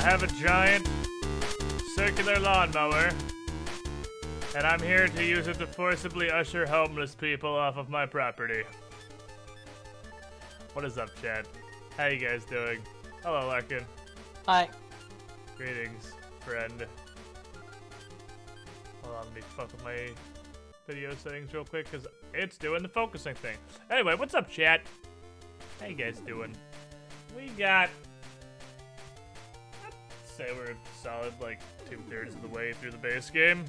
have a giant circular lawnmower, and I'm here to use it to forcibly usher homeless people off of my property. What is up, Chad? How you guys doing? Hello, Larken. Hi. Greetings, friend. Hold on, let me fuck with my video settings real quick, because it's doing the focusing thing. Anyway, what's up, chat? How you guys doing? We got... I'd say we're solid, like, 2/3 of the way through the base game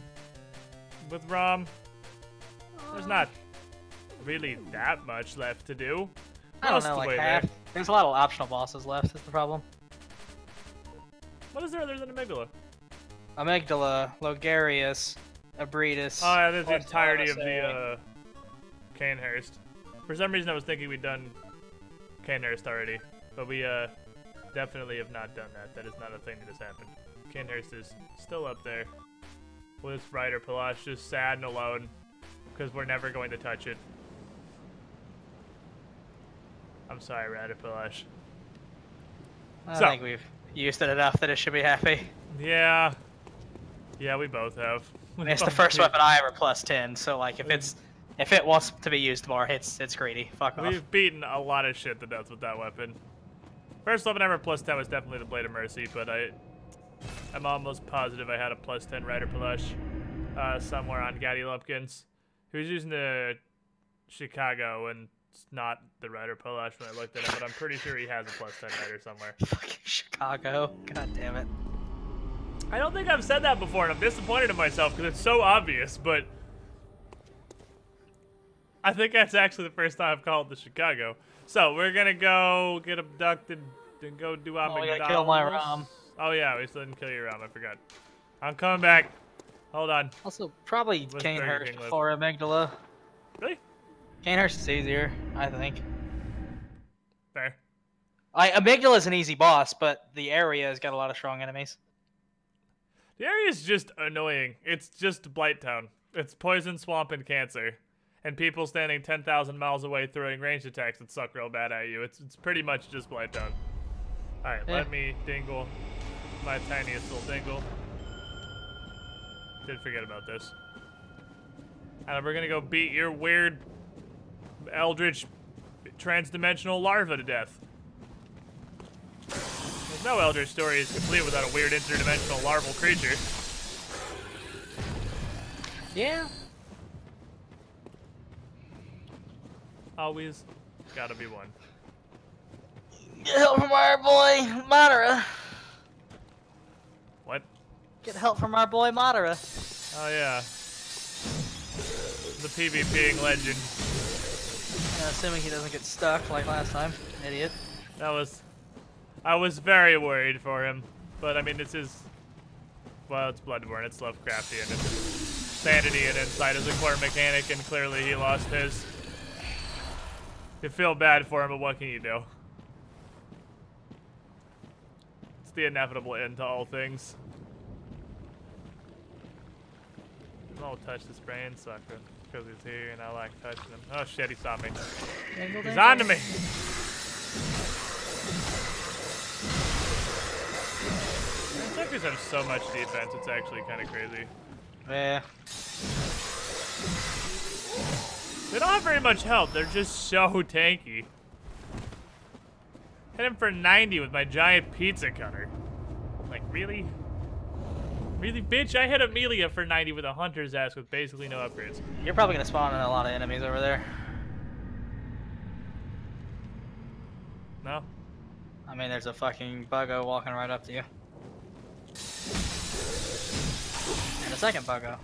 with ROM. There's not really that much left to do. I don't know, like half. There's a lot of optional bosses left, is the problem. What is there other than Amygdala? Amygdala, Logarius, Abretus. Oh, yeah, there's the entirety of the, Canehurst. For some reason, I was thinking we'd done Canehurst already, but we, definitely have not done that. That is not a thing that has happened. Canehurst is still up there with Ryder Palace, just sad and alone, because we're never going to touch it. I'm sorry, Ryder Palace. I think we've used it enough that it should be happy. Yeah. Yeah, we both have. It's the first weapon I ever plus 10, so like if it wants to be used more, it's greedy. Fuck off. We've beaten a lot of shit to death with that weapon. First weapon ever plus 10 was definitely the Blade of Mercy, but I'm almost positive I had a plus 10 Ryder Plush somewhere on Gaddy Lumpkins. He was using the Chicago, and it's not the Ryder Plush when I looked at him, but I'm pretty sure he has a plus 10 Ryder somewhere. Fucking Chicago. God damn it. I don't think I've said that before, and I'm disappointed in myself because it's so obvious, but I think that's actually the first time I've called the Chicago. So we're gonna go get abducted and go do our McDonald's. We gotta kill my ROM. Oh yeah, we still didn't kill your ROM. I forgot. I'm coming back. Hold on. Also, probably Canehurst before Amygdala. Really? Canehurst is easier, I think. Fair. Amygdala is an easy boss, but the area has got a lot of strong enemies. The area is just annoying. It's just Blighttown. It's poison, swamp, and cancer. And people standing 10,000 miles away throwing ranged attacks that suck real bad at you. It's pretty much just Blighttown. Alright, let me dingle my tiniest little dingle. Did forget about this. And we're gonna go beat your weird eldritch transdimensional larva to death. There's no eldritch story is complete without a weird interdimensional larval creature. Yeah. Always gotta be one. Get help from our boy Madara. What? Get help from our boy Madara. Oh yeah. The PvPing legend. Assuming he doesn't get stuck like last time. Idiot. I was very worried for him. But I mean, this is, well, it's Bloodborne, it's Lovecraftian, and sanity and insight is a core mechanic, and clearly he lost his. You feel bad for him, but what can you do? It's the inevitable end to all things. Don't touch this brain sucker, because he's here and I like touching him. Oh shit, he saw me. He's on to me! Suckers have so much defense, it's actually kind of crazy. Yeah. They don't have very much health, they're just so tanky. Hit him for 90 with my giant pizza cutter. Like, really? Really, bitch? I hit Amelia for 90 with a hunter's ass with basically no upgrades. You're probably gonna spawn in a lot of enemies over there. No? I mean, there's a fucking buggo walking right up to you. And a second buggo.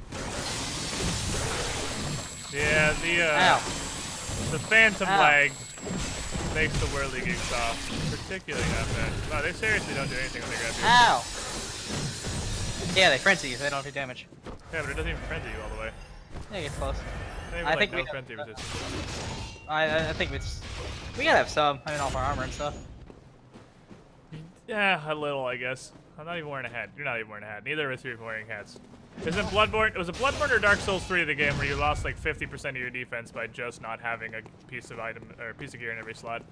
Yeah, the phantom lag makes the whirligig soft, particularly not bad. Wow, they seriously don't do anything when they grab you. Ow! Yeah, they frenzy you, so they don't do damage. Yeah, but it doesn't even frenzy you all the way. Yeah, it gets close. I think no frenzy resistance. I think we gotta have some. I mean, all of our armor and stuff. Yeah, a little, I guess. I'm not even wearing a hat. You're not even wearing a hat. Neither of us are even wearing hats. Isn't Bloodborne? Was it Bloodborne or Dark Souls 3 the game where you lost like 50% of your defense by just not having a piece of item or a piece of gear in every slot?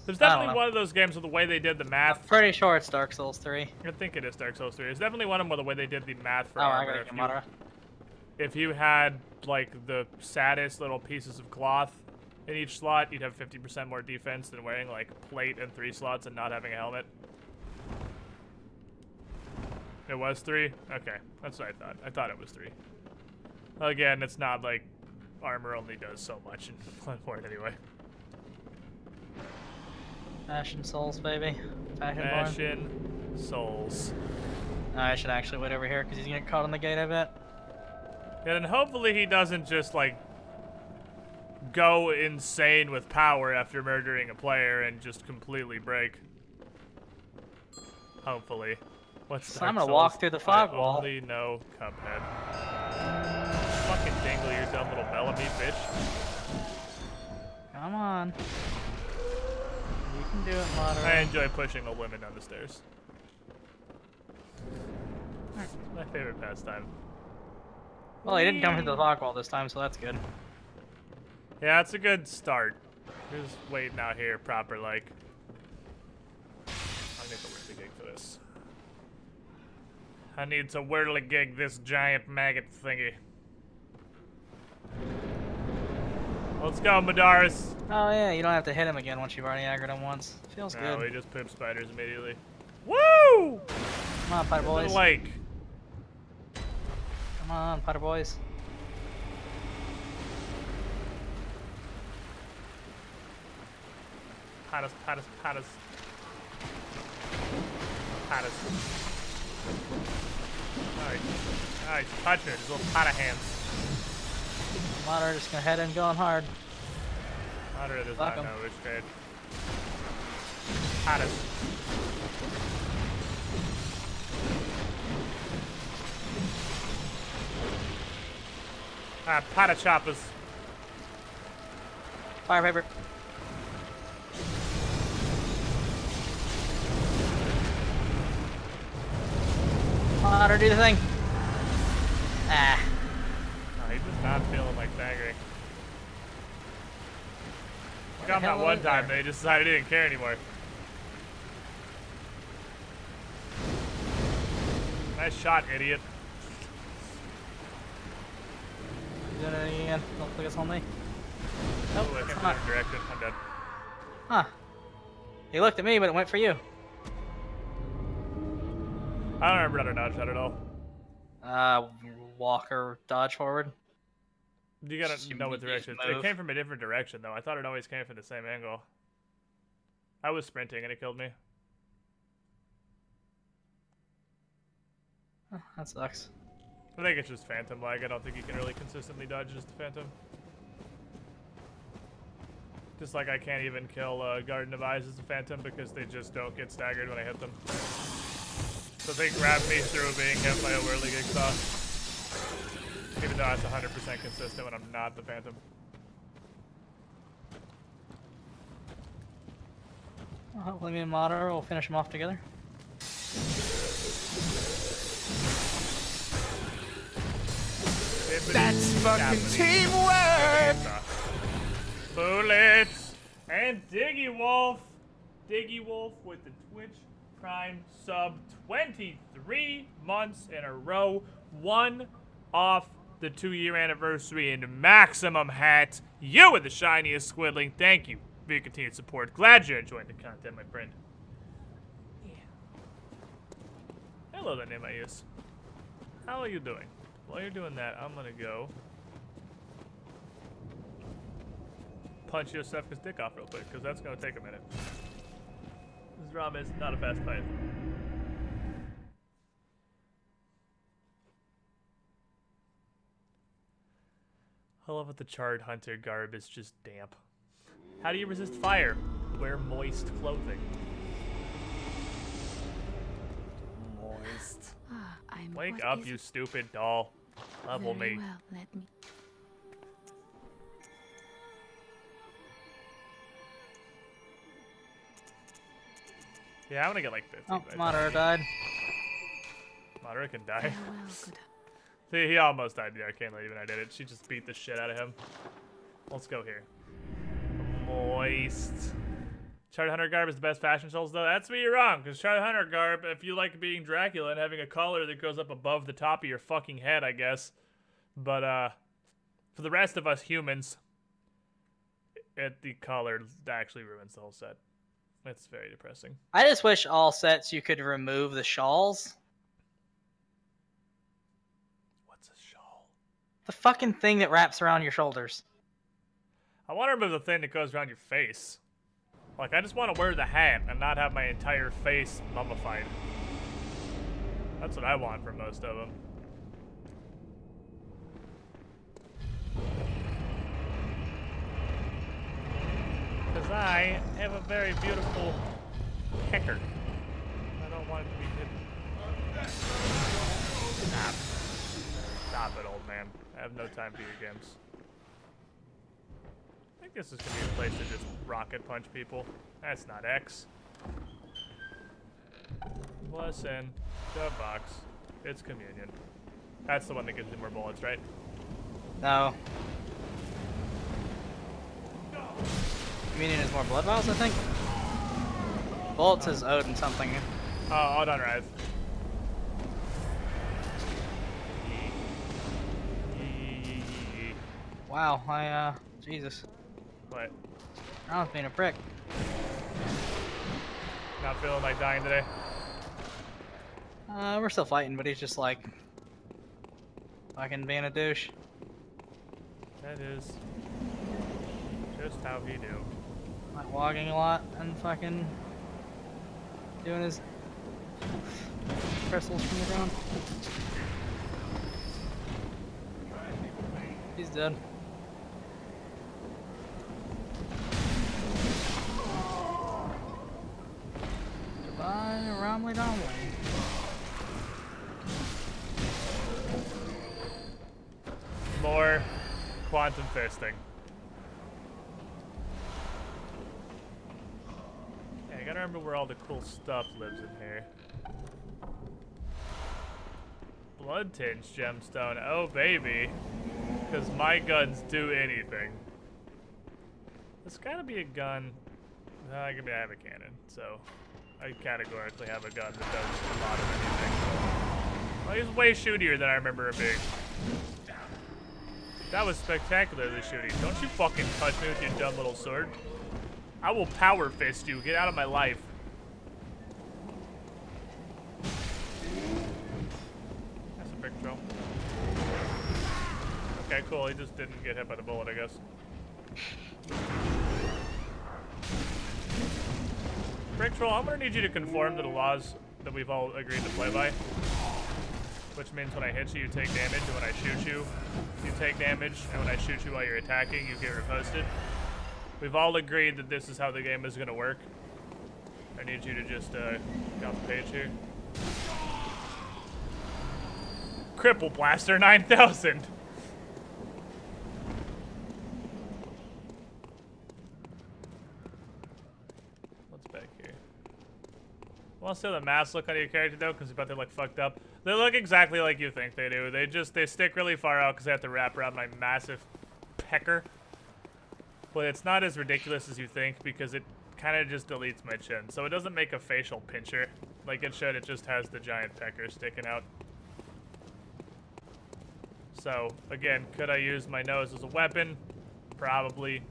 There's I don't definitely know. one of those games with the way they did the I'm math. pretty sure it's Dark Souls 3. I think it is Dark Souls 3. It's definitely one of them with the way they did the math for Oh, I armor. gotta get Madara. If you had, like, the saddest little pieces of cloth in each slot, you'd have 50% more defense than wearing, like, plate in 3 slots and not having a helmet. It was 3? Okay, that's what I thought. I thought it was 3. Again, it's not like armor only does so much in Bloodborne anyway. Fashion Souls, baby. Fashion Souls. I should actually wait over here because he's gonna get caught on the gate, I bet. And then hopefully he doesn't just, like, go insane with power after murdering a player and just completely break. Hopefully. What's So Dark I'm gonna Souls? walk through the fog I wall. only know Cuphead. Fucking dingle, you dumb little Bellamy bitch. Come on. You can do it, Madara. I enjoy pushing the women down the stairs. My favorite pastime. Well, he didn't come through the fog wall this time, so that's good. Yeah, it's a good start. Just waiting out here, proper like. I need to whirligig for this. I need to whirligig this giant maggot thingy. Let's go, Madaris. Oh yeah, you don't have to hit him again once you've already aggroed him once. Feels No, good. we just poop spiders immediately. Woo! Come on, Putter Boys. Lake. Come on, Putter Boys. Pattas, pattas, pattas. Pattas. Nice, touch it, his little patta hands. Madara just gonna head in going hard. Madara does Fuck not him. know which trade. Pattas. Patta choppers. Fire paper. Madara, do the thing. Ah. No, he's just not feeling like staggering. I got him hell that one is time, there? they just decided he didn't care anymore. Nice shot, idiot. Do it again. Don't click us on me. Oh, Nope, I it's can't not. be directed. I'm dead. Huh. He looked at me, but it went for you. I don't remember how to dodge that at all. Walk or dodge forward. You gotta Just know what direction. move. It came from a different direction, though. I thought it always came from the same angle. I was sprinting and it killed me. Oh, that sucks. I think it's just phantom lag. I don't think you can really consistently dodge just a phantom. Just like I can't even kill Garden of Eyes as a phantom because they just don't get staggered when I hit them. So they grab me through being hit by a whirligig saw. Even though that's 100% consistent when I'm not the phantom. Well, hopefully me and Madara will finish him off together. That's fucking teamwork! Bullets! And Diggy Wolf! Diggy Wolf with the Twitch Prime sub 23 months in a row. One off the 2-year anniversary in maximum hat. You are the shiniest squidling. Thank you for your continued support. Glad you're enjoying the content, my friend. Yeah. Hello there, name I use. How are you doing? While you're doing that, I'm gonna go punch Yosefka's dick off real quick, because that's gonna take a minute. This ROM is not a fast fight. I love that the Charred Hunter garb is just damp. How do you resist fire? Wear moist clothing. Moist. Wake up, you stupid doll. Level me. Well, let me. Yeah, I'm gonna get like 50. Oh, but Madara died. Madara can die. Well, good. See, he almost died the arcane lady when I did it. She just beat the shit out of him. Let's go here. Moist. Charlie Hunter garb is the best fashion souls, though. That's where you're wrong, because Charlie Hunter garb, if you like being Dracula and having a collar that goes up above the top of your fucking head, I guess. But, for the rest of us humans, the collar actually ruins the whole set. It's very depressing. I just wish all sets you could remove the shawls. What's a shawl? The fucking thing that wraps around your shoulders. I want to remove the thing that goes around your face. Like, I just want to wear the hat and not have my entire face mummified. That's what I want for most of them. Because I have a very beautiful pecker. I don't want it to be hidden. Stop it, old man. I have no time for your games. I think this is going to be a place to just rocket punch people. That's not X. Plus in the box. It's communion. That's the one that gives you more bullets, right? No. Communion is more blood vials, I think. Bullets is Odin something. Oh, all done, Rise. Wow, Jesus. What? I was being a prick. Not feeling like dying today? We're still fighting, but he's just like fucking being a douche. That is just how he do. Like walking a lot and fucking doing his crystals from the ground. He's dead. Goodbye, Romley Domley. More quantum fisting. Yeah, I gotta remember where all the cool stuff lives in here. Blood tinge gemstone. Oh, baby. Because my guns do anything. There's gotta be a gun. I have a cannon, so I categorically have a gun that does a lot of anything. Well, he's way shootier than I remember it being. That was spectacularly shooty. Don't you fucking touch me with your dumb little sword. I will power fist you. Get out of my life. That's a brick throw. Okay, cool. He just didn't get hit by the bullet, I guess. Brick troll, I'm gonna need you to conform to the laws that we've all agreed to play by. Which means when I hit you, you take damage, and when I shoot you, you take damage, and when I shoot you while you're attacking, you get riposted. We've all agreed that this is how the game is gonna work. I need you to just get off the page here. Cripple Blaster 9000! What's back here? Want to see how the masks look on your character though, because they look fucked up. They look exactly like you think they do. They stick really far out because I have to wrap around my massive pecker. But it's not as ridiculous as you think because it kind of just deletes my chin. So it doesn't make a facial pincher like it should. It just has the giant pecker sticking out. So, again, could I use my nose as a weapon? Probably.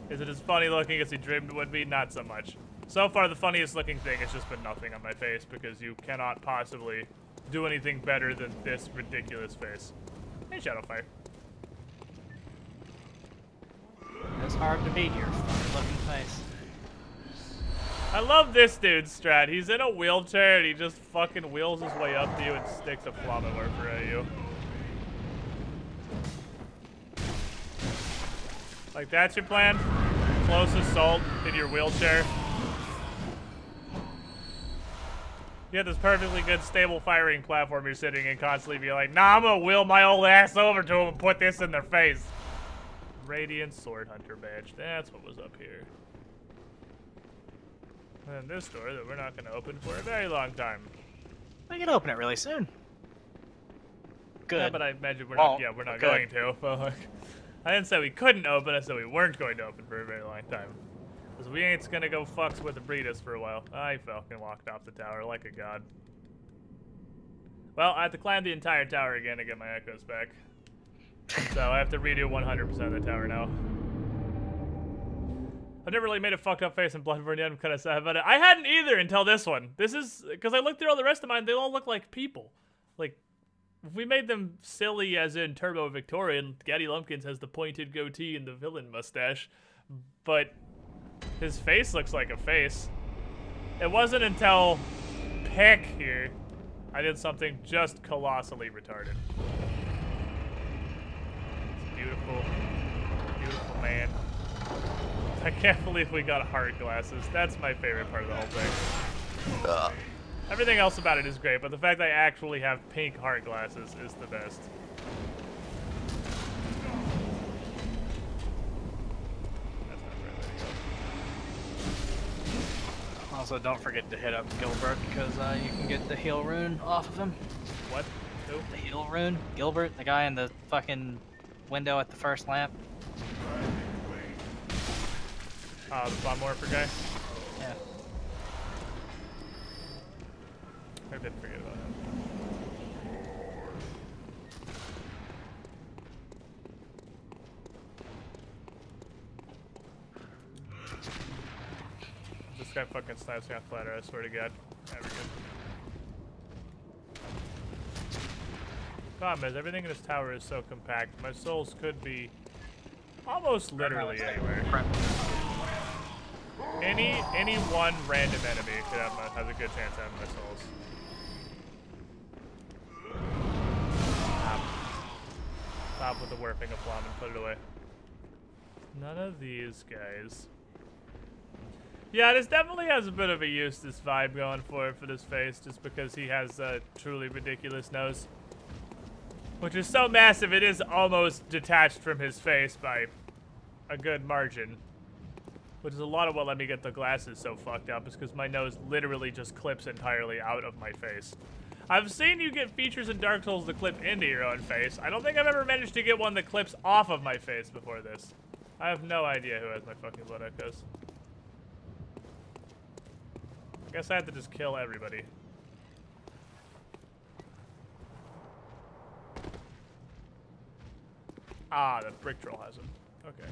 Is it as funny looking as he dreamed it would be? Not so much. So far, the funniest looking thing has just been nothing on my face because you cannot possibly do anything better than this ridiculous face. Hey, Shadowfire. It's hard to beat your funny looking face. I love this dude's strat. He's in a wheelchair and he just fucking wheels his way up to you and sticks a flamethrower at you. Like, that's your plan? Close assault in your wheelchair? You have this perfectly good stable firing platform you're sitting in constantly be like, nah, I'm gonna wheel my old ass over to him and put this in their face. Radiant Sword Hunter badge. That's what was up here. And this door that we're not gonna open for a very long time. We can open it really soon. Good. Yeah, but I imagine we're not going to. But like, I didn't say we couldn't open, I said we weren't going to open for a very long time. Because we ain't gonna go fucks with the Breedus for a while. I fucking walked off the tower like a god. Well, I have to climb the entire tower again to get my echoes back. So I have to redo 100% of the tower now. I've never really made a fucked up face in Bloodborne yet. I'm kind of sad about it. I hadn't either until this one. This is because I looked through all the rest of mine. They all look like people. Like, if we made them silly as in Turbo Victorian, Gaddy Lumpkins has the pointed goatee and the villain mustache. But his face looks like a face. It wasn't until Peck here I did something just colossally retarded. It's beautiful. Beautiful man. I can't believe we got hard glasses. That's my favorite part of the whole thing. Everything else about it is great, but the fact that I actually have pink heart glasses is the best. That's not the right way to go. Also, don't forget to hit up Gilbert, because you can get the heal rune off of him. What? Who? The heal rune? Gilbert, the guy in the fucking window at the first lamp. The bomb morpher guy? Yeah. I didn't forget about him. This guy fucking snipes me off ladder, I swear to God. Never good. Problem is, everything in this tower is so compact. My souls could be almost literally anywhere. Any one random enemy could have has a good chance of having my souls. Stop with the warping of Flom and put it away. None of these guys. Yeah, this definitely has a bit of a Eustace vibe going for this face, just because he has a truly ridiculous nose. Which is so massive, it is almost detached from his face by a good margin. Which is a lot of what let me get the glasses so fucked up, is because my nose literally just clips entirely out of my face. I've seen you get features in Dark Souls that clip into your own face. I don't think I've ever managed to get one that clips off of my face before this. I have no idea who has my fucking blood echoes. I guess I have to just kill everybody. Ah, the brick troll has them. Okay.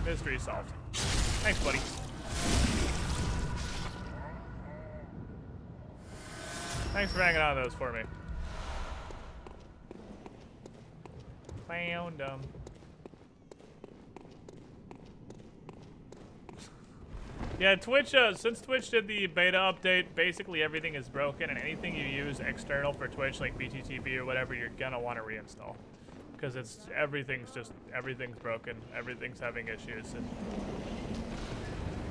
Mystery solved. Thanks, buddy. Thanks for hanging on those for me. Found them. Yeah, Twitch, since Twitch did the beta update, basically everything is broken, and anything you use external for Twitch, like BTTB or whatever, you're gonna want to reinstall. Because everything's broken, everything's having issues, and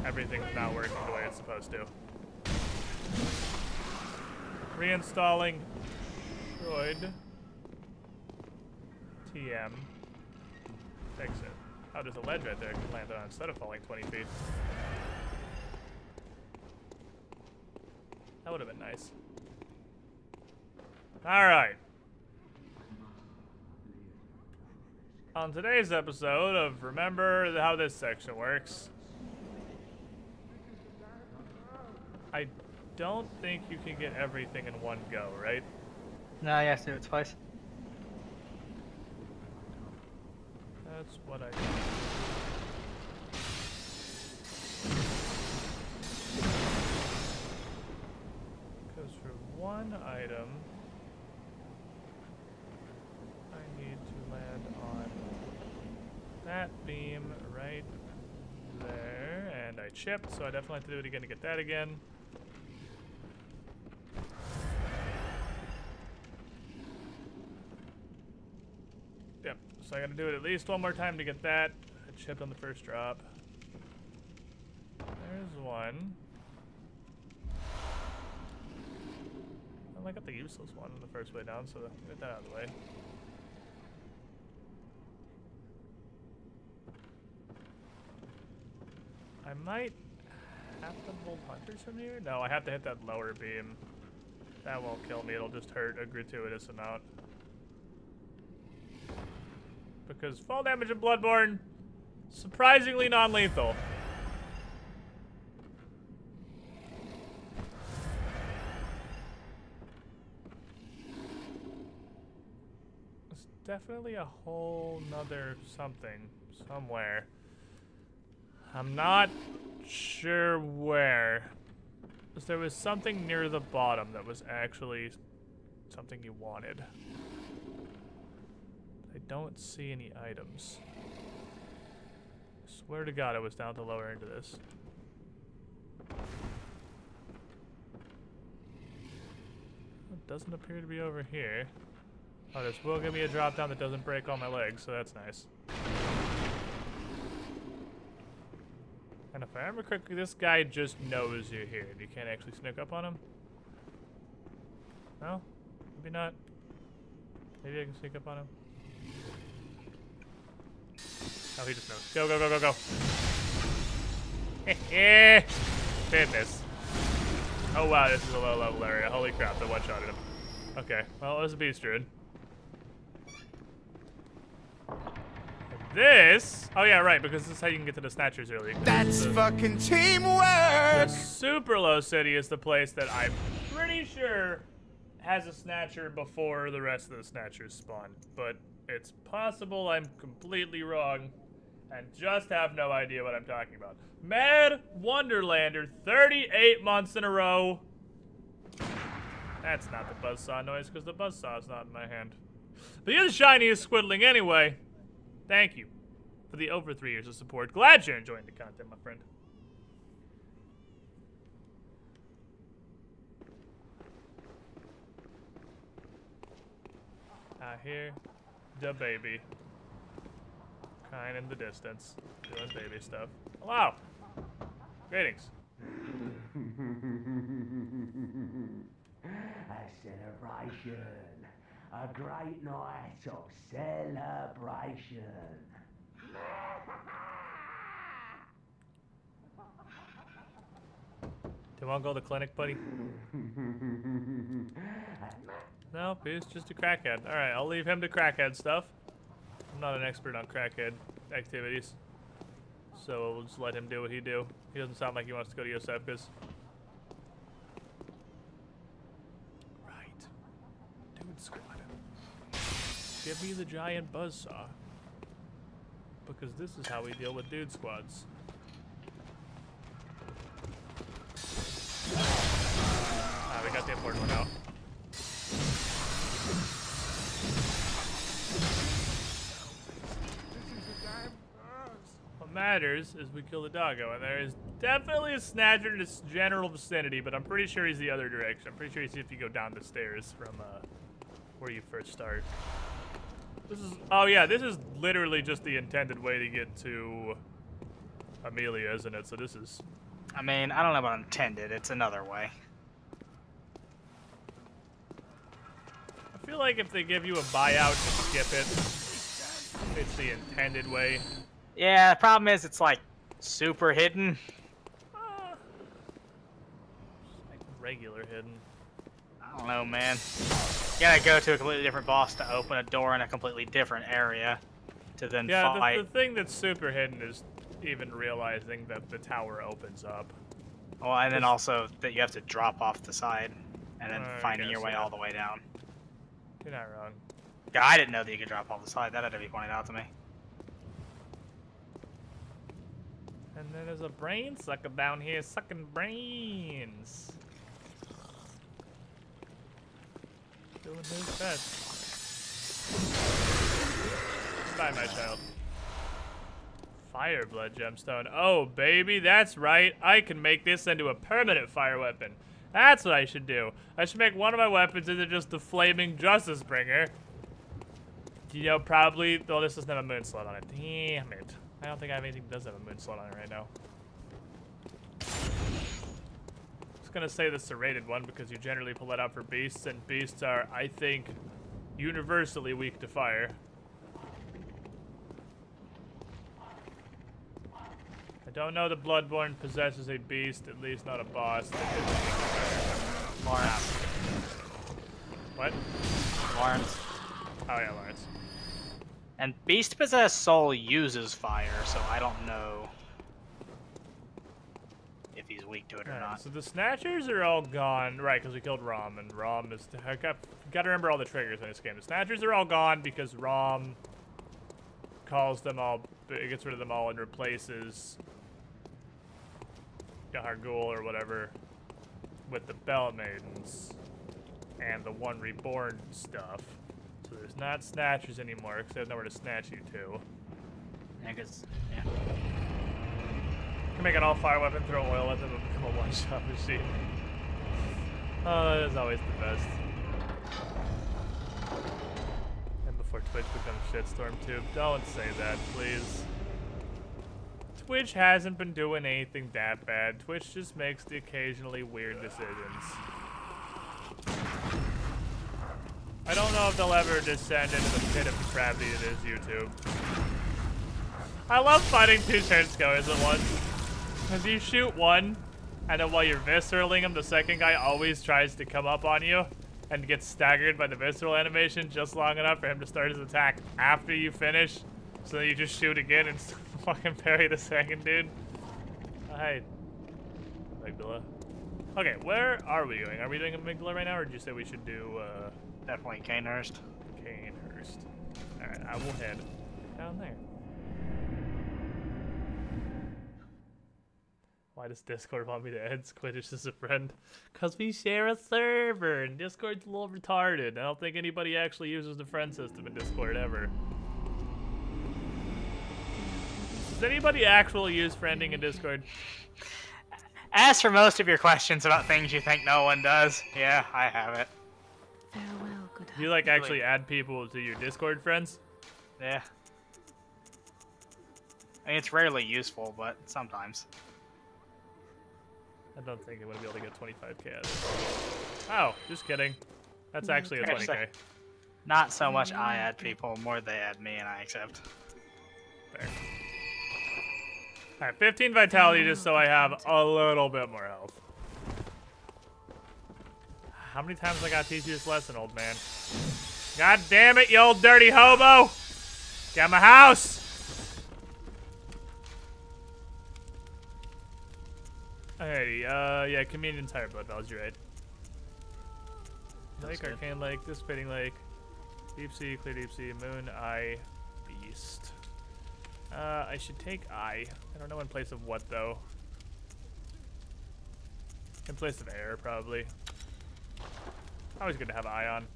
everything's not working the way it's supposed to. Reinstalling should TM fix it. Oh, there's a ledge right there I can land on instead of falling 20 feet. That would have been nice. Alright. On today's episode of Remember How This Section Works, I don't think you can get everything in one go, right? No, you have to do it twice. That's what I Because for one item, I need to land on that beam right there, and I chipped, so I definitely have to do it again to get that again. Yep, so I gotta do it at least one more time to get that. I chipped on the first drop. There's one. Well, I got the useless one on the first way down, so get that out of the way. I might have to bolt hunters from here? No, I have to hit that lower beam. That won't kill me, it'll just hurt a gratuitous amount. Because fall damage in Bloodborne Surprisingly non-lethal. There's definitely a whole nother something somewhere. I'm not sure where. There was something near the bottom that was actually something you wanted. I don't see any items. I swear to God, I was down at the lower end of this. It doesn't appear to be over here. Oh, this will give me a drop down that doesn't break all my legs, so that's nice. And if I remember correctly, this guy just knows you're here. You can't actually sneak up on him? No? Maybe not. Maybe I can sneak up on him. Oh, he just knows. Go, go, go, go, go. Fitness. Oh, wow, this is a low level area. Holy crap, I one-shotted him. Okay, well, there's a beast druid. This, oh yeah, right, because this is how you can get to the snatchers early. That's fucking teamwork! The super low city is the place that I'm pretty sure has a snatcher before the rest of the snatchers spawn. But it's possible I'm completely wrong and just have no idea what I'm talking about. Mad Wonderlander, 38 months in a row. That's not the buzzsaw noise because the buzzsaw's not in my hand. But you're the shiniest squiddling anyway. Thank you for the over 3 years of support. Glad you're enjoying the content, my friend. I hear the baby crying in the distance, doing baby stuff. Hello. Greetings. A celebration. A great night of celebration. Do you want to go to the clinic, buddy? Nope, he's just a crackhead. Alright, I'll leave him to crackhead stuff. I'm not an expert on crackhead activities. So we'll just let him do what he do. He doesn't sound like he wants to go to Yosefka's. Right. Dude squad. Give me the giant buzzsaw. Because this is how we deal with dude squads. Ah, we got the important one out. What matters is we kill the doggo, and there is definitely a snatcher in this general vicinity, but I'm pretty sure he's the other direction. I'm pretty sure he's if you go down the stairs from where you first start. This is, oh yeah, this is literally just the intended way to get to Amelia, isn't it? So this is... I mean, I don't know about intended, it's another way. I feel like if they give you a buyout to skip it, it's the intended way. Yeah, the problem is it's like super hidden. Like regular hidden. I don't know, man. You gotta go to a completely different boss to open a door in a completely different area to then fight. Yeah, the thing that's super hidden is even realizing that the tower opens up. Well, and then also that you have to drop off the side and then I finding your guess, way yeah. all the way down. You're not wrong. Yeah, I didn't know that you could drop off the side. That had to be pointed out to me. And then there's a brain sucker down here sucking brains. Doing his best. Bye, my child. Fire blood gemstone. Oh, baby, that's right. I can make this into a permanent fire weapon. That's what I should do. I should make one of my weapons into just the flaming justice bringer. You know, probably. Oh, this doesn't have a moon slot on it. Damn it. I don't think I have anything that does have a moon slot on it right now. I was gonna say the serrated one because you generally pull that out for beasts, and beasts are, I think, universally weak to fire. I don't know that Bloodborne possesses a beast, at least not a boss. Lawrence. What? Lawrence. Oh yeah, Lawrence. And Beast Possessed Soul uses fire, so I don't know if he's weak to it or not. So the Snatchers are all gone, right? Because we killed Rom, and Rom is. I got to remember all the triggers in this game. The Snatchers are all gone because Rom calls them all, gets rid of them all, and replaces Hargul or whatever with the Bell Maidens and the One Reborn stuff. So there's not Snatchers anymore because they have nowhere to snatch you to. Yeah, yeah. You can make an all-fire weapon, throw oil at them, and become a one-shot machine. Oh, that is always the best. And before Twitch becomes shitstorm tube, don't say that, please. Twitch hasn't been doing anything that bad. Twitch just makes the occasionally weird decisions. I don't know if they'll ever descend into the pit of depravity that is YouTube. I love fighting two churchgoers at once. Because you shoot one, and then while you're visceraling him, the second guy always tries to come up on you and gets staggered by the visceral animation just long enough for him to start his attack after you finish. So then you just shoot again and fucking parry the second dude. Hi, amygdala. Okay, where are we going? Are we doing amygdala right now, or did you say we should do, Definitely Canehurst. Canehurst. Alright, I will head down there. Why does Discord want me to add Squidish as a friend? Because we share a server, and Discord's a little retarded. I don't think anybody actually uses the friend system in Discord ever. Does anybody actually use friending in Discord? As for most of your questions about things you think no one does, yeah, I have it. Farewell, good Do you like actually add people to your Discord friends? Yeah. I mean, it's rarely useful, but sometimes. I don't think I'm going to be able to get 25k out of this. Oh, just kidding. That's actually a 20k. Not so much I add people, more they add me and I accept. Fair. Alright, 15 vitality just so I have a little bit more health. How many times I gotta teach you this lesson, old man? God damn it, you old dirty hobo! Get out of my house! Alrighty, yeah, Communion's higher blood bells, you're right. Lake, Arcane Lake, Dissipating Lake, Deep Sea, Clear Deep Sea, Moon, Eye, Beast. I should take Eye. I don't know in place of what, though. In place of air, probably. Always good to have Eye on.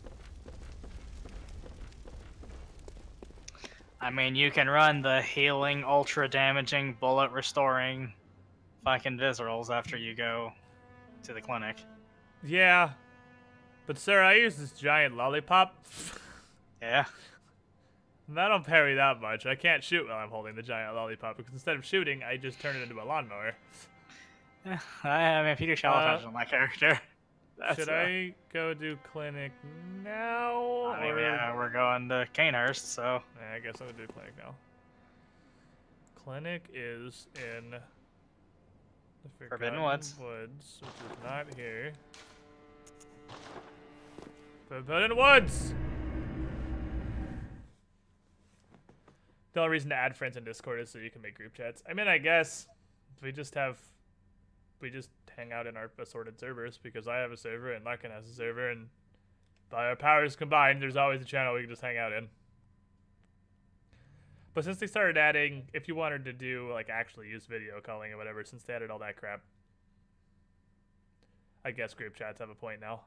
I mean, you can run the healing, ultra damaging, bullet restoring fucking viscerals after you go to the clinic. Yeah. But sir, I use this giant lollipop. Yeah. I don't parry that much. I can't shoot while I'm holding the giant lollipop because instead of shooting, I just turn it into a lawnmower. Yeah, I mean, if you do shallow touch on my character. Should I go do clinic now? I mean, yeah, we're going to Canehurst, so. Yeah, I guess I'm gonna do clinic now. Clinic is in the Forbidden Woods, which is not here. Forbidden Woods! The only reason to add friends in Discord is so you can make group chats. I mean, I guess we just hang out in our assorted servers because I have a server and Larken has a server, and by our powers combined, there's always a channel we can just hang out in. But since they started adding, if you wanted to do, like, actually use video calling or whatever, since they added all that crap, I guess group chats have a point now.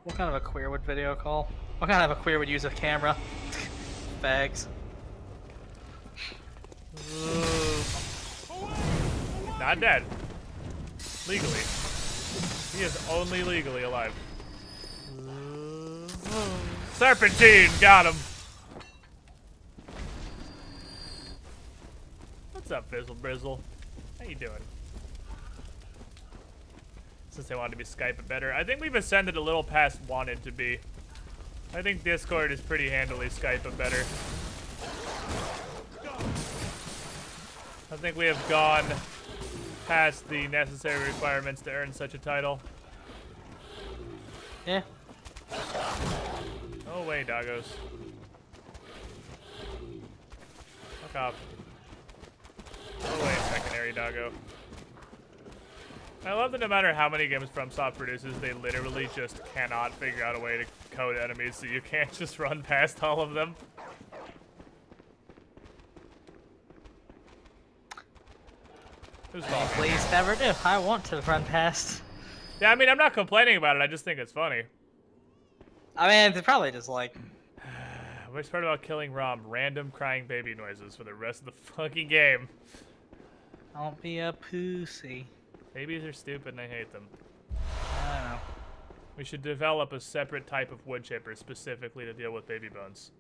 What kind of a queer would video call? What kind of a queer would use a camera? Fags. Not dead. Legally. He is only legally alive. Serpentine! Got him! What's up, Fizzle Brizzle? How you doing? Since they wanted to be Skype better. I think we've ascended a little past wanted to be. I think Discord is pretty handily Skype better. I think we have gone past the necessary requirements to earn such a title. Yeah. Oh, wait, doggos. Fuck off. Oh wait, secondary doggo. I love that no matter how many games FromSoft produces, they literally just cannot figure out a way to code enemies so you can't just run past all of them. Please never do. I want to run past. Yeah, I mean, I'm not complaining about it. I just think it's funny. I mean, it's probably just like... Worst part about killing Rom, random crying baby noises for the rest of the fucking game. Don't be a pussy. Babies are stupid and I hate them. I don't know. We should develop a separate type of wood chipper specifically to deal with baby bones.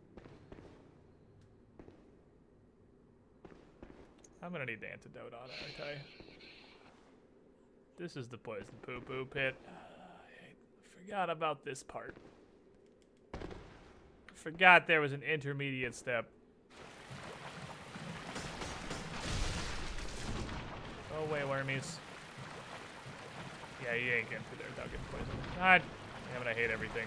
I'm gonna need the antidote on it, okay? This is the poison poo-poo pit. I forgot about this part. Forgot there was an intermediate step. Oh wait, wormies. Yeah, you ain't getting through there without getting poisoned. God damn it, I hate everything.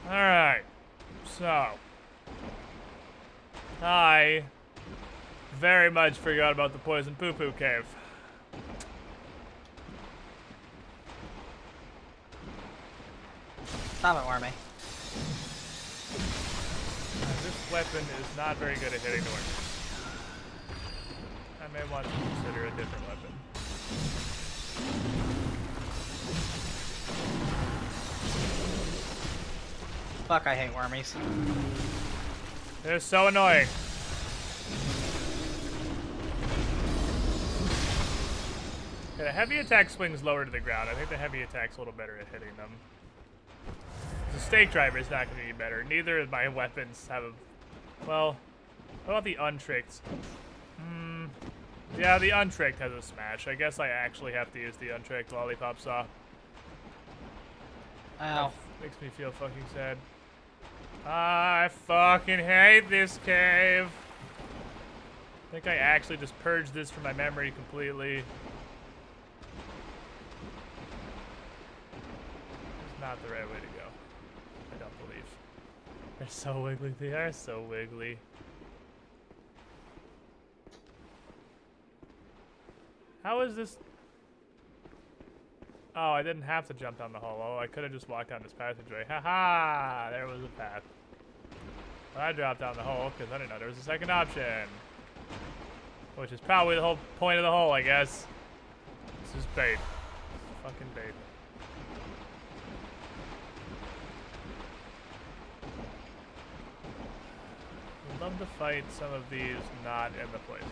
Alright. So. I very much forgot about the poison poo-poo cave. Stop it, Wormy. This weapon is not very good at hitting the workers. I may want to consider a different weapon. Fuck, I hate wormies. They're so annoying. Yeah, the heavy attack swings lower to the ground. I think the heavy attack's a little better at hitting them. The stake driver is not going to be better. Neither of my weapons have a... Well, what about the untricked? Yeah, the untricked has a smash. I guess I actually have to use the untricked lollipop saw. Ow. That makes me feel fucking sad. I fucking hate this cave. I think I actually just purged this from my memory completely. It's not the right way to go. I don't believe. They're so wiggly. They are so wiggly. How is this? Oh, I didn't have to jump down the hole. Oh, I could have just walked down this passageway. Haha! There was a path. But I dropped down the hole because I didn't know there was a second option. Which is probably the whole point of the hole, I guess. This is bait. Fucking bait. I'd love to fight some of these not in the poison.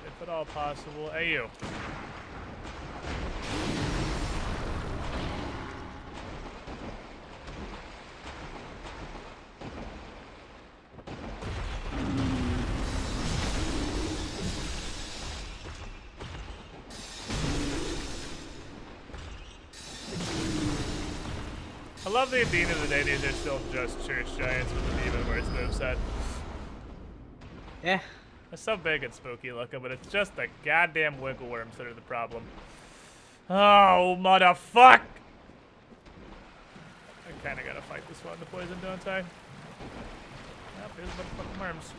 If at all possible. Hey, you. I love the at the end of the day, these are still just church giants with an even worse moveset. Yeah. They're so big and spooky looking, but it's just the goddamn wiggle worms that are the problem. Oh, motherfuck! I kinda gotta fight this one in the poison, don't I? Yep, here's motherfucking worms.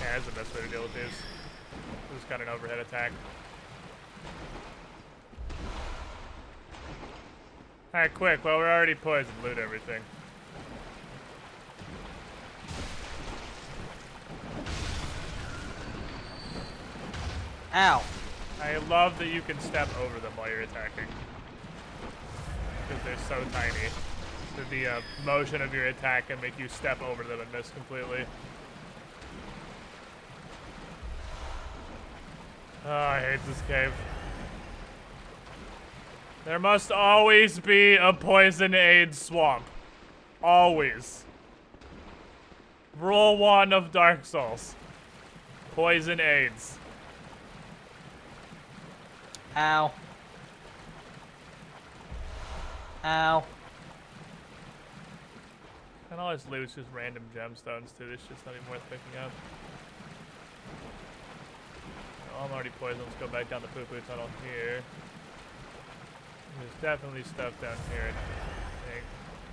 Yeah, that's the best way to deal with these. Just got an overhead attack. Alright, quick. Well, we're already poisoned. Loot everything. Ow. I love that you can step over them while you're attacking. Because they're so tiny. That the motion of your attack can make you step over them and miss completely. Oh, I hate this cave. There must always be a poison aid swamp. Always. Rule 1 of Dark Souls. Poison aids. Ow. Ow. And all this loot is just random gemstones too. This shit's not even worth picking up. Oh, I'm already poisoned. Let's go back down the poo-poo tunnel here. There's definitely stuff down here, I think,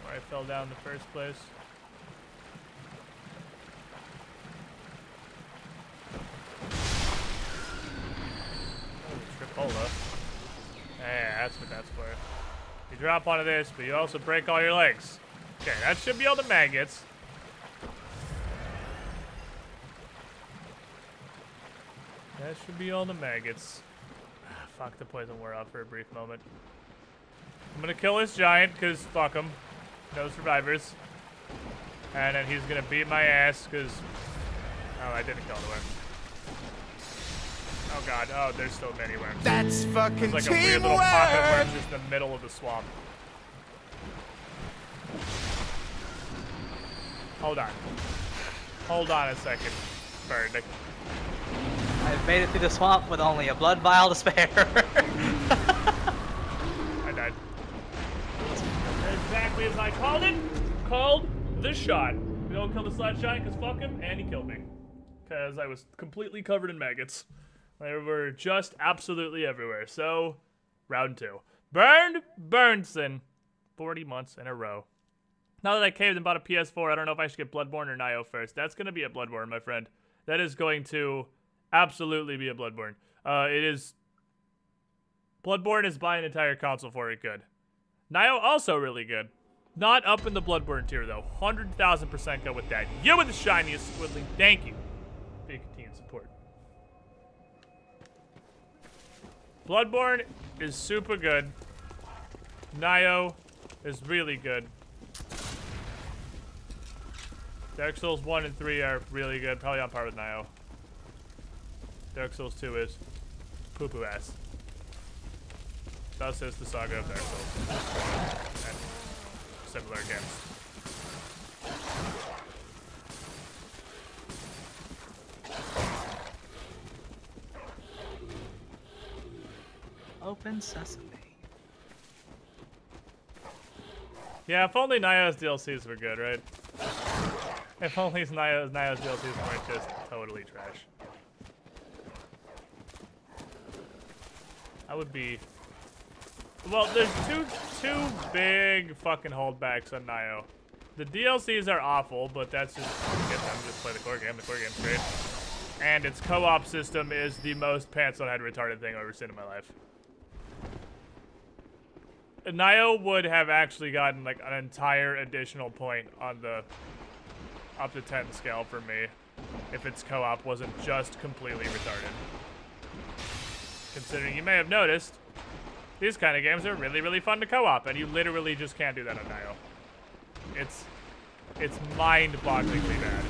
where I fell down in the first place. Oh, Tripola. Yeah, that's what that's for. You drop onto this, but you also break all your legs. Okay, that should be all the maggots. That should be all the maggots. Ah, fuck, the poison wore off for a brief moment. I'm gonna kill this giant, because fuck him. No survivors. And then he's gonna beat my ass, because... Oh, I didn't kill the worms. Oh god, oh, there's so many worms. That's fucking It's like a weird little pocket of teamwork. worms just in the middle of the swamp. Hold on. Hold on a second, bird. I've made it through the swamp with only a blood vial to spare. I died. Exactly as I called it. Called the shot. We don't kill the sludge giant because fuck him, and he killed me. Because I was completely covered in maggots. They were just absolutely everywhere. So, round 2. Burned Burnson. 40 months in a row. Now that I caved and bought a PS4, I don't know if I should get Bloodborne or Nioh first. That's going to be a Bloodborne, my friend. That is going to absolutely be a Bloodborne. It is... Bloodborne is buying an entire console for it good. Nioh also really good. Not up in the Bloodborne tier, though. 100,000% go with that. You with the shiniest squiddling. Thank you for your continued support. Bloodborne is super good. Nioh is really good. Dark Souls 1 and 3 are really good. Probably on par with Nioh. Dark Souls 2 is poo-poo ass. Thus is the Saga of Dark Souls. And similar games. Open sesame. Yeah, if only Nioh's DLCs were good, right? If only Nioh's DLCs weren't just totally trash. I would be... Well, there's two big fucking holdbacks on Nioh. The DLCs are awful, but that's just... Get them, just play the core game. The core game's great. And its co-op system is the most pants-on-head retarded thing I've ever seen in my life. Nioh would have actually gotten like an entire additional point on the up to 10 scale for me if its co-op wasn't just completely retarded. Considering you may have noticed, these kind of games are really, really fun to co-op, and you literally just can't do that on Nioh. It's mind-bogglingly bad.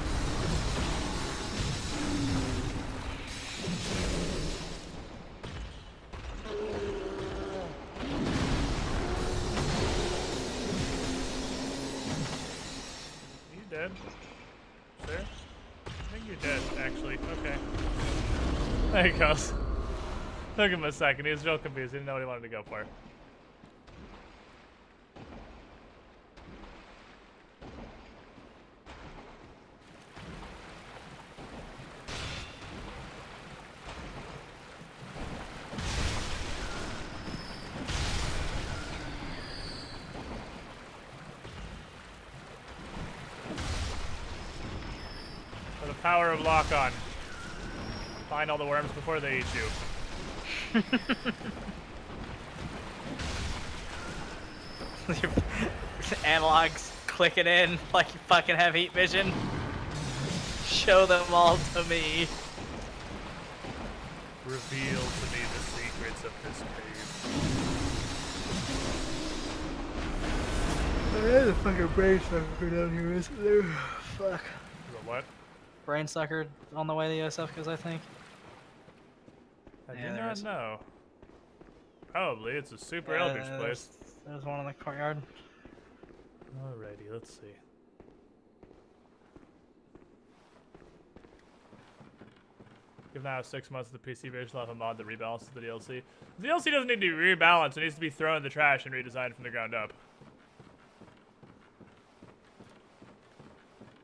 Dead? Sure? I think you're dead, actually. Okay. There he goes. Took him a second. He was real confused. He didn't know what he wanted to go for. Power of lock-on. Find all the worms before they eat you. Your analogs clicking in like you fucking have heat vision. Show them all to me. Reveal to me the secrets of this cave. There's a fucking brain sucker down here, isn't there? Fuck. The what? Brain sucker on the way to Yosefka's, I think. I Yeah, do there not is. know. Probably. It's a super eldritch place. There's one in the courtyard. Alrighty, let's see. Give now 6 months of the PC version, will have a mod that rebalances the DLC. The DLC doesn't need to be rebalanced. It needs to be thrown in the trash and redesigned from the ground up.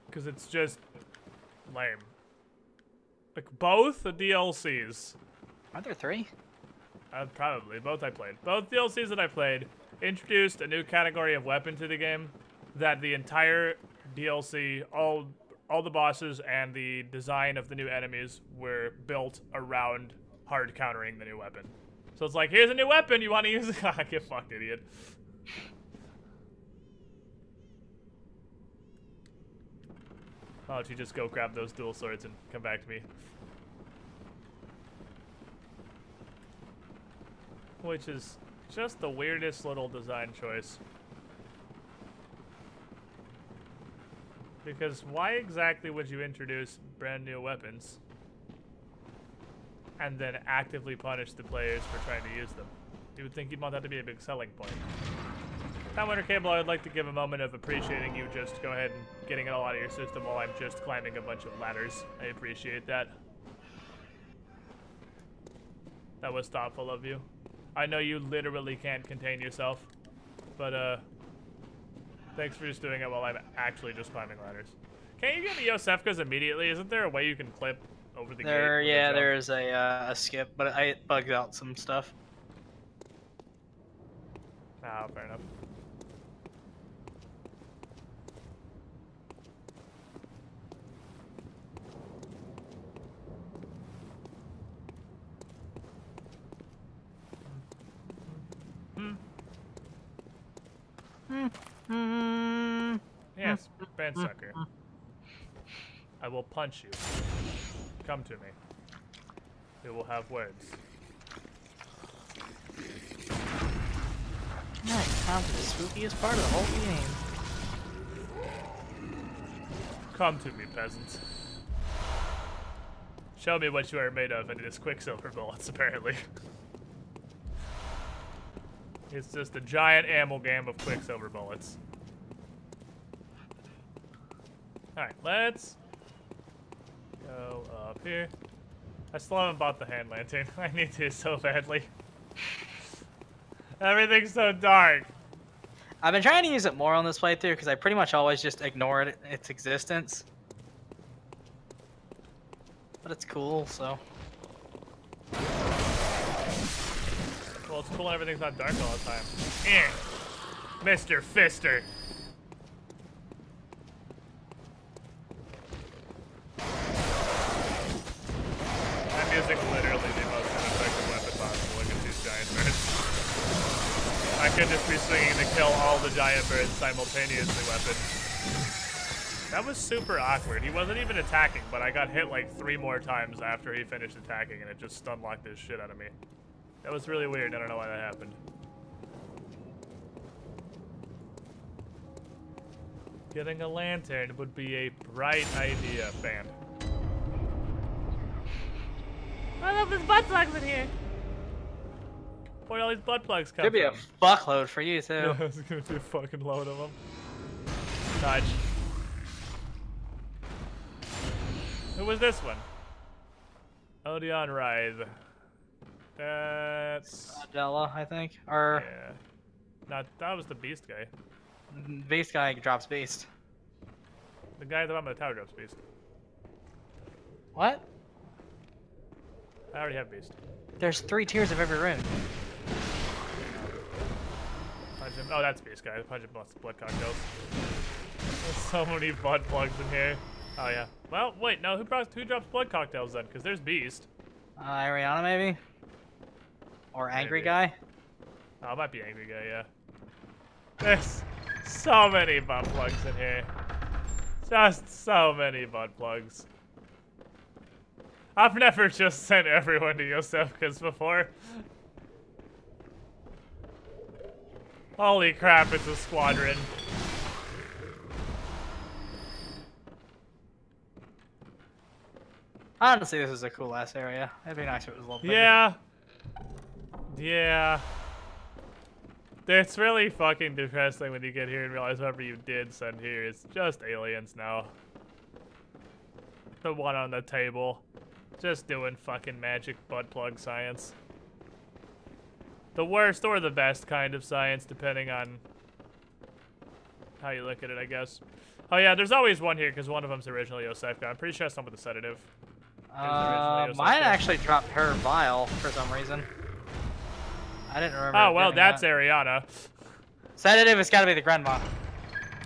Because it's just lame. Like, both the DLCs. Aren't there 3? Probably. Both I played. Both DLCs that I played introduced a new category of weapon to the game that the entire DLC, all the bosses and the design of the new enemies were built around hard countering the new weapon. So it's like, here's a new weapon, you want to use it? Get fucked, idiot. Why don't you just go grab those dual swords and come back to me? Which is just the weirdest little design choice. Because why exactly would you introduce brand new weapons and then actively punish the players for trying to use them? You would think you'd want that to be a big selling point. Time Winter Cable, I would like to give a moment of appreciating you just go ahead and getting it all out of your system while I'm just climbing a bunch of ladders. I appreciate that. That was thoughtful of you. I know you literally can't contain yourself, but thanks for just doing it while I'm actually just climbing ladders. Can't you get me Yosefka's immediately? Isn't there a way you can clip over the gate? Yeah, there's a skip, but it bugs out some stuff. Ah, fair enough. Yes, band sucker. I will punch you. Come to me. We will have words. Nice, time for the spookiest part of the whole game. Come to me, peasants. Show me what you are made of, and it is quicksilver bullets, apparently. It's just a giant amalgam of quicksilver bullets. Alright, let's go up here. I still haven't bought the hand lantern. I need to so badly. Everything's so dark. I've been trying to use it more on this playthrough because I pretty much always just ignored its existence. But it's cool, so. Well, it's cool when everything's not dark all the time. Mr. Fister. I'm using literally the most ineffective weapon possible against these giant birds. I could just be swinging the kill all the giant birds simultaneously weapon. That was super awkward. He wasn't even attacking, but I got hit like 3 more times after he finished attacking, and it just stun locked his shit out of me. That was really weird. I don't know why that happened. Getting a lantern would be a bright idea, fan. I love this butt plugs in here. Where all these butt plugs come from? Could be a fuckload for you too. Yeah, there's gonna be a fucking load of them. Dodge. Who was this one? Odeon Writhe. That's Della, I think. Or yeah. No, that was the beast guy. Beast guy drops beast. The guy at the bottom of the tower drops beast. What? I already have beast. There's 3 tiers of every rune. Punch him. Oh, that's beast guy. Punch him plus blood cocktails. There's so many butt plugs in here. Oh yeah. Well, wait, no. Who drops blood cocktails then? Because there's beast. Ariana maybe? Or Angry Maybe. Guy? Oh, it might be angry guy. Yeah. There's so many butt plugs in here. Just so many butt plugs. I've never just sent everyone to Yosefka's before. Holy crap, it's a squadron. Honestly, this is a cool ass area. It'd be nice if it was a little bigger. Yeah. Yeah. It's really fucking depressing when you get here and realize whoever you did send here is just aliens now. The one on the table. Just doing fucking magic butt plug science. The worst or the best kind of science, depending on how you look at it, I guess. Oh yeah, there's always one here because one of them's originally Yosefka. I'm pretty sure that's someone with a sedative. Mine actually dropped her vial for some reason. I didn't remember. Oh well, that's Ariana. Sedative has got to be the grandma.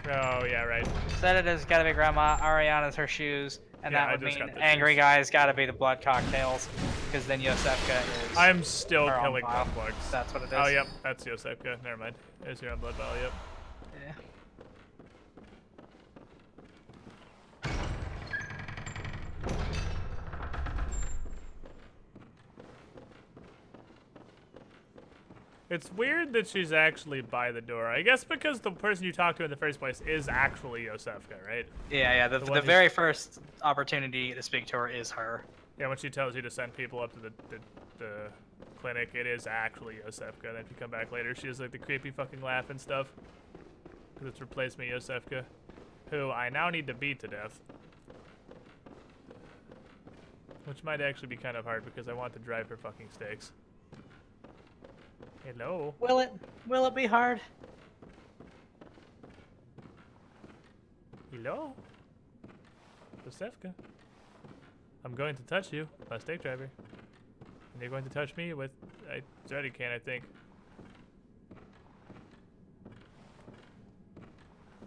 Oh yeah, right. Sedative's got to be grandma. Ariana's her shoes, and Yeah, that I would just mean got the angry shoes. guy's got to be the blood cocktails, because then Yosefka is. I'm still her own killing vial. blood plugs. That's what it is. Oh yep, that's Yosefka. Never mind. There's your own blood vial. Yep. Yeah. It's weird that she's actually by the door. I guess because the person you talked to in the first place is actually Yosefka, right? Yeah. The one very first opportunity to speak to her is her. Yeah, when she tells you to send people up to the clinic, it is actually Yosefka. And then if you come back later, she has like the creepy fucking laugh and stuff. Because it's replacement Yosefka, who I now need to beat to death. Which might actually be kind of hard because I want to drive her fucking steaks. Hello? Will it be hard? Hello? Yosefka. I'm going to touch you, my steak driver. And you're going to touch me with... It's already can, I think.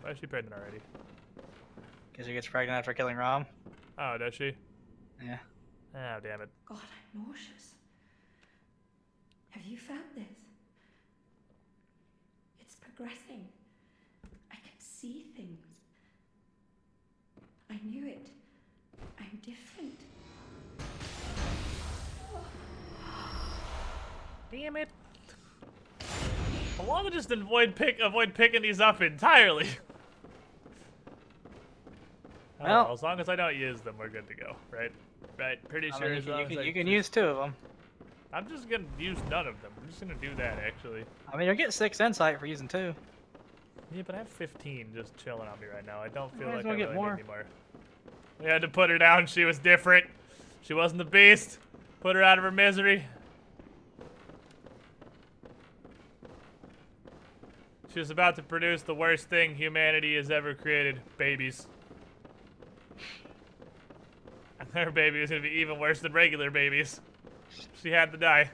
Why is she pregnant already? Because she gets pregnant after killing Rom. Oh, does she? Yeah. Oh, damn it. God, I'm nauseous. Have you felt this? It's progressing. I can see things. I knew it. I'm different. Damn it. I want to just avoid picking these up entirely. Well, as long as I don't use them, we're good to go, right? Right, pretty I sure. mean, as long as I you can use 2 of them. I'm just gonna use none of them. I'm just gonna do that, actually. I mean, you'll get 6 insight for using 2. Yeah, but I have 15 just chilling on me right now. I don't feel Might as like well I get really more. need any more. We had to put her down. She was different. She wasn't the beast. Put her out of her misery. She was about to produce the worst thing humanity has ever created. Babies. And her baby was going to be even worse than regular babies. She had to die.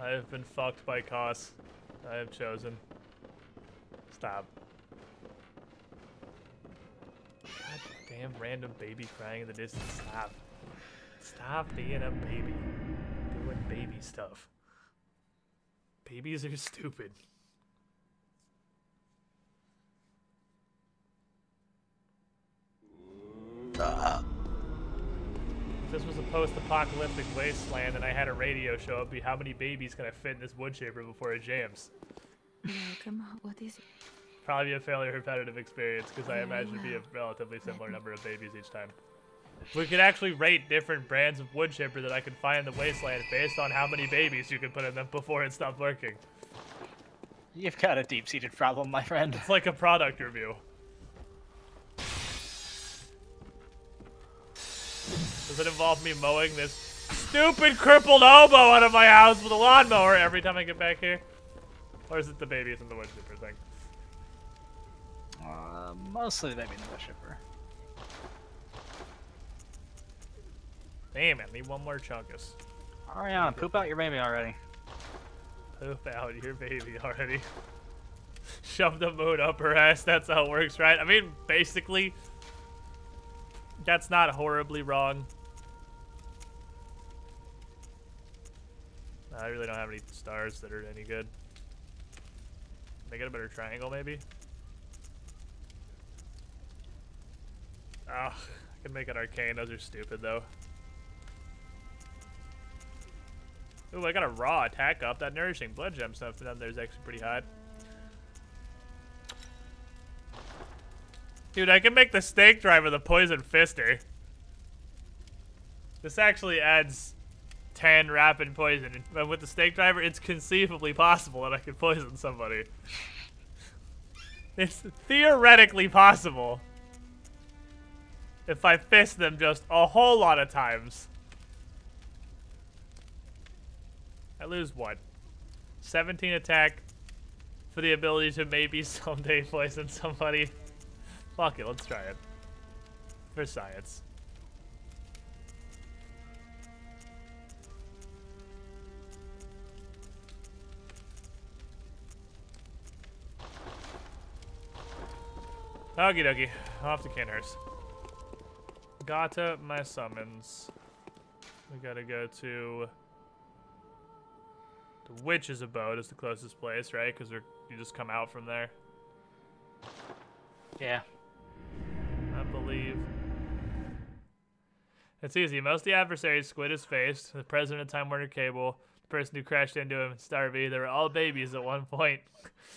I have been fucked by Koss. I have chosen. Stop. God damn random baby crying in the distance. Stop. Stop being a baby. Doing baby stuff. Babies are stupid. If this was a post-apocalyptic wasteland and I had a radio show, it'd be how many babies can I fit in this wood chipper before it jams? Welcome. What is it? Probably a fairly repetitive experience because I imagine it'd be a relatively similar number of babies each time. We could actually rate different brands of wood chipper that I could find in the wasteland based on how many babies you could put in them before it stopped working. You've got a deep-seated problem, my friend. It's like a product review. Does it involve me mowing this stupid crippled hobo out of my house with a lawnmower every time I get back here? Or is it the babies in the wood chipper thing? Mostly the baby in the wood chipper. Damn it, I need one more chunkus. Ariana, poop out your baby already. Poop out your baby already. Shove the moon up her ass, that's how it works, right? I mean, basically, that's not horribly wrong. I really don't have any stars that are any good. Can I get a better triangle, maybe? Ah, I can make it arcane. Those are stupid, though. Ooh, I got a raw attack up. That nourishing blood gem stuff down there is actually pretty hot. Dude, I can make the stake driver the poison fister. This actually adds 10 rapid poison. But with the stake driver, it's conceivably possible that I could poison somebody. It's theoretically possible. If I fist them just a whole lot of times. I lose what? 17 attack for the ability to maybe someday poison somebody. Fuck it, let's try it. For science. Okie dokie. Off to Canhurst. Gotta my summons. We gotta go to the Witch's Abode is the closest place, right? Because you just come out from there. Yeah. I believe. It's easy. Most of the adversaries Squid has faced, the president of Time Warner Cable, the person who crashed into him, Starvey, they were all babies at one point.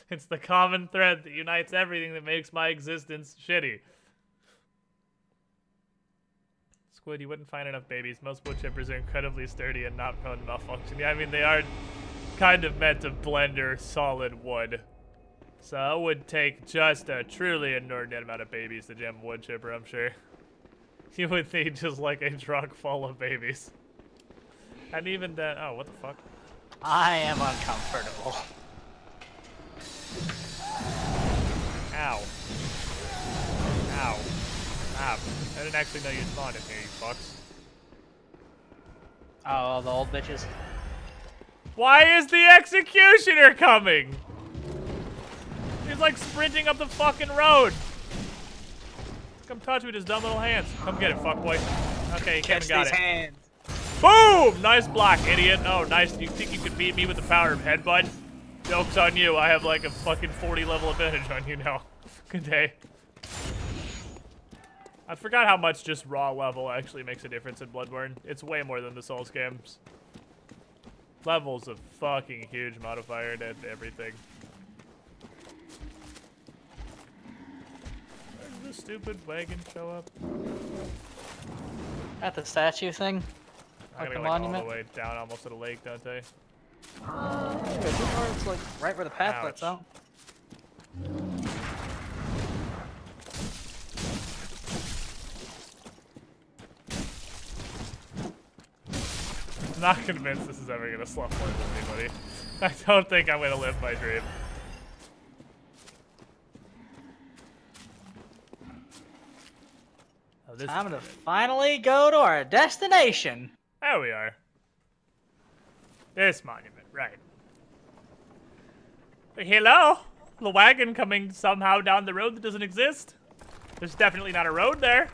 It's the common thread that unites everything that makes my existence shitty. Squid, you wouldn't find enough babies. Most wood chippers are incredibly sturdy and not prone to malfunction. Yeah, I mean, they are kind of meant to blender solid wood. So it would take just a truly inordinate amount of babies to jam a wood chipper, I'm sure. You would need just like a truck full of babies. And even then, oh, what the fuck? I am uncomfortable. Ow. Ow. Ow. I didn't actually know you spawned in here, you fucks. Oh, the old bitches. Why is the executioner coming? He's like sprinting up the fucking road. Come touch me with his dumb little hands. Come get it, fuckboy. Okay, Kevin got it. Hands. Boom! Nice block, idiot. Oh, nice. You think you could beat me with the power of headbutt? Joke's on you. I have like a fucking 40 level advantage on you now. Good day. I forgot how much just raw level actually makes a difference in Bloodborne. It's way more than the Souls games. Level's a fucking huge modifier to everything. Where did this stupid wagon show up? At the statue thing? I gotta Like the go like all monument? the way down almost to the lake, don't they? It's like right where the path lets out. I'm not convinced this is ever gonna slump more than anybody. I don't think I'm gonna live my dream. Oh, this Time to finally go to our destination. There we are. This monument, right. Hello? The wagon coming somehow down the road that doesn't exist? There's definitely not a road there.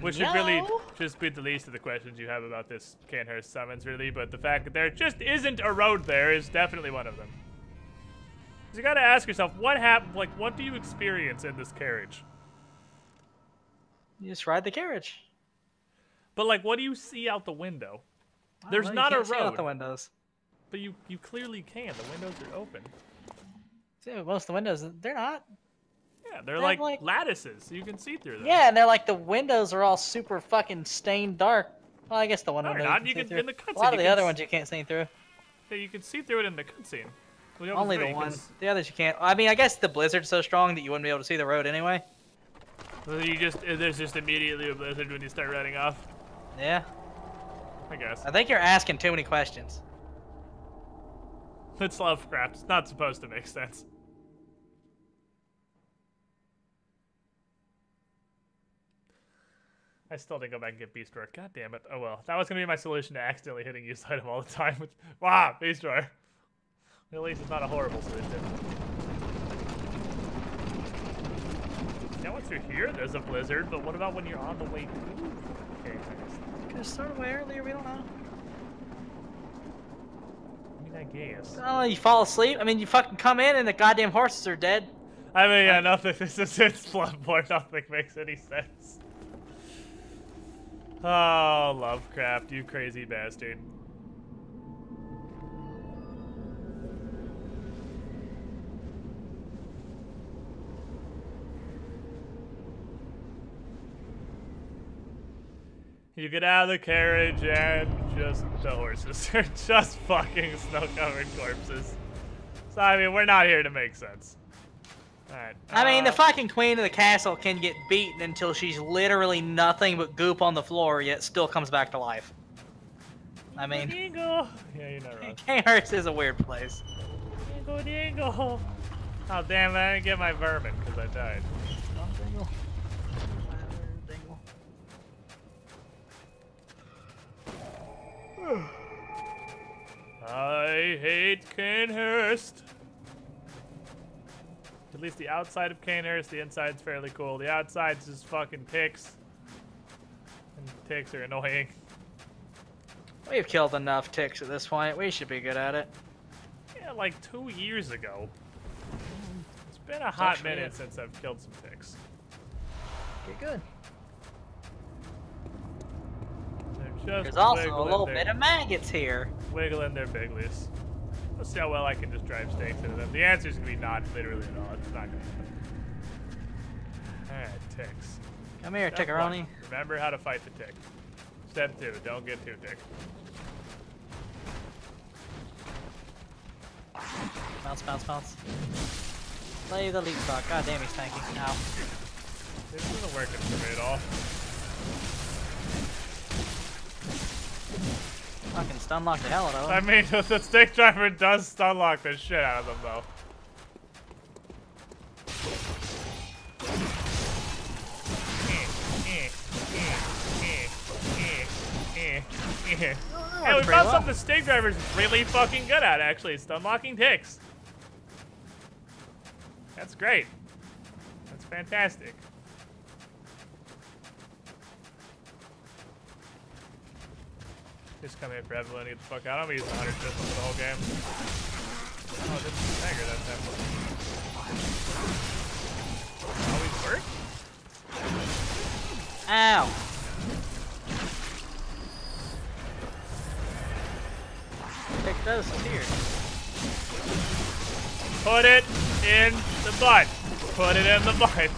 Which should really just be the least of the questions you have about this Canhurst summons, really, but the fact that there just isn't a road there is definitely one of them. So you gotta ask yourself, what happened, like, what do you experience in this carriage? You just ride the carriage. But, like, what do you see out the window? I don't There's know, not you a can't see out road. the windows. But you clearly can. The windows are open. See, most of the windows, they're not. Yeah, they're They're like like- lattices. So you can see through them. Yeah, and they're like the windows are all super fucking stained dark. Well, I guess the one No, window they're not. you You can see can- through. in the cutscene, A lot you of the can other s- ones you can't see through. Yeah, you can see through it in the cutscene. Well, Only the one. The others you can't. I mean, I guess the blizzard's so strong that you wouldn't be able to see the road anyway. There's just immediately a blizzard when you start riding off. Yeah. I guess. I think you're asking too many questions. It's Lovecraft. It's not supposed to make sense. I still didn't go back and get Beast Roar. God damn it. Oh well. That was going to be my solution to accidentally hitting use item all the time. Which, wow, Beast Roar. At least it's not a horrible solution. Now once you're here, there's a blizzard, but what about when you're on the way to? Okay, Could have started way earlier. We don't know. I mean, I guess. Oh, you fall asleep. I mean, you fucking come in and the goddamn horses are dead. I mean, yeah, nothing. This is it's Bloodborne. Nothing makes any sense. Oh, Lovecraft, you crazy bastard. You get out of the carriage and just the horses are just fucking snow-covered corpses. So, I mean, we're not here to make sense. Alright. I mean, the fucking queen of the castle can get beaten until she's literally nothing but goop on the floor, yet still comes back to life. I mean, Dingle. Yeah, you're not wrong. Kanehurst is a weird place. Dingle, dingle. Oh, damn it, I didn't get my vermin because I died. Dingle. Dingle. I hate Kanehurst. At least the outside of Kanehurst, the inside's fairly cool. The outside's just fucking ticks. And ticks are annoying. We've killed enough ticks at this point. We should be good at it. Yeah, like 2 years ago. It's been a hot actually minute it. since I've killed some ticks. Okay, good. They're There's just also a little bit of maggots here. wiggling their bigglies. Let's see how well I can just drive stakes into them. The answer's gonna be not literally at all. It's not gonna happen. Alright, ticks. Come here, Step Tickaroni. 1, remember how to fight the tick. Step 2, don't get too tick. Bounce, bounce, bounce. Play the leapfrog. God damn, he's tanky. Ow. This isn't working for me at all. Fucking stunlock the hell out of I him. mean, the stick driver does stunlock the shit out of them, though. Hey, we found something the stick driver's really fucking good at, actually. Stunlocking ticks. That's great. That's fantastic. Just come in for Evelyn and get the fuck out. I'm gonna use the 100 system for the whole game. Oh, this is Tiger that time. Always work? Ow. Take those here. Put it in the butt. Put it in the butt.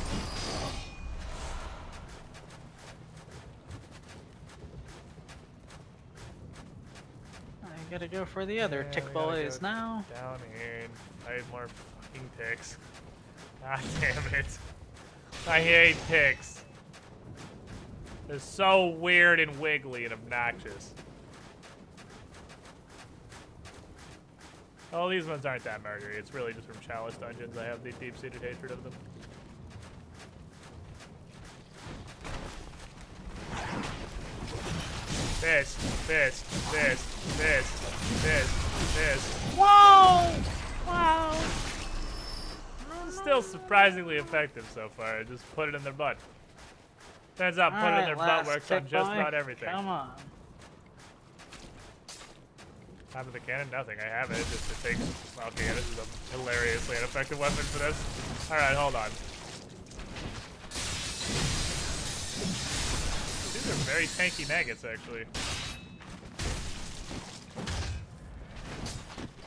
I gotta go for the other tick boys now. Down here and fight more fucking ticks. God damn it. I hate ticks. They're so weird and wiggly and obnoxious. Oh, these ones aren't that murdery. It's really just from Chalice Dungeons. I have the deep-seated hatred of them. This. Whoa! Wow! Still surprisingly effective so far. Just put it in their butt. Turns out put it in their butt works on just about everything. Come on. Top of the cannon? Nothing. I have it. It takes... Okay, yeah, this is a hilariously ineffective weapon for this. Alright, hold on. These are very tanky maggots, actually.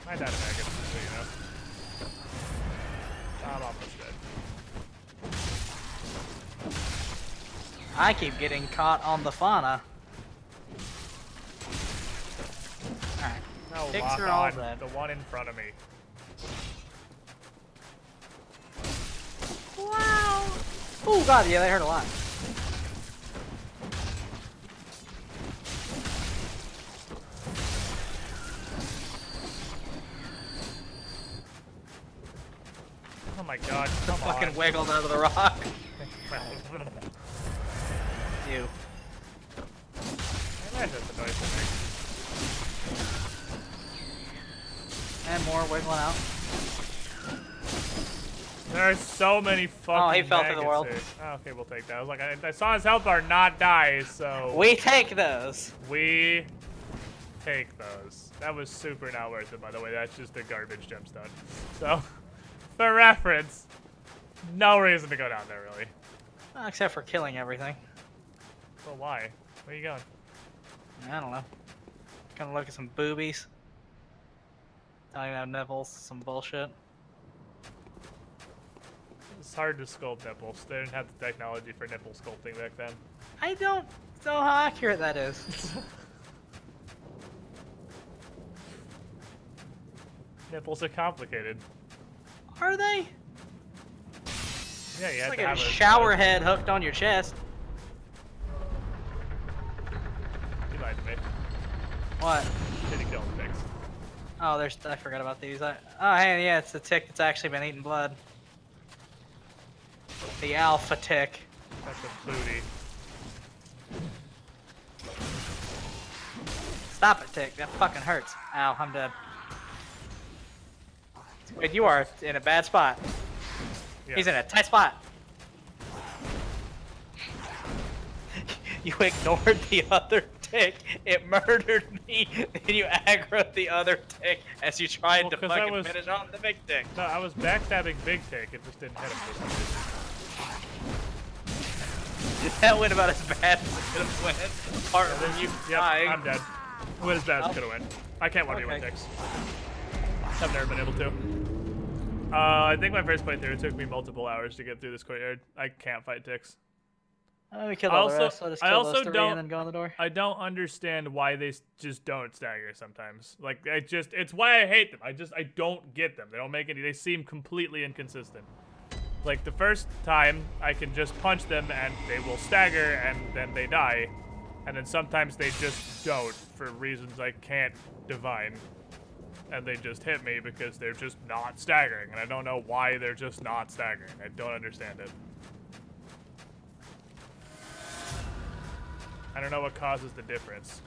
Might die to maggots, just so you know. I'm almost dead. I keep getting caught on the fauna. Alright. No, Ticks lock are all on dead. the one in front of me. Wow! Oh god, yeah, they hurt a lot. Oh my god, come Fucking on. wiggled out of the rock. You. That just annoys me. And more wiggling out. There are so many fucking Oh, he fell through the maggots world. here. Oh, okay, we'll take that. I was like, I saw his health bar not die, so... We take those. We take those. That was super not worth it, by the way. That's just a garbage gemstone. So, for reference, no reason to go down there, really. Well, except for killing everything. Well, why? Where are you going? I don't know. Gonna look at some boobies. Don't even have nipples. Some bullshit. It's hard to sculpt nipples. They didn't have the technology for nipple sculpting back then. I don't know how accurate that is. Nipples are complicated. Are they? Yeah, you It's have like to a have shower head hooked on your chest. You lied to me. What? Did he kill the ticks? Oh, there's. I forgot about these. Oh, hey, yeah, it's a tick that's actually been eating blood. The alpha tick. That's a booty. Stop it, tick. That fucking hurts. Ow, I'm dead. Wait, you are in a bad spot. Yeah. He's in a tight spot. You ignored the other tick. It murdered me. Then you aggroed the other tick as you tried to fucking finish on the big tick. No, I was backstabbing Big Tick. It just didn't hit him for some reason. That went about as bad as it could have went. Apart from you dying. I'm dead. It went as bad as it could have went. I can't 1v1 ticks. I've never been able to. I think my first playthrough, it took me multiple hours to get through this courtyard. I can't fight ticks. We killed all the rest. Let us kill those three and then go on the door. I don't understand why they just don't stagger sometimes. Like, it's why I hate them. I don't get them. They don't make any, they seem completely inconsistent. Like, the first time, I can just punch them and they will stagger and then they die. And then sometimes they just don't for reasons I can't divine. And they just hit me because they're just not staggering. And I don't know why they're just not staggering. I don't understand it. I don't know what causes the difference.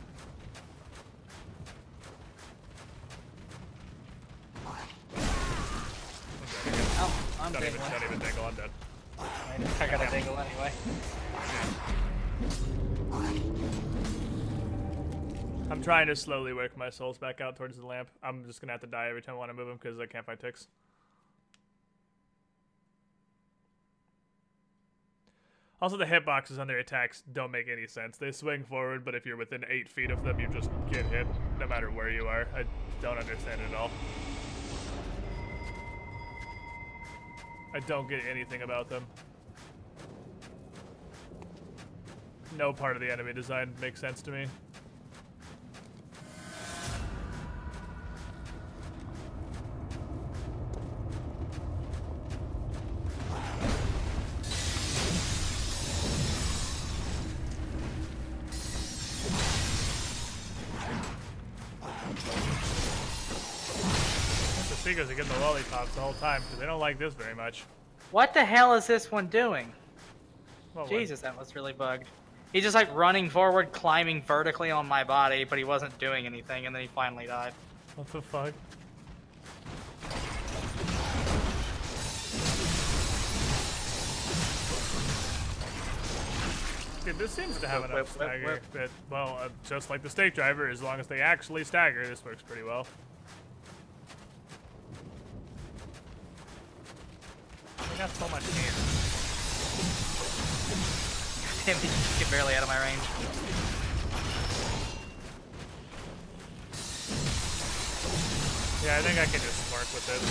Oh, I'm Don't dead. even dangle, I'm dead. I got a dangle anyway. I'm trying to slowly work my souls back out towards the lamp. I'm just gonna have to die every time I want to move them because I can't fight ticks. Also, the hitboxes on their attacks don't make any sense. They swing forward, but if you're within 8 feet of them, you just get hit, no matter where you are. I don't understand it at all. I don't get anything about them. No part of the enemy design makes sense to me. Seagulls are getting the lollipops the whole time because they don't like this very much. What the hell is this one doing? What Jesus, that was really bugged. He's just like running forward, climbing vertically on my body, but he wasn't doing anything, and then he finally died. What the fuck? Dude, this seems to have enough stagger that, well, just like the stake driver, as long as they actually stagger, this works pretty well. I got so much air. Damn, you get barely out of my range. Yeah, I think I can just smirk with it.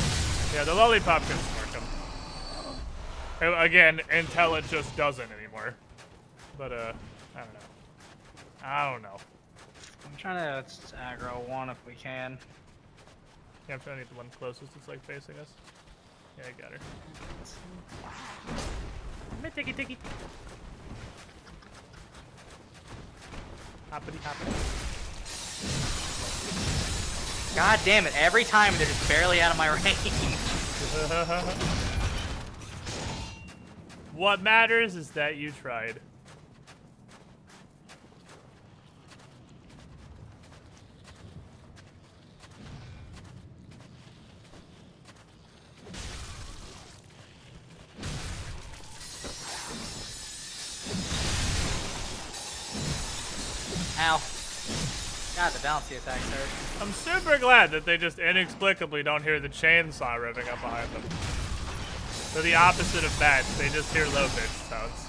Yeah, the lollipop can smirk him. Again, until it just doesn't anymore. But, I don't know. I don't know. I'm trying to aggro one if we can. Yeah, I'm trying to get the one closest that's, like, facing us. Yeah, I got her. Ticky ticky. Hoppity hoppity. God damn it, every time they're just barely out of my range. What matters is that you tried. Ow. God, the bouncy attacks hurt. I'm super glad that they just inexplicably don't hear the chainsaw revving up behind them. They're the opposite of bats. They just hear low pitch sounds.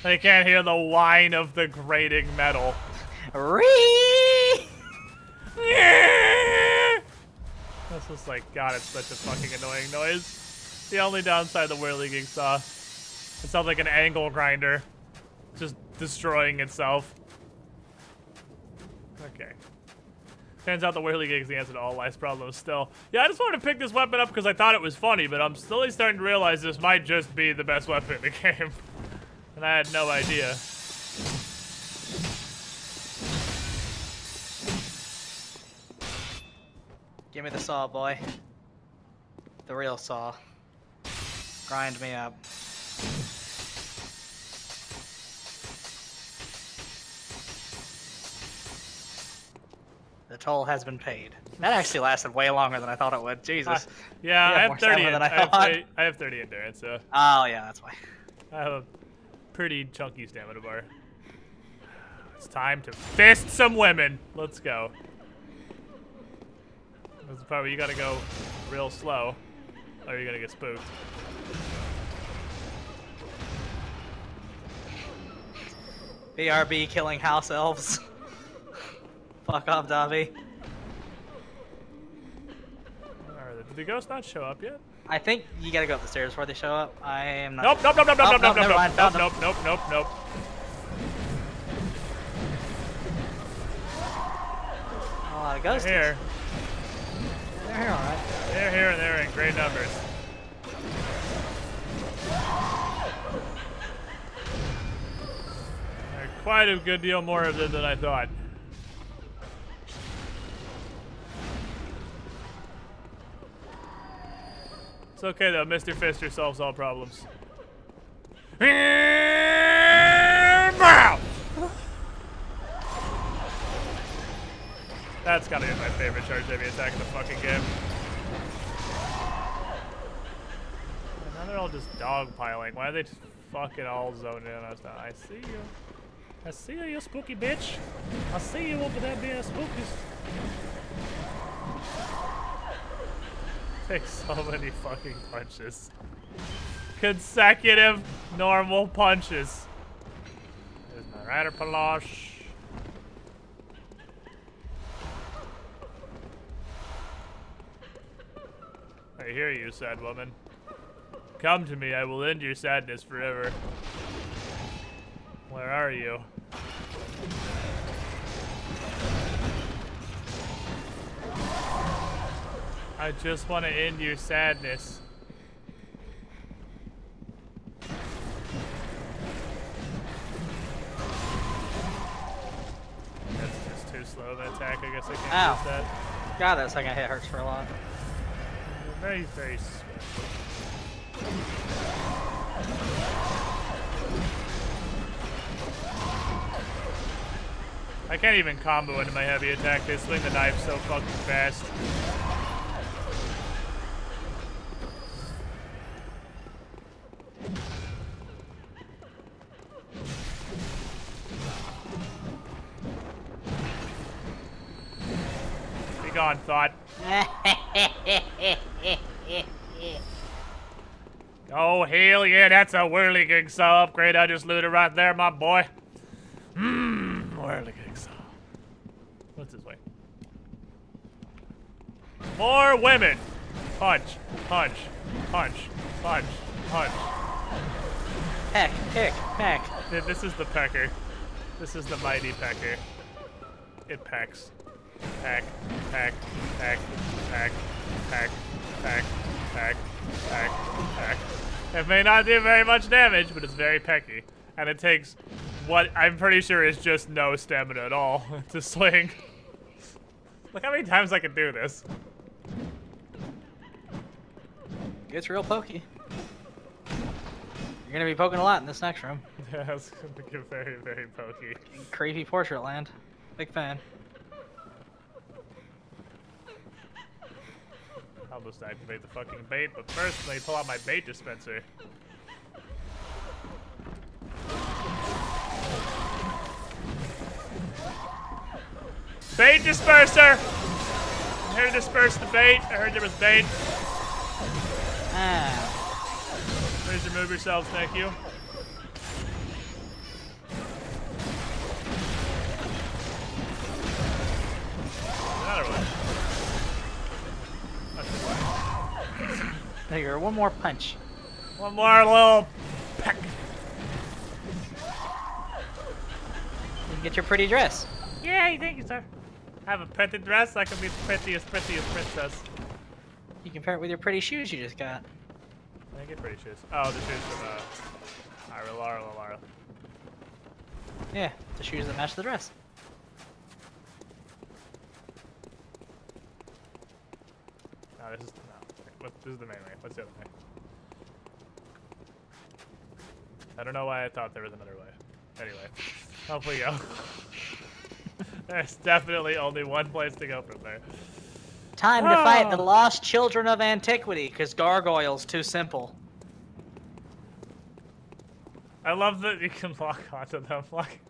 They can't hear the whine of the grating metal. That's just like, God, it's such a fucking annoying noise. The only downside of the whirligig saw. It sounds like an angle grinder. Just destroying itself. Okay. Turns out the whirligig is the answer to all life's problems still. Yeah, I just wanted to pick this weapon up because I thought it was funny, but I'm slowly starting to realize this might just be the best weapon in the game. And I had no idea. Give me the saw, boy. The real saw. Grind me up. The toll has been paid. That actually lasted way longer than I thought it would. Jesus. Yeah, I have 30. I have 30 endurance, so. Oh yeah, that's why. I have a pretty chunky stamina bar. It's time to fist some women. Let's go. This is the part where you gotta go real slow, or you're gonna get spooked. BRB killing house elves. Fuck off, Davi. Did the ghosts not show up yet? I think you gotta go up the stairs before they show up. I am not. Nope, nope, nope, nope, Oh, nope, nope, never nope, mind, nope, found nope, nope, nope, nope. A lot of ghosts. They're here. They're here, alright. They're here and they're in great numbers. There are quite a good deal more of them than I thought. It's okay though, Mr. Fister solves all problems. That's gotta be my favorite charge heavy attack in the fucking game. And now they're all just dogpiling. Why are they just fucking all zoned in on us now? I see you. I see you, you spooky bitch. I see you over there being spooky. Take so many fucking punches. Consecutive normal punches. There's my rider palosh. I hear you, sad woman. Come to me, I will end your sadness forever. Where are you? I just want to end your sadness. That's just too slow of an attack. I guess I can't use that. God, that second hit hurts for a lot. Very, very swift. I can't even combo into my heavy attack. They swing the knife so fucking fast. Be gone, thought. Oh, hell yeah, that's a whirligig saw upgrade I just looted right there, my boy. Whirligig saw. What's this way? More women. Punch, punch, punch, punch, punch. Peck, pick, peck. This is the pecker. This is the mighty pecker. It pecks. Peck, peck, peck, peck, peck, peck, peck, peck, peck. It may not do very much damage, but it's very pecky. And it takes what I'm pretty sure is just no stamina at all to swing. Look how many times I can do this. It's real pokey. You're gonna be poking a lot in this next room. Yeah, it's gonna get very, very pokey. Creepy portrait land. Big fan. I'll just activate the fucking bait, but first let me pull out my bait dispenser. Bait disperser! I'm here to disperse the bait. I heard there was bait. Ah. Please remove yourselves, thank you. Another one. There, one more punch. One more little peck. You can get your pretty dress. Yay, thank you, sir. I have a pretty dress. I can be the prettiest princess. You can pair it with your pretty shoes you just got. I get pretty shoes. Oh, the shoes from Lara. Yeah, the shoes that match the dress. this is this is the main way. What's the other way? I don't know why I thought there was another way. Anyway, off we go. There's definitely only one place to go from there. Time to fight the lost children of antiquity, because gargoyles too simple. I love that you can lock onto them. Like,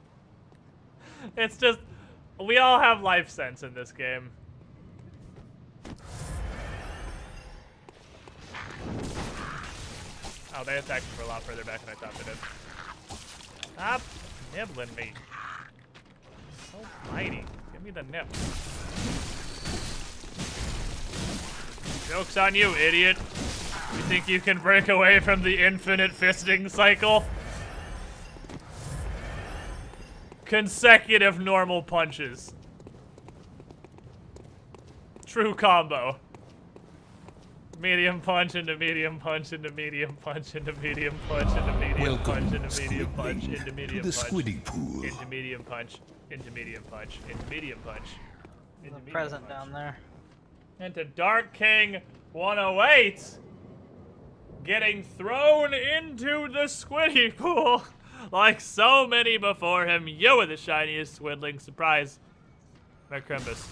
it's just, we all have life sense in this game. Oh, they attacked me from a lot further back than I thought they did. Stop nibbling me. So mighty. Give me the nip. Joke's on you, idiot. You think you can break away from the infinite fisting cycle? Consecutive normal punches. True combo. Medium punch into medium punch into medium punch into medium punch into medium punch into medium punch into medium punch into medium punch into medium punch into medium punch into medium Present down there. Into Dark King 108 getting thrown into the squiddy pool like so many before him. You are the shiniest swindling surprise. My Crimbus.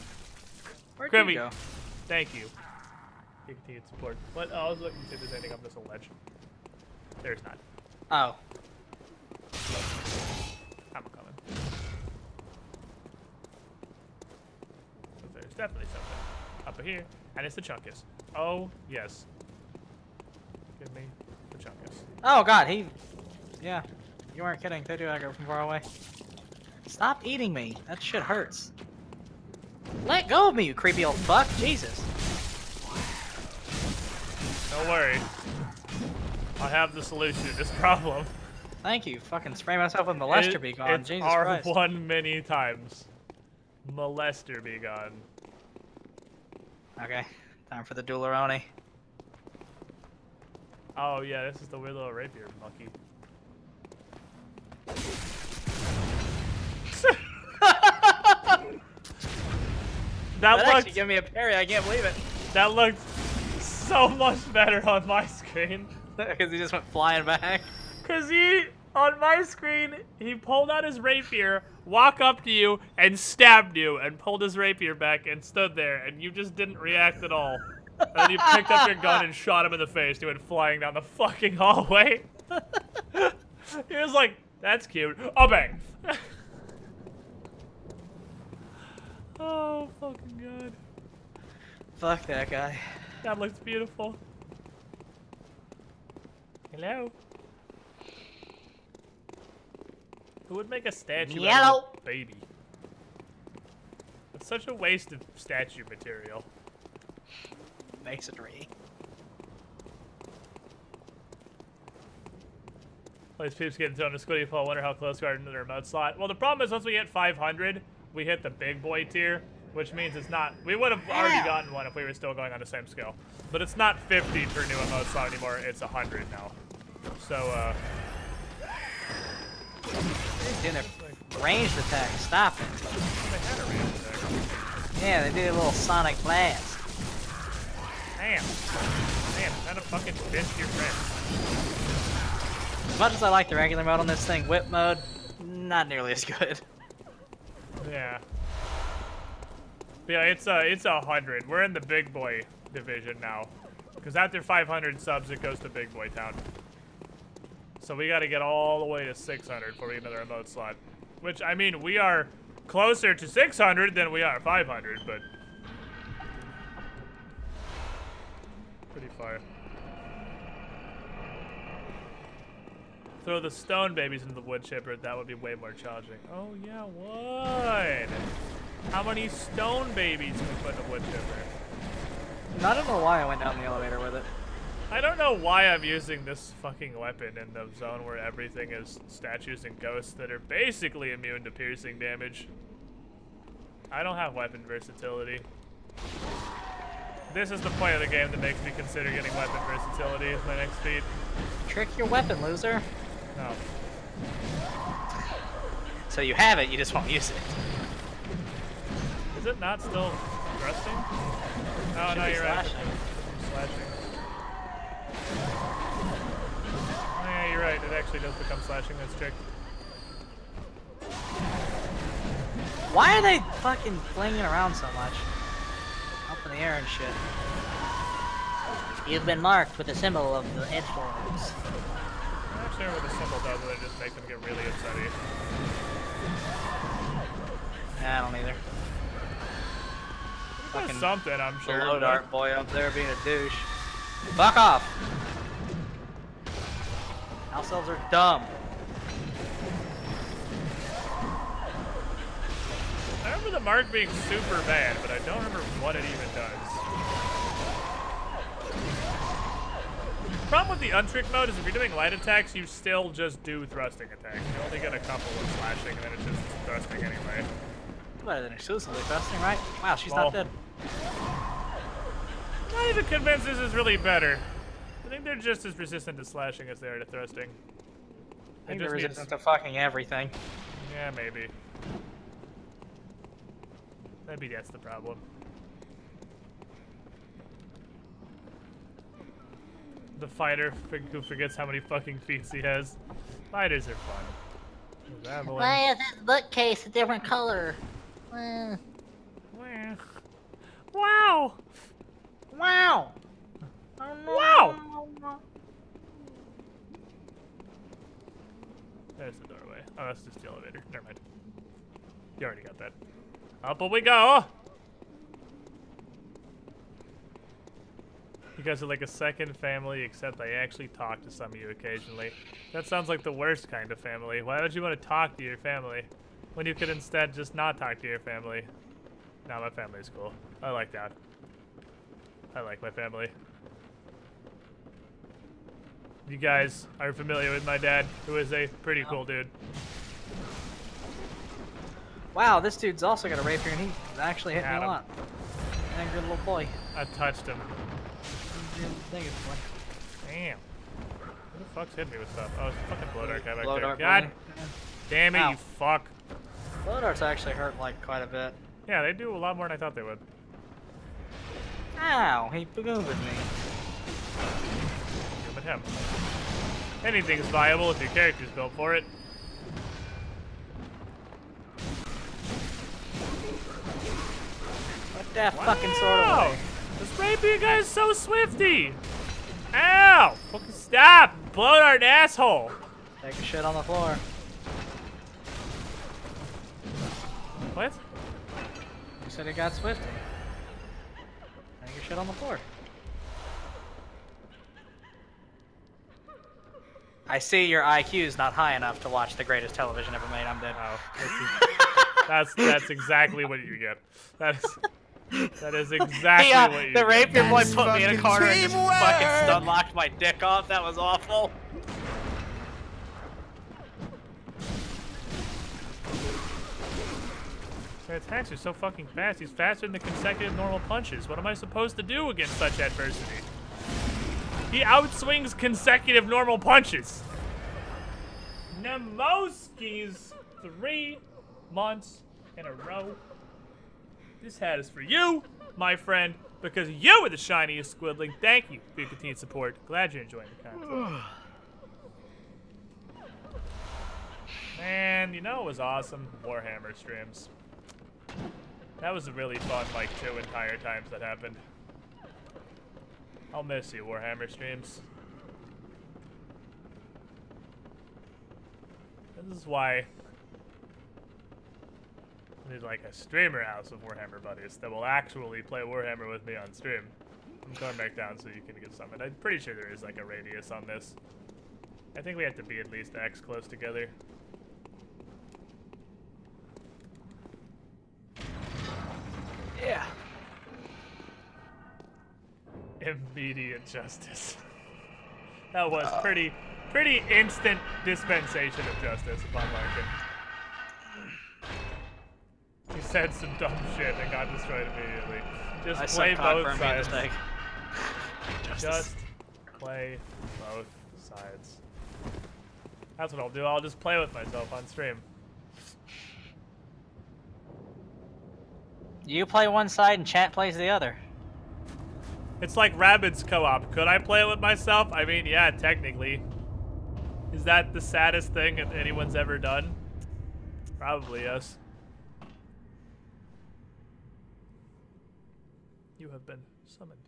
Where'd Crimby, you go? thank you. You continued support. What? I was looking to see if there's anything up this little ledge. There's not. Oh. I'm coming. But there's definitely something up here, and it's the Chunkus. Oh, yes. Give me the Chunkus. Oh god, he... Yeah. You weren't kidding. They do aggro from far away. Stop eating me. That shit hurts. Let go of me, you creepy old fuck. Jesus. Don't worry. I have the solution to this problem. Thank you. Fucking spray myself with molester be gone. It's Jesus Christ. R1 many times. Molester be gone. Okay. Time for the Dueleroni. Oh yeah, this is the weird little rapier monkey. That actually looked, give me a parry. I can't believe it. that looked so much better on my screen. Because he just went flying back. Cause on my screen, he pulled out his rapier, walked up to you, and stabbed you, and pulled his rapier back and stood there, and you just didn't react at all. And then you picked up your gun and shot him in the face. He went flying down the fucking hallway. He was like, "That's cute." Oh bang! Oh fucking god! Fuck that guy. That looks beautiful. Hello. Who would make a statue out of a baby? It's such a waste of statue material. Masonry. These peeps getting thrown to squiddy pool. Wonder how close we are to the remote slot. Well, the problem is once we hit 500, we hit the big boy tier, which means it's not. We would have already gotten one if we were still going on the same scale, but it's not 50 per new remote slot anymore. It's 100 now. So They're doing a ranged attack. Stop it. they had a range attack. Yeah, they did a little sonic blast. Damn. Damn, trying to fucking fist your friend. As much as I like the regular mode on this thing, whip mode, not nearly as good. Yeah. But yeah, it's 100. We're in the big boy division now. Because after 500 subs, it goes to big boy town. So we got to get all the way to 600 before we get another remote slot. Which, I mean, we are closer to 600 than we are 500, but... pretty far. Throw the stone babies into the wood chipper. That would be way more challenging. Oh, yeah, wood. How many stone babies can we put in a wood chipper? I don't know why I went down the elevator with it. I don't know why I'm using this fucking weapon in the zone where everything is statues and ghosts that are basically immune to piercing damage. I don't have weapon versatility. This is the point of the game that makes me consider getting weapon versatility as my next feat. Trick your weapon, loser. No. So you have it, you just won't use it. Is it not still thrusting? Oh, no, you're right. The slashing. Oh yeah, you're right. It actually does become slashing. That's strict. Why are they fucking flinging around so much? Up in the air and shit. You've been marked with a symbol of the edge lords. I'm not sure what the symbol does, but it just makes them get really upsetty. Nah, I don't either. It does something, I'm sure. Low dart boy up there being a douche. Fuck off! House elves are dumb. I remember the mark being super bad, but I don't remember what it even does. The problem with the untrick mode is if you're doing light attacks, you still just do thrusting attacks. You only get a couple with slashing, and then it's just thrusting anyway. Better than exclusively thrusting, right? Wow, she's not dead. I'm not even convinced this is really better. I think they're just as resistant to slashing as they are to thrusting. I think they're resistant to fucking everything. Yeah, maybe. Maybe that's the problem. The fighter who forgets how many fucking feats he has. Fighters are fun. Why is this bookcase a different color? Wow. Wow! Wow! There's the doorway. Oh, that's just the elevator. Never mind. You already got that. Up we go! You guys are like a second family, except I actually talk to some of you occasionally. That sounds like the worst kind of family. Why would you want to talk to your family when you could instead just not talk to your family? No, my family's cool. I like that. I like my family. You guys are familiar with my dad, who is a pretty cool dude. Wow, this dude's also got a rapier and he actually hit me a lot. And a good little boy. I touched him. Damn. Who the fuck's hitting me with stuff? Oh, it's a fucking blow dart guy back there. Dart God boy. damn it, Ow. you fuck. Blow darts actually hurt like quite a bit. Yeah, they do a lot more than I thought they would. Ow, he boomed me. Yeah, but him. Anything's viable if your character's built for it. Put that fucking sword away. This rapier guy is so swifty! Ow! Fucking stop! Blow dart asshole! Take a shit on the floor. What? You said it got swifty. Take your shit on the floor. I see your IQ is not high enough to watch the greatest television ever made. I'm dead. Oh, that's exactly what you get. That is exactly what you the get. rapier boy That's put me in a fucking corner and just teamwork. fucking stun locked my dick off. That was awful. Their attacks are so fucking fast. He's faster than the consecutive normal punches. What am I supposed to do against such adversity? He outswings consecutive normal punches. Nemoski's 3 months in a row. This hat is for you, my friend, because you are the shiniest squidling. Thank you for your continued support. Glad you're enjoying the content. Man, you know it was awesome? Warhammer streams. That was a really fun, like, 2 entire times that happened. I'll miss you, Warhammer streams. This is why I need like a streamer house of Warhammer buddies that will actually play Warhammer with me on stream. I'm going back down so you can get summoned. I'm pretty sure there is like a radius on this. I think we have to be at least X close together. Yeah. Immediate justice. That was pretty instant dispensation of justice upon Larken. He said some dumb shit and got destroyed immediately. Just play both sides. Just play both sides. That's what I'll do. I'll just play with myself on stream. You play one side and chat plays the other. It's like Rabbids co-op. Could I play it with myself? I mean, yeah, technically. Is that the saddest thing that anyone's ever done? Probably, yes. You have been summoned.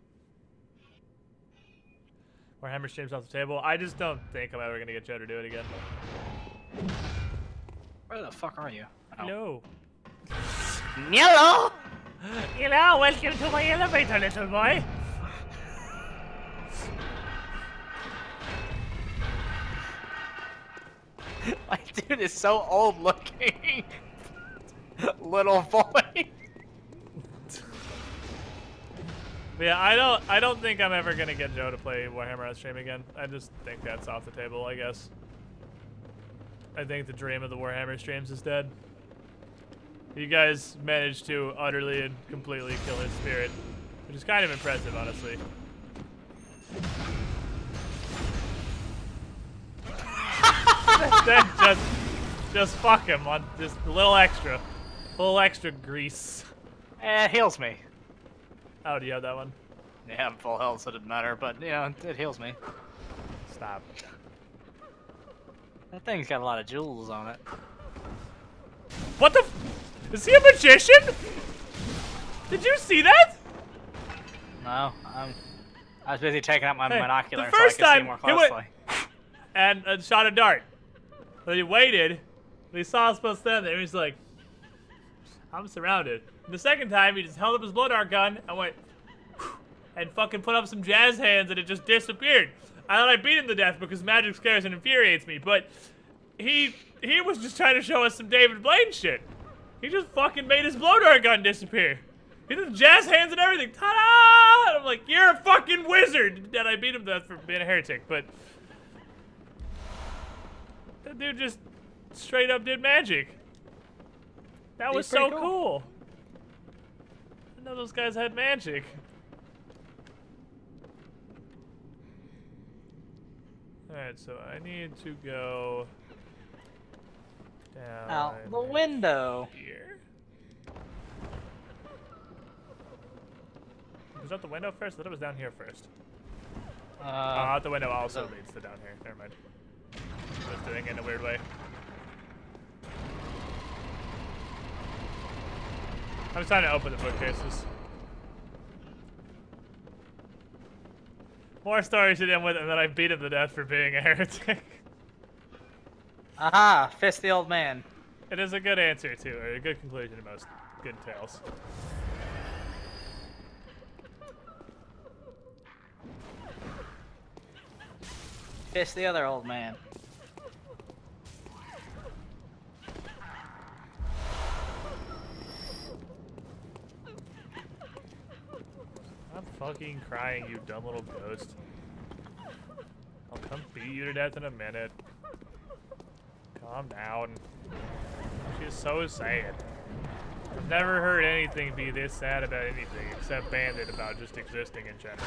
Warhammer streams off the table. I just don't think I'm ever gonna get Joe to do it again. Where the fuck are you? Oh. No. Yellow! Hello, welcome to my elevator, little boy. My dude is so old looking. Little boy. But yeah, I don't think I'm ever gonna get Joe to play Warhammer on stream again. I just think that's off the table, I guess. I think the dream of the Warhammer streams is dead. You guys managed to utterly and completely kill his spirit, which is kind of impressive, honestly. Then just fuck him on just a little extra grease. It heals me. Oh, do you have that one? Yeah, I'm full health, so it didn't matter, but, you know, it heals me. Stop. That thing's got a lot of jewels on it. What the f— is he a magician? Did you see that? No, I was busy taking out my binoculars the first so I could see time more he went closely. and shot a dart. But he waited, and he saw us both stand there, and he's like, I'm surrounded. And the second time, he just held up his blow dart gun and went, and fucking put up some jazz hands, and it just disappeared. I thought I beat him to death because magic scares and infuriates me, but he was just trying to show us some David Blaine shit. He just fucking made his blow dart gun disappear. He did jazz hands and everything. Ta-da! And I'm like, you're a fucking wizard! And I beat him to death for being a heretic, but that dude just straight up did magic. That was so cool. I didn't know those guys had magic. Alright, so I need to go down Out the window. here. Was that the window first? I thought it was down here first. Out the window also leads to down here. Never mind. I was doing it in a weird way. I was trying to open the bookcases. More stories to end with, and then I beat him to death for being a heretic. Aha! Fist the old man. It is a good answer, too, or a good conclusion to most good tales. Fist the other old man. I'm fucking crying, you dumb little ghost. I'll come beat you to death in a minute. Calm down. She's so sad. I've never heard anything be this sad about anything except Bandit about just existing in general.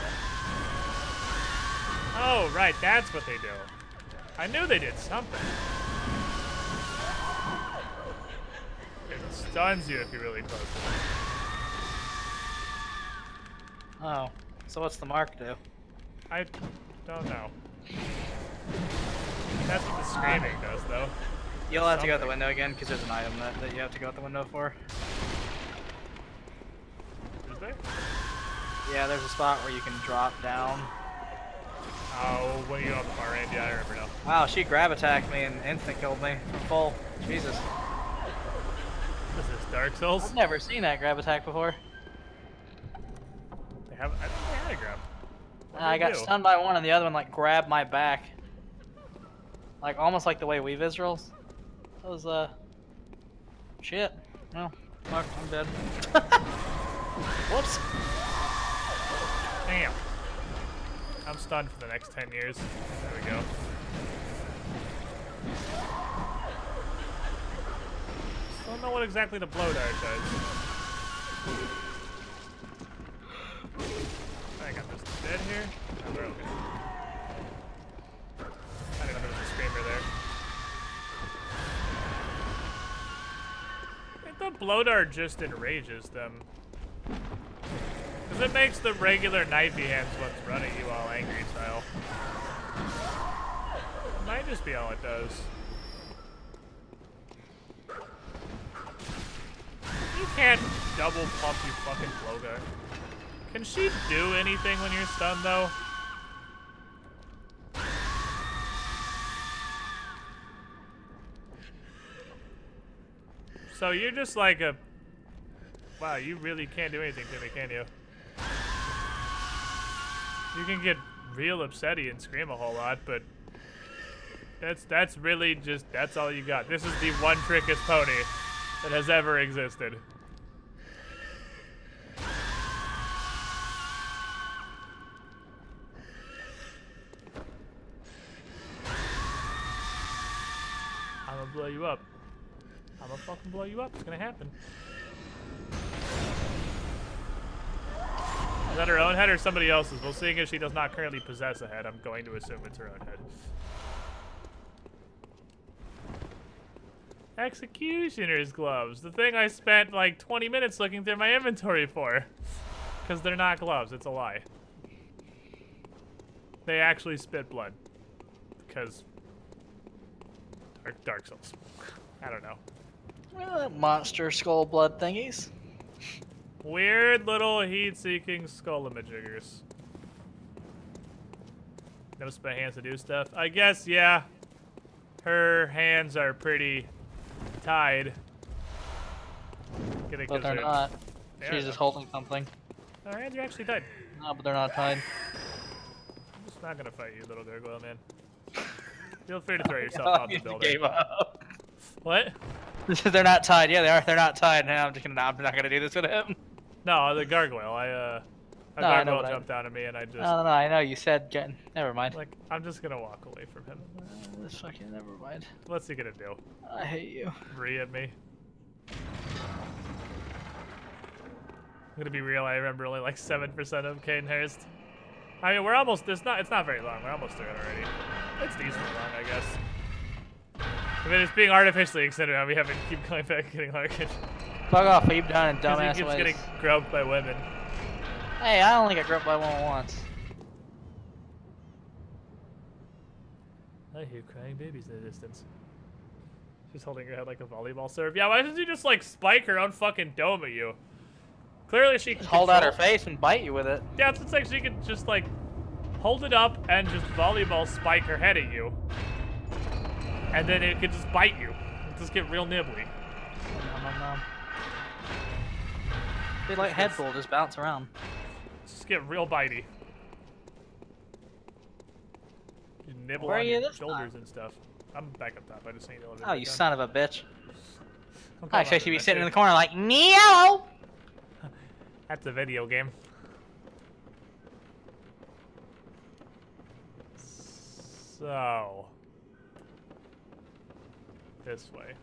Oh, right, that's what they do. I knew they did something. It stuns you if you're really close to it. Oh, so what's the mark do? I don't know. That's what the screaming does, though. You'll have to go out the window again, because there's an item that you have to go out the window for. Is there? Yeah, there's a spot where you can drop down. Oh, when you go up far range, yeah, I remember now. Wow, she grab attacked me and instant killed me from full. Jesus. This is Dark Souls. I've never seen that grab attack before. They have, I think they had a grab. I got stunned by one and the other one like grabbed my back. Like almost like the way we Viscerals. That was shit. Well, fuck, I'm dead. Whoops. Damn. I'm stunned for the next 10 years. There we go. Still don't know what exactly the blow dart does. I think I'm just dead here. No, we're okay. I didn't know there was a screamer there. I think the blow dart just enrages them. Because it makes the regular knifey hands ones run at you all angry style. It might just be all it does. You can't double pump, you fucking blowgun. Can she do anything when you're stunned, though? So you're just like a... Wow, you really can't do anything to me, can you? You can get real upsetty and scream a whole lot, but... That's really just... That's all you got. This is the one trickest pony that has ever existed. I'm gonna blow you up. I'm gonna fucking blow you up. It's gonna happen. Is that her own head or somebody else's? Well, seeing as she does not currently possess a head, I'm going to assume it's her own head. Executioner's gloves. The thing I spent like 20 minutes looking through my inventory for. Because they're not gloves. It's a lie. They actually spit blood. Because... Dark Souls. I don't know. Monster skull blood thingies. Weird little heat-seeking skull-imajiggers. Notice my hands to do stuff. I guess, yeah. Her hands are pretty tied. But they're not. She's just holding something. Her hands are actually tied. No, but they're not tied. I'm just not gonna fight you, little gargoyle man. Feel free to throw yourself out the building. Gave up. What? They're not tied. Yeah, they are. They're not tied. Now I'm not gonna do this with him. No, the gargoyle. A gargoyle jumped down at me, and I just. No, I know. You said getting. Never mind. Like, I'm just gonna walk away from him. This fucking. Never mind. What's he gonna do? I hate you. Re at me. I'm gonna be real. I remember only like 7% of Cadenhurst. I mean, we're almost. It's not very long. We're almost through it already. It's decently long, I guess. I mean, it's being artificially extended now. We have to keep going back and getting Larken. Fuck off, you've done in dumbass he keeps ways. getting groped by women. Hey, I only got groped by one once. I hear crying babies in the distance. She's holding her head like a volleyball serve. Yeah, why doesn't she just like spike her own fucking dome at you? Clearly she can hold out her face and bite you with it. Yeah, it's like she could just like hold it up and just volleyball spike her head at you. And then it could just bite you. It'll just get real nibbly. No. They like headbull, just bounce around. Just get real bitey. You nibble Where on are you your this shoulders time? and stuff. I'm back up top. I just need to Oh, you son of a bitch. I I expect you to be sitting in the corner like, meow! That's a video game. So... This way.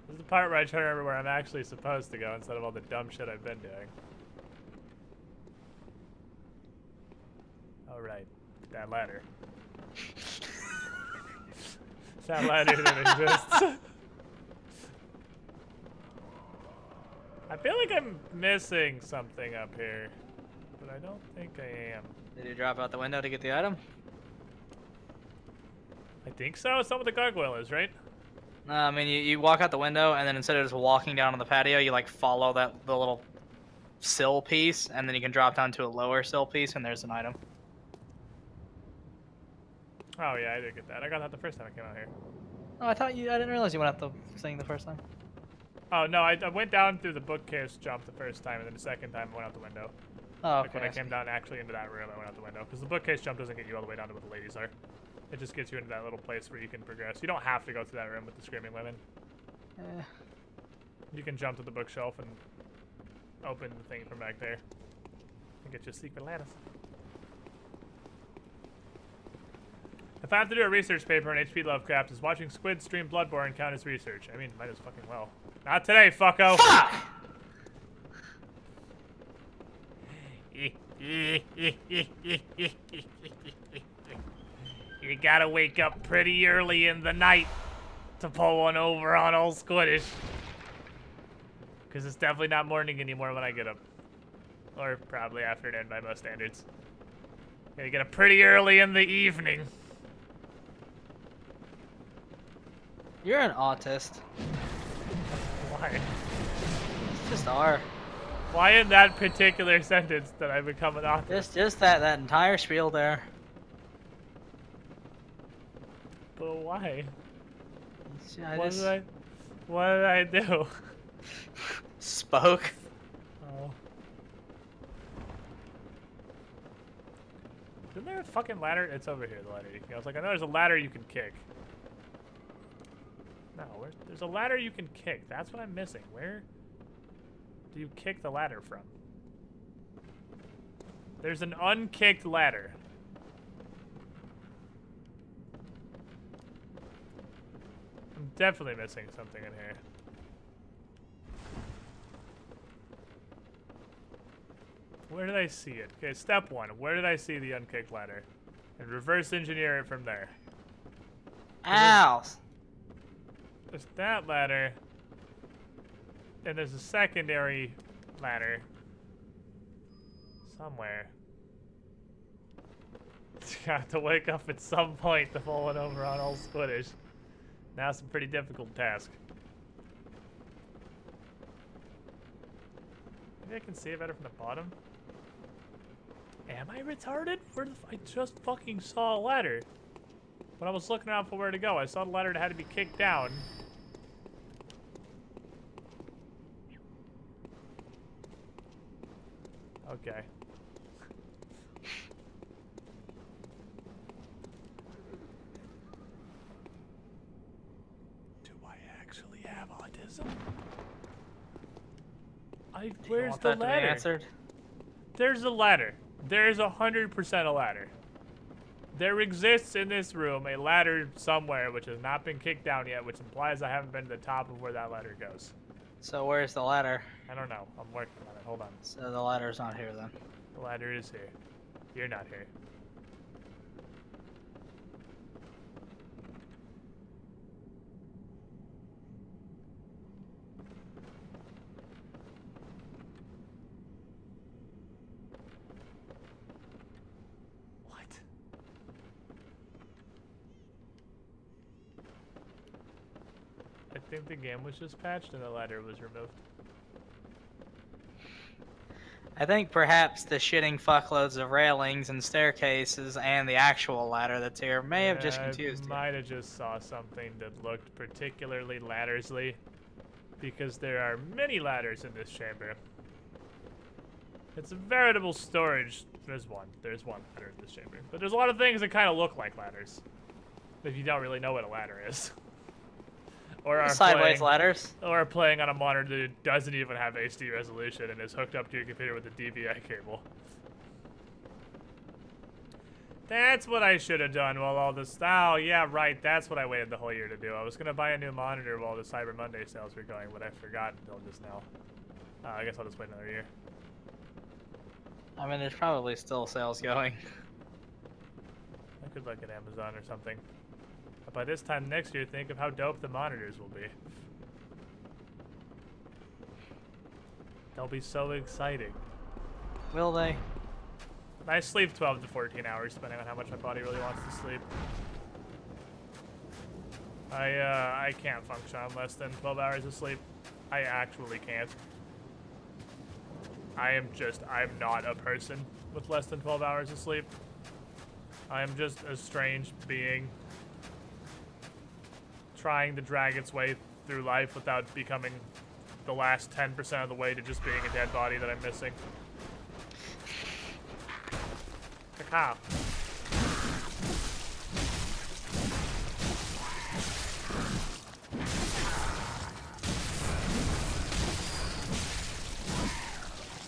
This is the part where I try to remember where I'm actually supposed to go instead of all the dumb shit I've been doing. Alright. That ladder. That ladder that exists. I feel like I'm missing something up here, but I don't think I am. Did you drop out the window to get the item? I think so. It's not what the gargoyle is, right? No, I mean, you walk out the window, and then instead of just walking down on the patio, you like follow the little sill piece, and then you can drop down to a lower sill piece, and there's an item. Oh yeah, I did get that. I got that the first time I came out here. Oh, I didn't realize you went up the thing the first time. Oh no, I went down through the bookcase jump the first time, and then the second time I went out the window. Oh, okay. Like when I came down actually into that room, I went out the window. Because the bookcase jump doesn't get you all the way down to where the ladies are. It just gets you into that little place where you can progress. You don't have to go to that room with the screaming women. You can jump to the bookshelf and open the thing from back there. And get your secret lattice. If I have to do a research paper on HP Lovecraft, does watching Squid stream Bloodborne count as research? I mean, might as fucking well. Not today, fucko! Fuck! You gotta wake up pretty early in the night to pull one over on old Squiddish. Because it's definitely not morning anymore when I get up. Or probably afternoon by most standards. Gonna get up pretty early in the evening. You're an autist. Why? It's just R. Why in that particular sentence did I become an author? Just that entire spiel there. But why? I What just did I do? spoke. Oh. Isn't there a fucking ladder? It's over here, the ladder you can. I was like, I know there's a ladder you can kick. No, there's a ladder you can kick. That's what I'm missing. Where do you kick the ladder from? There's an unkicked ladder. I'm definitely missing something in here. Where did I see it? Okay, step one. Where did I see the unkicked ladder? And reverse engineer it from there. Ow! There's that ladder. And there's a secondary ladder. Somewhere. Got to wake up at some point to falling over on old Squiddish. Now it's a pretty difficult task. Maybe I can see it better from the bottom. Am I retarded? I just fucking saw a ladder. When I was looking around for where to go, I saw the ladder that had to be kicked down. Okay. Do I actually have autism? Where's the ladder? Answered? There's a ladder. There's 100% a ladder. There exists in this room a ladder somewhere which has not been kicked down yet, which implies I haven't been to the top of where that ladder goes. So where's the ladder? I don't know. I'm working on it. Hold on. So the ladder's not here then. The ladder is here. You're not here. What? I think the game was just patched and the ladder was removed. I think perhaps the shitting fuckloads of railings and staircases and the actual ladder that's here may have just confused you. I might have just saw something that looked particularly laddersly, because there are many ladders in this chamber. It's a veritable storage. There's one ladder in this chamber. But there's a lot of things that kind of look like ladders, if you don't really know what a ladder is. Or are Sideways ladders. Or playing on a monitor that doesn't even have HD resolution and is hooked up to your computer with a DVI cable. That's what I should have done while all this... Oh, yeah, right. That's what I waited the whole year to do. I was going to buy a new monitor while the Cyber Monday sales were going, but I forgot until just now. I guess I'll just wait another year. I mean, there's probably still sales going. I could look at Amazon or something. But by this time next year, think of how dope the monitors will be. They'll be so exciting. Will they? I sleep 12 to 14 hours, depending on how much my body really wants to sleep. I can't function on less than 12 hours of sleep. I actually can't. I'm not a person with less than 12 hours of sleep. I am just a strange being trying to drag its way through life without becoming the last 10% of the way to just being a dead body that I'm missing. Cacao.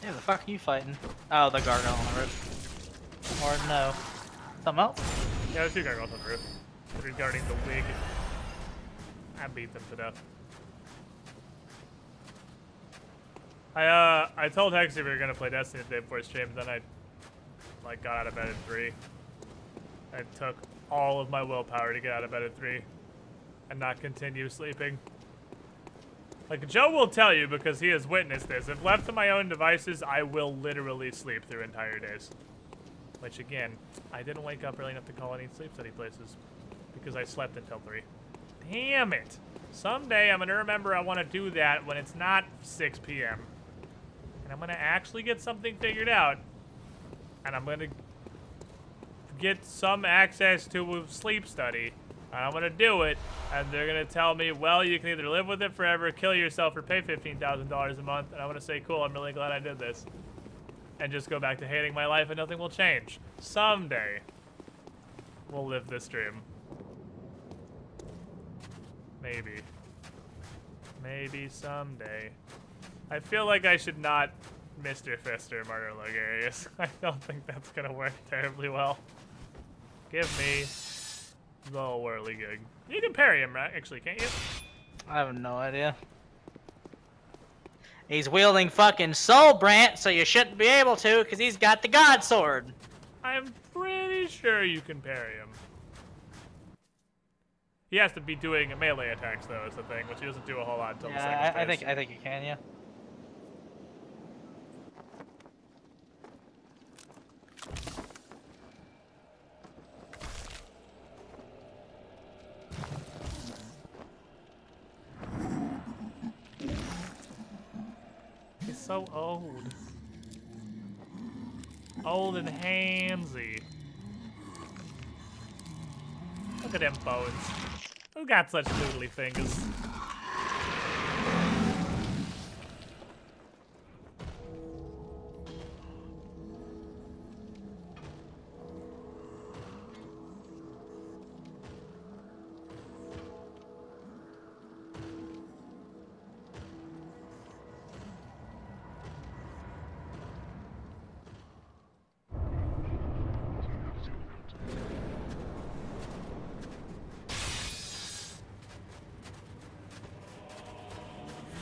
Yeah, the fuck are you fighting? Oh, the gargoyle on the roof. Or no. Something else? Yeah, there's two gargoyles on the roof. They're guarding the wig. I beat them to death. I told Hexy we were gonna play Destiny the day before stream, then I got out of bed at 3. I took all of my willpower to get out of bed at 3 and not continue sleeping. Like, Joe will tell you because he has witnessed this. If left to my own devices, I will literally sleep through entire days. Which, again, I didn't wake up early enough to call any sleep study places because I slept until 3. Damn it. Someday I'm going to remember I want to do that when it's not 6 p.m. And I'm going to actually get something figured out. And I'm going to get some access to a sleep study. And I'm going to do it. And they're going to tell me, well, you can either live with it forever, kill yourself, or pay $15,000 a month. And I'm going to say, cool, I'm really glad I did this. And just go back to hating my life and nothing will change. Someday, we'll live this dream. Maybe. Maybe someday. I feel like I should not Mr. Fister Murder Logarius. I don't think that's gonna work terribly well. Give me the whirligig. You can parry him, right? Actually, can't you? I have no idea. He's wielding fucking Soul Brant, so you shouldn't be able to, because he's got the God Sword. I'm pretty sure you can parry him. He has to be doing melee attacks, though, is the thing, which he doesn't do a whole lot until the second phase. I think you can, yeah. He's so old. Old and handsy. Look at them bones. Who got such noodly fingers?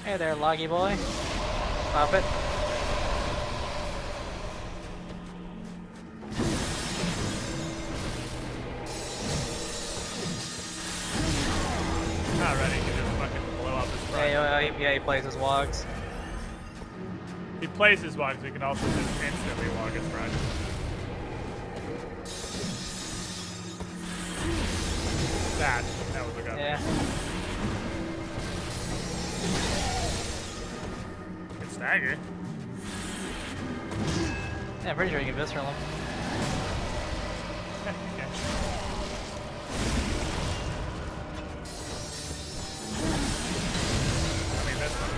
Hey there, Loggy boy. Stop it. Not ready. He just fucking blow up his front. Yeah, he plays his wogs. He plays his wogs. He can also just instantly log his front. That was a gun. Yeah. Stagger. Yeah, I'm pretty sure you can visceral him. Okay. I mean, that's fine.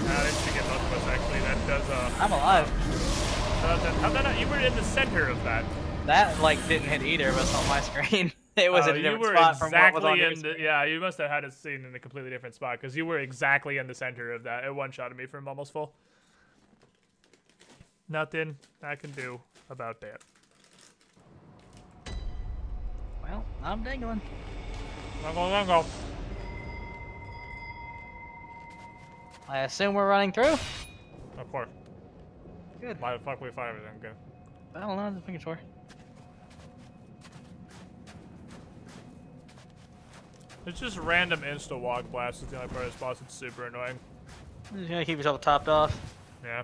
That should get both of us, actually. That does, I'm alive. How that not? You were in the center of that. That, like, didn't hit either of us on my screen. It was in a different spot from what was on your screen. Yeah, you must have had it seen in a completely different spot, because you were exactly in the center of that. It one-shotted me from almost full. Nothing I can do about that. Well, I'm dangling. Go. I assume we're running through? Of course. Good. Why the fuck we fight everything? Good. I don't know, I'm just making sure. It's just random insta-walk blast is the only part of this boss that's super annoying. You're gonna keep yourself topped off. Yeah.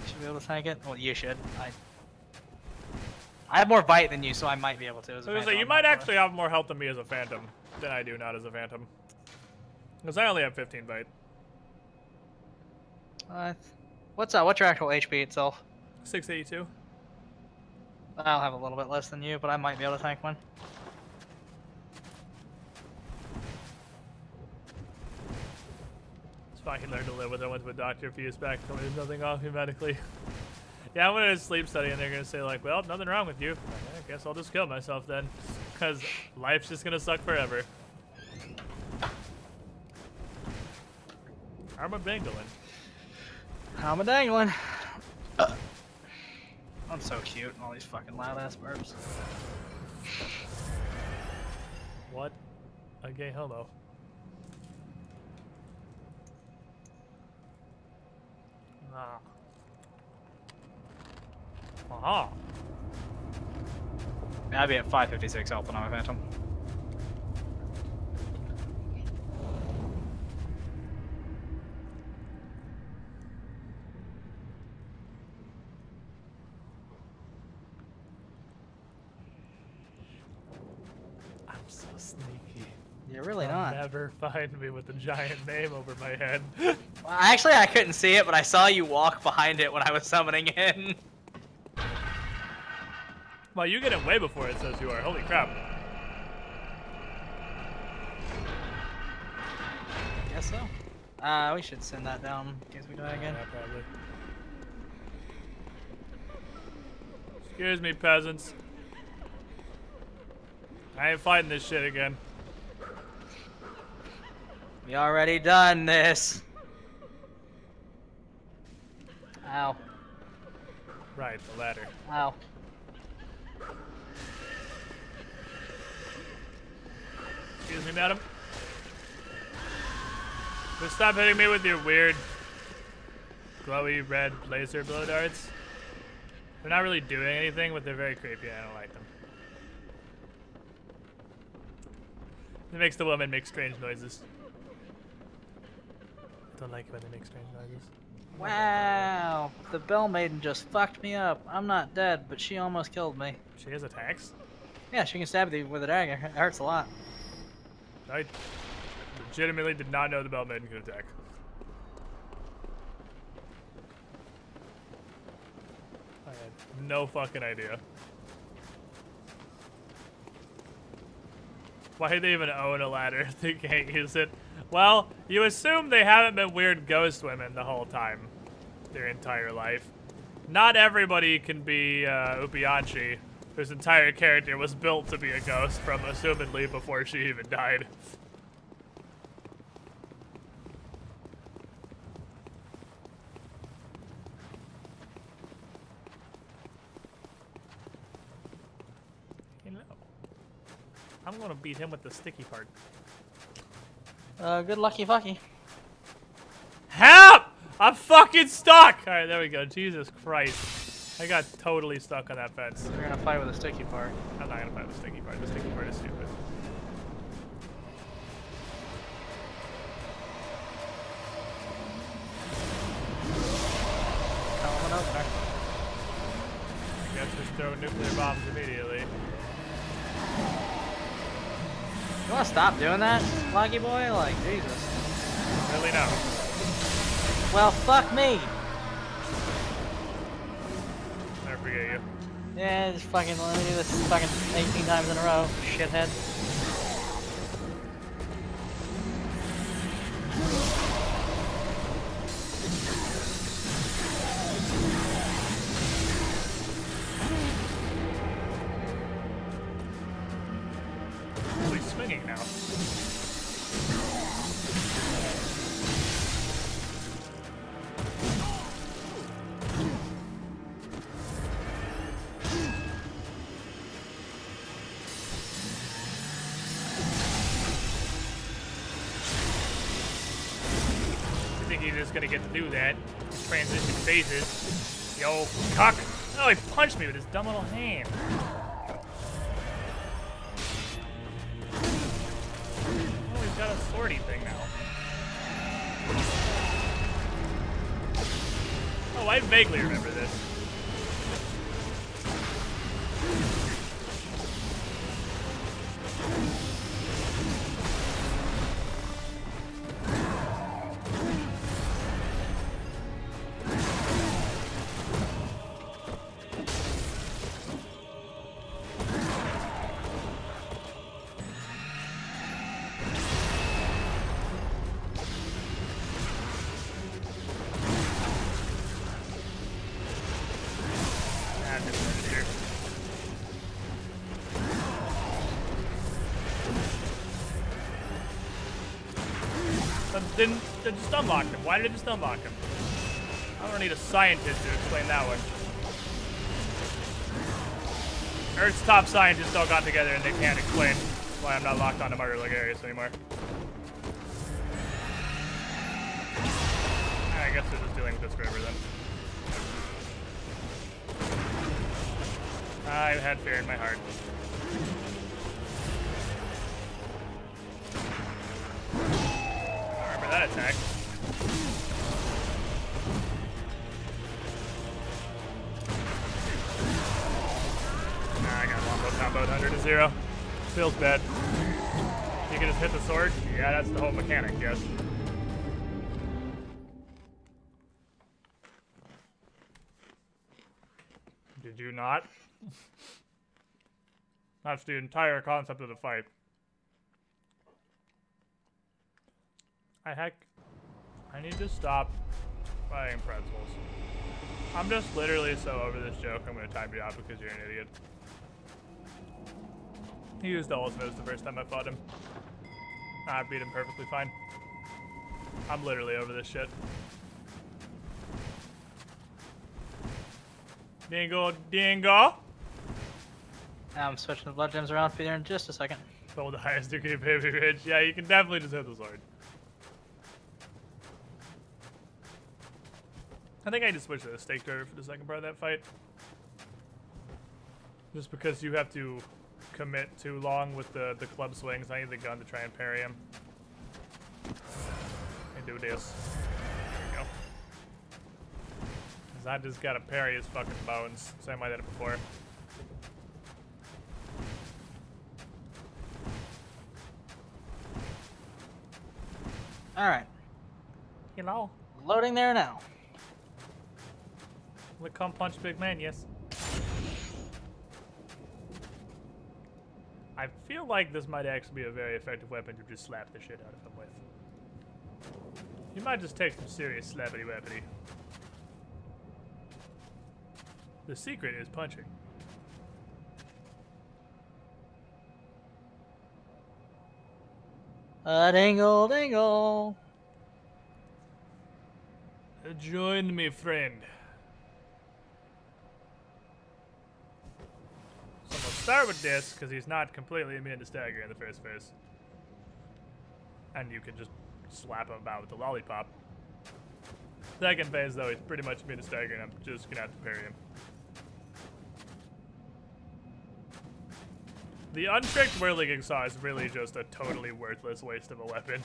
Should be able to tank it? Well, you should. I have more bite than you, so I might be able to. As a So you might actually have more health than me as a phantom than I do not as a phantom. Because I only have 15 bite. What's your actual HP itself? 682. I'll have a little bit less than you, but I might be able to tank one. It's fine, he learned to live with it. I went to a doctor a few years back, told me there's nothing wrong with me medically. Yeah, I went to a sleep study and they're gonna say like, well, nothing wrong with you. I guess I'll just kill myself then. Because life's just gonna suck forever. I'm a dangling. I'm a dangling. I'm so cute and all these fucking loud ass burps. What? A gay homo. Ah. Aha. I'd be at 556 health when I'm a phantom. sneaky. You're really You'll not. never find me with a giant name over my head. Well, actually, I couldn't see it, but I saw you walk behind it when I was summoning in. Well, you get it way before it says you are. Holy crap. Guess so. We should send that down in case we die again. Yeah, probably. Excuse me, peasants. I ain't fighting this shit again. We already done this. Ow. Right, the ladder. Ow. Excuse me, madam. Just stop hitting me with your weird glowy red laser blow darts. They're not really doing anything, but they're very creepy. I don't like them. It makes the woman make strange noises. I don't like it when they make strange noises. Wow. The Bell Maiden just fucked me up. I'm not dead, but she almost killed me. She has attacks? Yeah, she can stab you with a dagger. It hurts a lot. I legitimately did not know the Bell Maiden could attack. I had no fucking idea. Why do they even own a ladder if they can't use it? Well, you assume they haven't been weird ghost women the whole time. Their entire life. Not everybody can be Upianchi, whose entire character was built to be a ghost from assumedly before she even died. You know, I'm gonna beat him with the sticky part. Good lucky fucky. Help! I'm fucking stuck! Alright, there we go. Jesus Christ. I got totally stuck on that fence. We're gonna fight with a sticky part. I'm not gonna fight the sticky part. The sticky part is stupid. Coming opener. I guess just throw nuclear bombs immediately. You wanna stop doing that, Loggy boy? Like, Jesus. Really no. Well, fuck me. Never forget you. Yeah, just fucking let me do this fucking 18 times in a row, shithead. Oh, he's swinging now. He's just gonna get to do that. Transition phases. Yo, cuck. Oh, he punched me with his dumb little hand. Oh, he's got a swordy thing now. Oh, I vaguely remember this. Didn't just unlock him. Why did it just unlock him? I don't need a scientist to explain that one. Earth's top scientists all got together and they can't explain why I'm not locked onto Murder Ligarius anymore. I guess they're just dealing with this forever then. I had fear in my heart. I remember that attack. I got Wombo comboed 100 to 0. Feels bad. can just hit the sword? Yeah, that's the whole mechanic, yes. Did you not? That's the entire concept of the fight. I need to stop buying pretzels. I'm just literally so over this joke, I'm gonna time you out because you're an idiot. He used all his moves the first time I fought him. I beat him perfectly fine. I'm literally over this shit. Dingo, dingo! Now I'm switching the blood gems around for you in just a second. Hold the highest degree of baby rage. Yeah, you can definitely just hit the sword. I think I just switched to the stake driver for the second part of that fight. Just because you have to commit too long with the club swings. I need the gun to try and parry him. And do this. There we go. Because I just gotta parry his fucking bones. Same way I did it before. Alright. Hello. Loading there now. Look, come punch big man, yes. I feel like this might actually be a very effective weapon to just slap the shit out of him with. You might just take some serious slappity wappity. The secret is punching. Dingle, dingle. Join me, friend. So we'll start with this, because he's not completely immune to stagger in the first phase. And you can just slap him about with the lollipop. Second phase, though, he's pretty much immune to stagger, and I'm just gonna have to parry him. The untricked whirligig saw is really just a totally worthless waste of a weapon.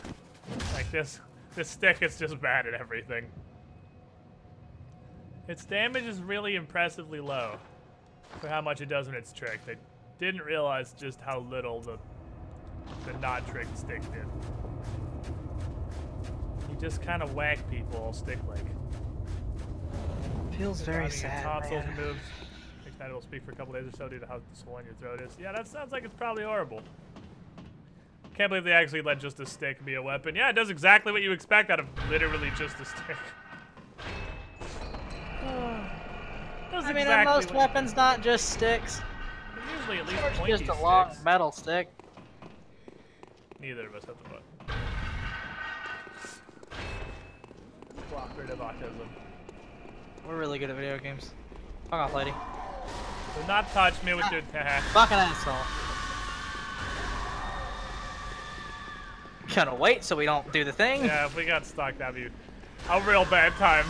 Like this stick is just bad at everything. Its damage is really impressively low for how much it does when it's tricked. I didn't realize just how little the not tricked stick did. You just kind of whack people all stick-like. Feels very sad, tonsils man. removed. It will speak for a couple days or so due to how swollen your throat is. Yeah, that sounds like it's probably horrible. Can't believe they actually let just a stick be a weapon. Yeah, it does exactly what you expect out of literally just a stick. I mean, are most weapons not just sticks? They're usually at least It's pointy just a long sticks. metal stick. Neither of us have the button. Cooperative autism. We're really good at video games. Fuck off, lady. Do not touch me with your Fucking asshole. Gonna wait so we don't do the thing. Yeah, if we got stuck, that'd be a real bad time.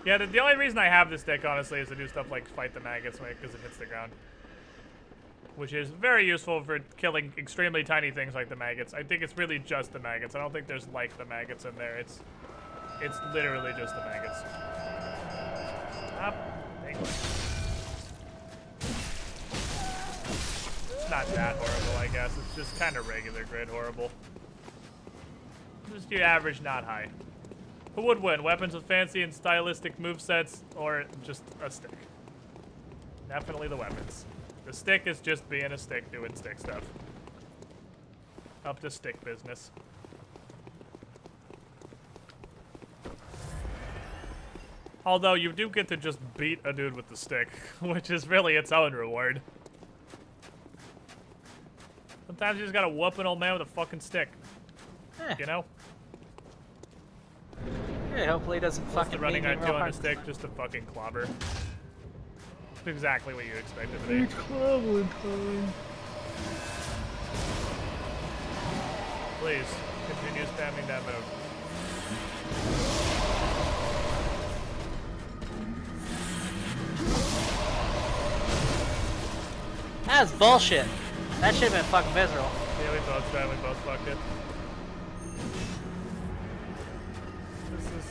Yeah, the only reason I have this stick, honestly, is to do stuff like fight the maggots because it hits the ground. Which is very useful for killing extremely tiny things like the maggots. I think it's really just the maggots. I don't think there's like the maggots in there. It's literally just the maggots. Stop. It's not that horrible, I guess. It's just kind of regular grid horrible. Just your average, not high. Who would win? Weapons with fancy and stylistic movesets, or just a stick? Definitely the weapons. The stick is just being a stick doing stick stuff. Up to stick business. Although you do get to just beat a dude with the stick, which is really its own reward. Sometimes you just gotta whoop an old man with a fucking stick. You know? Yeah, hopefully he doesn't fucking running beat me on real two on a hard. stick just to fucking clobber. That's exactly what you expected to be. Please, continue spamming that move. That's bullshit. That should've been fucking visceral. Yeah, we both tried, we both fucked it. This is...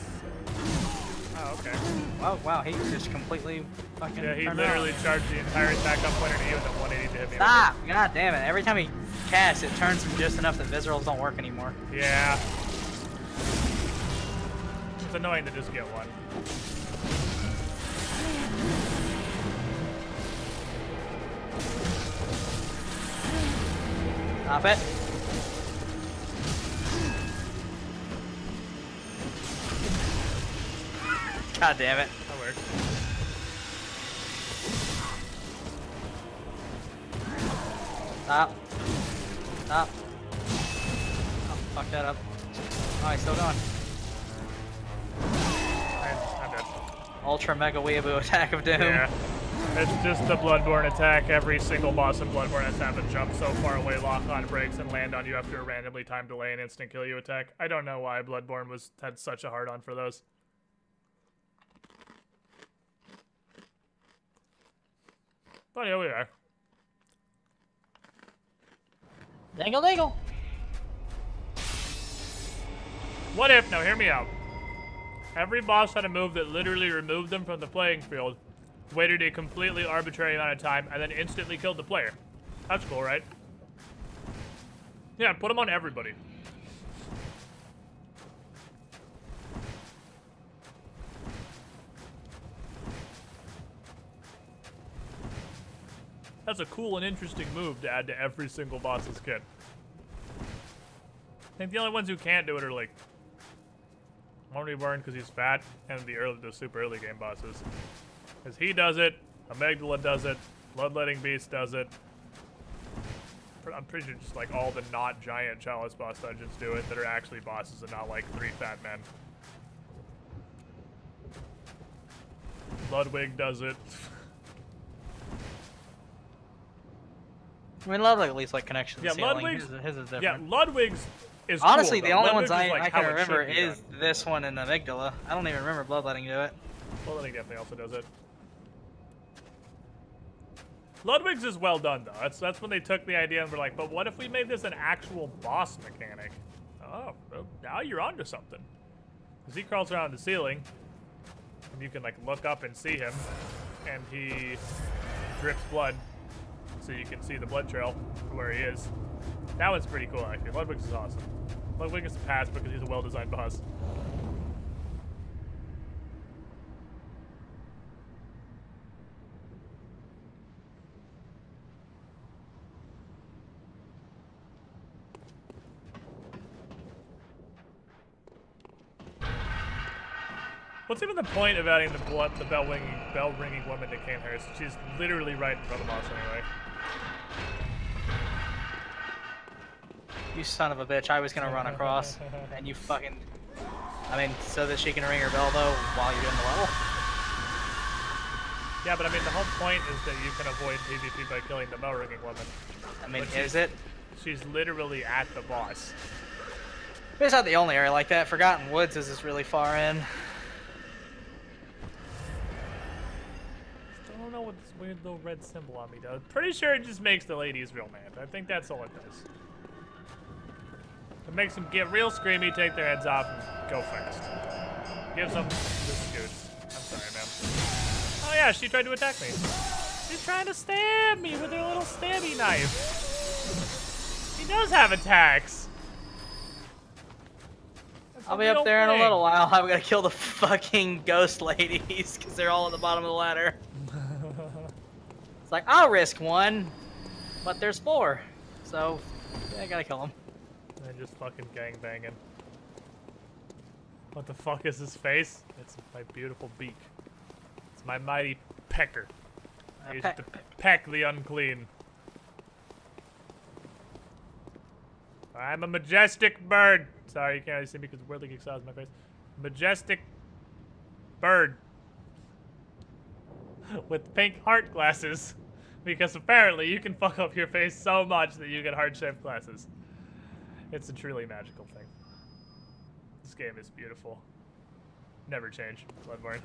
Oh, okay. Oh, wow, he just completely fucking Yeah, he turned literally around. charged the entire attack up pointer to you and then 180 to hit me. Stop! God damn it. Every time he casts, it turns him just enough that viscerals don't work anymore. Yeah. It's annoying to just get one. Stop it. God damn it. That works. Stop. Stop. Oh, fuck that up. Oh, he's still going. I'm dead. Ultra Mega Weeaboo Attack of Doom. Yeah. It's just the Bloodborne attack. Every single boss in Bloodborne has to have a jump so far away, lock on brakes, and land on you after a randomly timed delay and instant kill you attack. I don't know why Bloodborne had such a hard on for those. But here we are. Dangle dangle. What if, now hear me out. Every boss had a move that literally removed them from the playing field, waited a completely arbitrary amount of time, and then instantly killed the player. That's cool, right? Yeah, put them on everybody. That's a cool and interesting move to add to every single boss's kit. I think the only ones who can't do it are like Bloodborne because he's fat, and the super early game bosses. Because he does it, Amygdala does it, Bloodletting Beast does it. I'm pretty sure just like all the not giant Chalice boss dungeons do it that are actually bosses and not like 3 fat men. Ludwig does it. I mean, Ludwig at least like connection to Yeah, the ceiling. Ludwig's. His is different. Yeah, Ludwig's is honestly cool, the though. only Ludwig's ones is, like, I how can it remember should be is done. this one and Amygdala. I don't even remember Bloodletting do it. Bloodletting definitely also does it. Ludwig's is well done though. That's when they took the idea and were like, but what if we made this an actual boss mechanic? Oh, well, now you're onto something. Because he crawls around the ceiling, and you can like look up and see him, and he drips blood, so you can see the blood trail where he is. That one's pretty cool actually. Ludwig's is awesome. Ludwig is a pass because he's a well-designed boss. What's even the point of adding the bell-ringing woman to Canehurst? She's literally right in front of us anyway. You son of a bitch, I was gonna run across, and you fucking... I mean, so that she can ring her bell, though, while you're doing the level? Yeah, but I mean, the whole point is that you can avoid PvP by killing the bell-ringing woman. I mean, But is it? She's literally at the boss. But it's not the only area like that. Forgotten Woods is just really far in. I don't know what this weird little red symbol on me does. Pretty sure it just makes the ladies real mad. I think that's all it does. It makes them get real screamy, take their heads off, and go fast. Gives them the scoots. I'm sorry, man. Oh yeah, she tried to attack me. She's trying to stab me with her little stabby knife. He does have attacks. That's I'll a be up real there in a thing. little while. I'm gonna kill the fucking ghost ladies, because they're all at the bottom of the ladder. It's like, I'll risk one, but there's 4. So, yeah, I gotta kill them. They're just fucking gangbanging. What the fuck is his face? It's my beautiful beak. It's my mighty pecker. I used to peck the unclean. I'm a majestic bird. Sorry, you can't really see me because the word like excites my face. Majestic bird. With pink heart glasses. Because apparently you can fuck up your face so much that you get heart-shaped glasses. It's a truly magical thing. This game is beautiful. Never change, Bloodborne.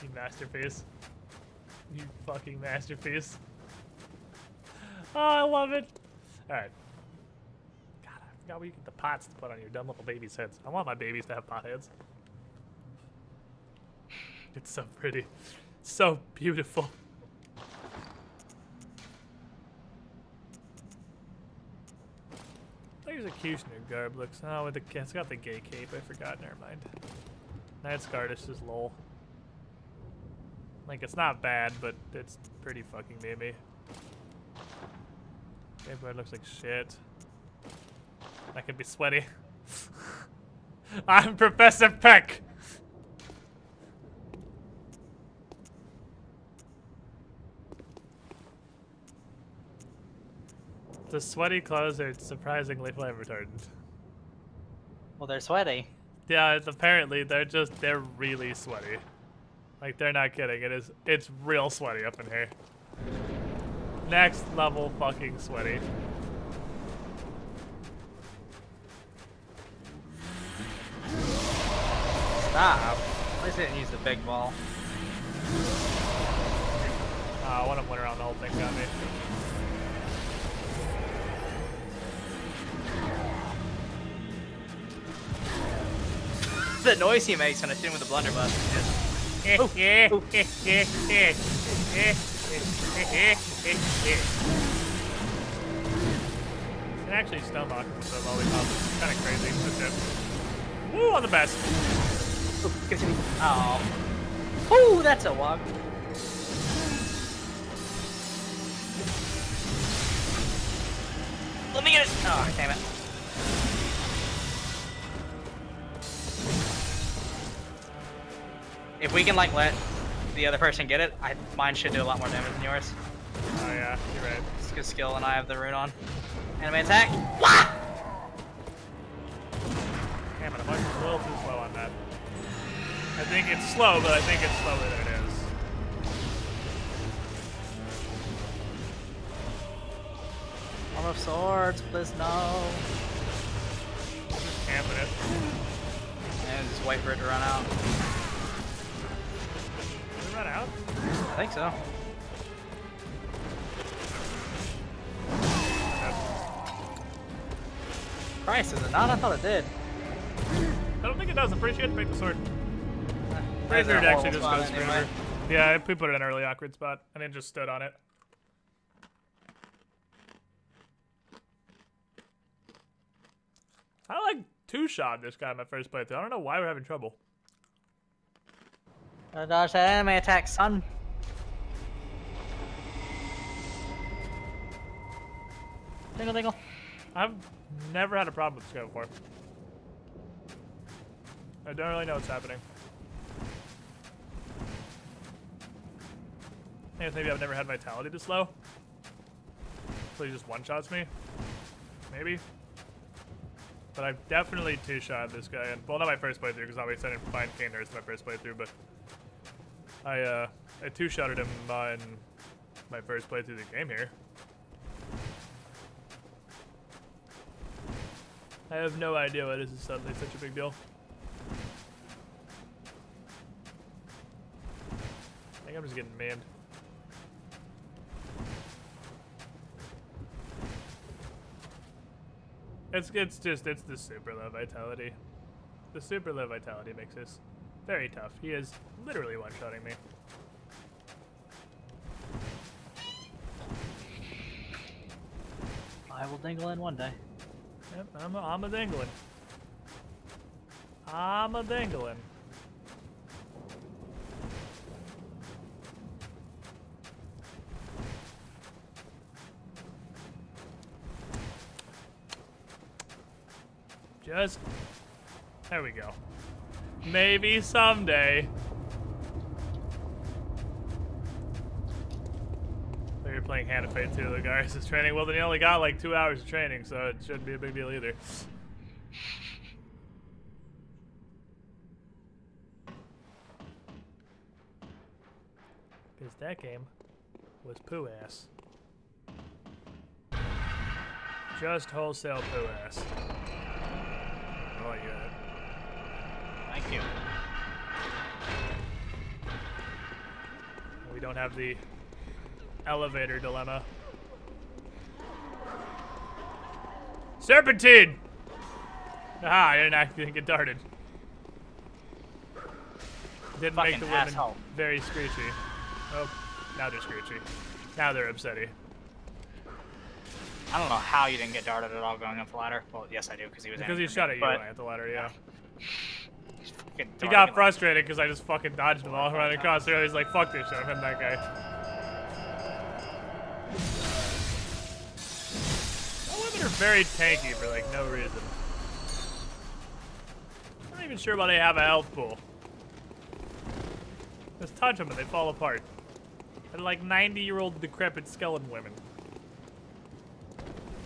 You masterpiece. You fucking masterpiece. Oh, I love it. Alright. God, I forgot where you get the pots to put on your dumb little babies' heads. I want my babies to have pot heads. It's so pretty. So beautiful. Executioner garb looks. Oh, with the it's got the gay cape. I forgot. Never mind. Knight's Gardish is lol. Like it's not bad, but it's pretty fucking memey. Skateboard looks like shit. That could be sweaty. I'm Professor Peck. The sweaty clothes are surprisingly flame retardant. Well, they're sweaty. Yeah, apparently they're really sweaty. Like they're not kidding. It's real sweaty up in here. Next level fucking sweaty. Stop. At least I didn't use the big ball. One of them went around the whole thing, got me. The noise he makes when I shoot him with the blunderbuss is just... Ooh. You can actually stun lock him with the lollipop. It's kind of crazy. That's it. Woo, on the best. Oh. Ooh, that's a walk. Let me get it. Oh, damn it. If we can, like, let the other person get it, mine should do a lot more damage than yours. Oh, yeah, you're right. It's a good skill, and I have the rune on. Enemy attack. Wah! Damn it, I'm a little too slow on that. I think it's slow, but I think it's slower than it is. Arm of Swords, please no. Just camping it. And just wait for it to run out. Did it run out? I think so. Christ, is it not? I thought it did. I don't think it does. I'm pretty sure you have to make the sword. Pretty That's sure a it actually horrible just spot goes anyway. forever. Yeah, we put it in an early awkward spot, and it just stood on it. I like two-shot this guy in my first playthrough. I don't know why we're having trouble. Gotta dodge that enemy attack, son. Dingle dingle. I've never had a problem with this guy before. I don't really know what's happening. I guess maybe I've never had Vitality this low. So he just one-shots me. Maybe. But I've definitely two-shot this guy. And, well, not my first playthrough, because obviously I didn't find Kane Nurse my first playthrough, but I two-shotted him in my first playthrough of the game here. I have no idea why this is suddenly such a big deal. I think I'm just getting maimed. It's the super low vitality. The super low vitality makes this very tough. He is literally one-shotting me. I will dingle in one day. Yep, I'm a dangling. I'm a dangling. Just there we go. Maybe someday. So you're playing Hand of Fate 2, the guys is training. Well, then you only got like 2 hours of training, so it shouldn't be a big deal either. Because that game was poo ass. Just wholesale poo ass. Oh, yeah. Thank you. We don't have the elevator dilemma. Serpentine! Aha, I didn't actually get darted. Didn't Fucking make the women asshole. very screechy. Oh, now they're screechy. Now they're upsetty. I don't know how you didn't get darted at all going up the ladder. Well, yes, I do, because he was Because aiming he for shot me, at you but when I hit the ladder, yeah. he's fucking He darting got like- frustrated because I just fucking dodged him all running across there. He's like, fuck this shit, I'm hitting that guy. All women are very tanky for like no reason. I'm not even sure why they have a health pool. Just touch them and they fall apart. They're like 90-year-old decrepit skeleton women.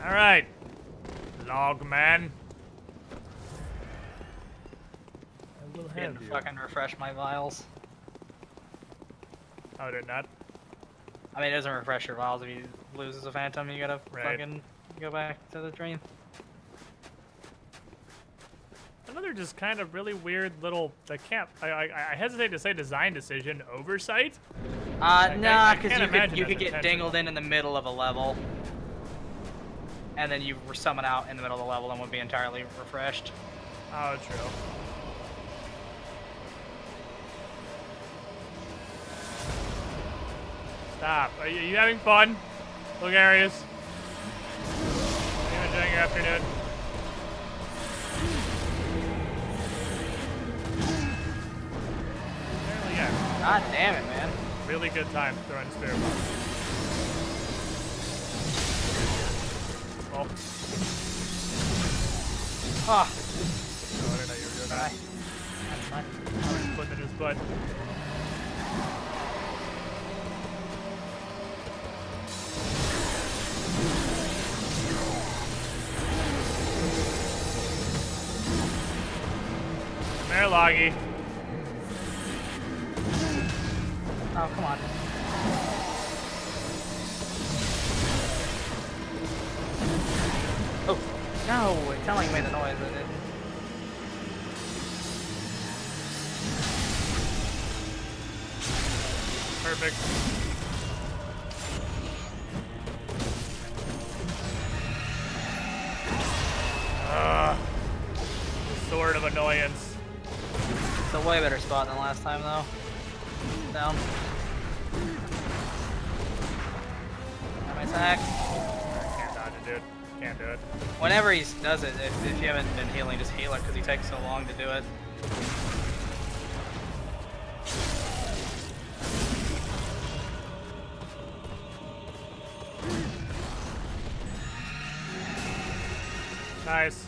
Alright. Log man. I will have Didn't you. fucking refresh my vials. Oh, did it not? I mean, it doesn't refresh your vials if you lose as a phantom. You gotta Right. fucking go back to the dream. Another just kind of really weird little, I hesitate to say design decision, oversight? Nah, I because can't you imagine could that's get intentional. dingled in the middle of a level, and then you were summon out in the middle of the level and would be entirely refreshed. Oh, true. Stop. Are you having fun? Bulgarius? Are you enjoying your afternoon? Apparently, yeah. God damn it, man. Really good time throwing spear bombs. Oh. Oh, No, I didn't know you were doing that. that's fine. I was putting in his butt. Come here, Loggy. Oh, come on. Oh, no, it's telling me the noise. It didn't. Perfect. The sword of annoyance. It's a way better spot than last time, though. Down. My attack. Can't dodge it, dude. Can't do it. Whenever he does it, if you haven't been healing, just heal it, because he takes so long to do it. Nice.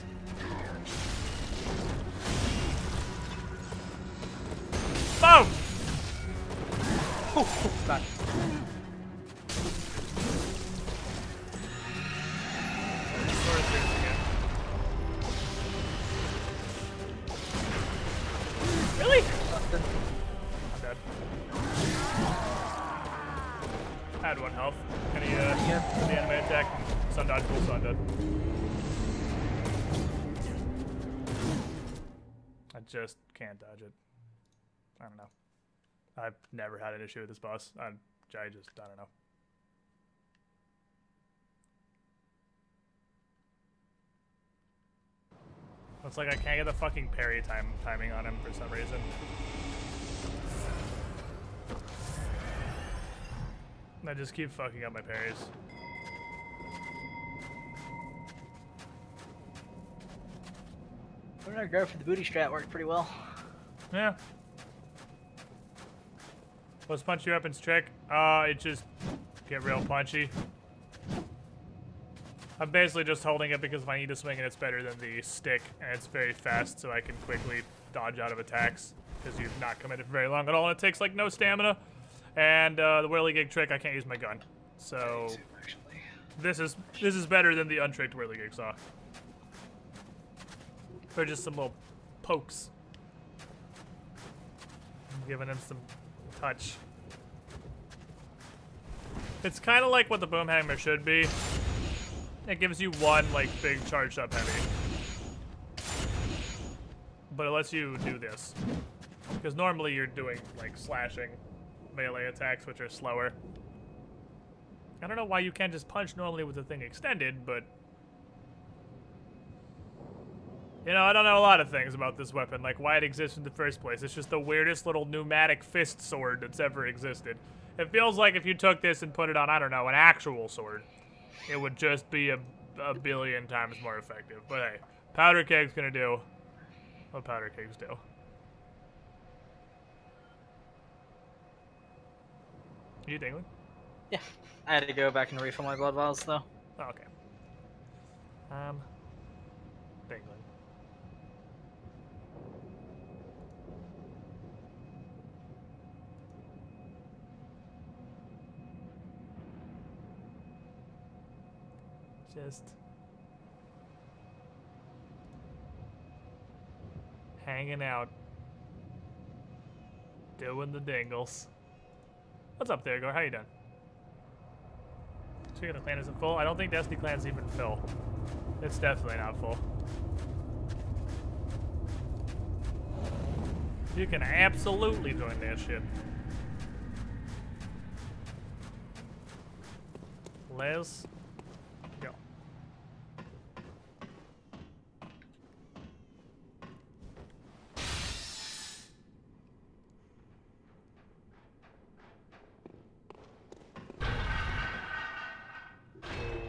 Boom! God. Sword through again. Really? Busted. I'm dead. I had 1 health. Any, the anime attack. Sun dodge, cool, so I'm dead. I just can't dodge it. I don't know. I've never had an issue with this boss. I don't know. Looks like I can't get the fucking parry timing on him for some reason. I just keep fucking up my parries. Our go for the booty strat worked pretty well. Yeah. What's punch your weapon's trick? It just get real punchy. I'm basically just holding it because if I need to swing it, it's better than the stick, and it's very fast, so I can quickly dodge out of attacks because you've not committed for very long at all, and it takes like no stamina. And the whirligig trick, I can't use my gun, so this is better than the untricked whirligig saw. Or just some little pokes. Giving him some touch. It's kind of like what the boom hammer should be. It gives you one, like, big charged up heavy. But it lets you do this. Because normally you're doing, like, slashing melee attacks, which are slower. I don't know why you can't just punch normally with the thing extended, but... You know, I don't know a lot of things about this weapon, like why it exists in the first place. It's just the weirdest little pneumatic fist sword that's ever existed. It feels like if you took this and put it on, I don't know, an actual sword, it would just be a billion times more effective. But hey, powder keg's gonna do what powder kegs do. You dingling? Yeah. I had to go back and refill my blood vials, though. Oh, okay. Dingling. Just hanging out, doing the dingles. What's up there, Gore? How you doing? Speaking of clan isn't full, I don't think Destiny clan's even full. It's definitely not full. You can absolutely join that shit. Let's go.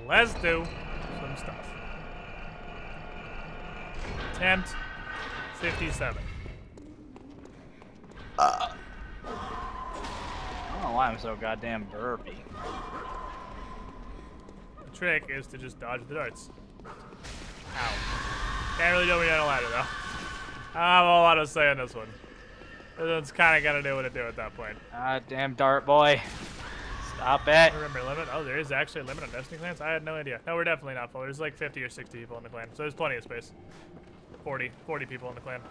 Let's do some stuff. Attempt 57. I don't know why I'm so goddamn burpy. The trick is to just dodge the darts. Ow. Can't really do it on a ladder though. I have a lot to say on this one. It's kind of gonna do what it do at that point. Damn dart boy. Stop it. Remember limit? Oh, there is actually a limit on Destiny clans? I had no idea. No, we're definitely not full. There's like 50 or 60 people in the clan, so there's plenty of space. 40 people in the clan.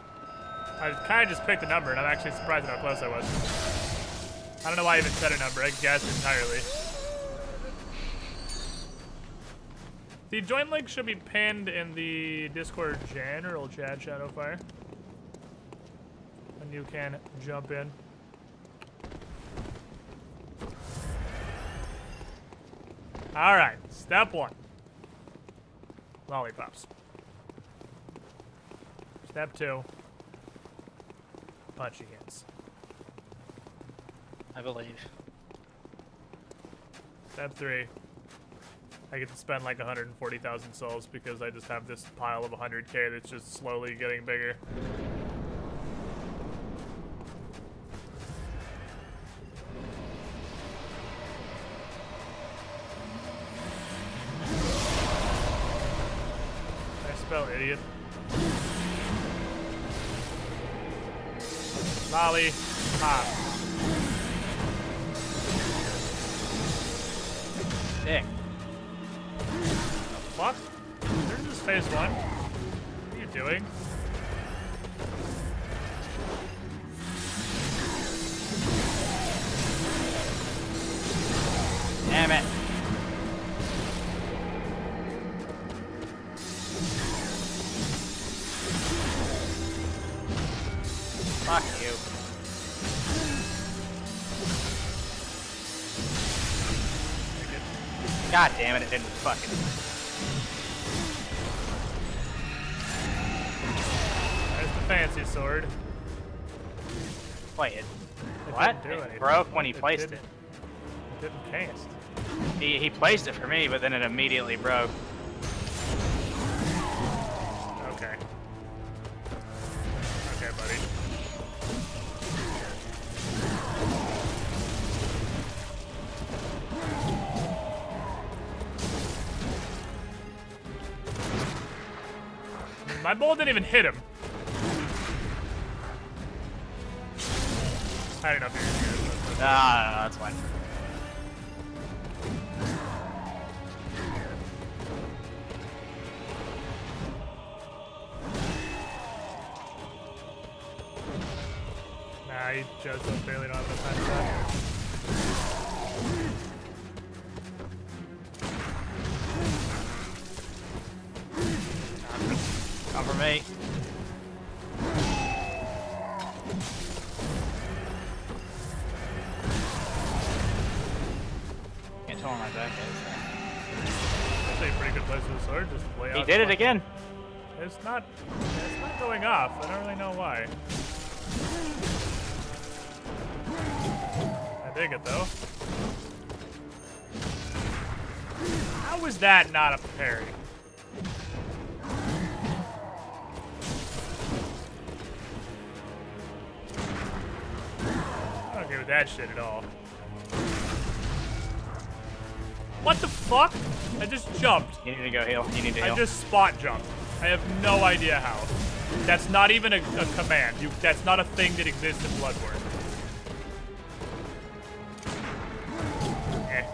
I kind of just picked a number, and I'm actually surprised at how close I was. I don't know why I even said a number. I guessed entirely. The join link should be pinned in the Discord general chat, Shadowfire. And you can jump in. Alright, step 1. Lollipops. Step 2. Punchy hits. I believe. Step 3. I get to spend like 140,000 souls because I just have this pile of 100k that's just slowly getting bigger. I spell idiot. Lolly pop. Dick. Fuck? This is phase 1. What are you doing? Damn it. Fuck you. God damn it, it didn't fucking. There's the fancy sword. Wait, it. It What? didn't do It anything. broke when he placed it. It didn't cast. He placed it for me, but then it immediately broke. Okay. Okay, buddy. My bullet didn't even hit him. I don't know if you're gonna do No, that's fine. Nah, he just barely don't have enough time for that. Come for me. Can't tell where my back is. Actually a pretty good place for the sword, just lay out. He did it again. It's not going off. I don't really know why. I dig it though. How was that not a parry? I don't agree with that shit at all. What the fuck? I just jumped. You need to go heal. You need to heal. I just spot jumped. I have no idea how. That's not even a command. That's not a thing that exists in Bloodborne. Eh.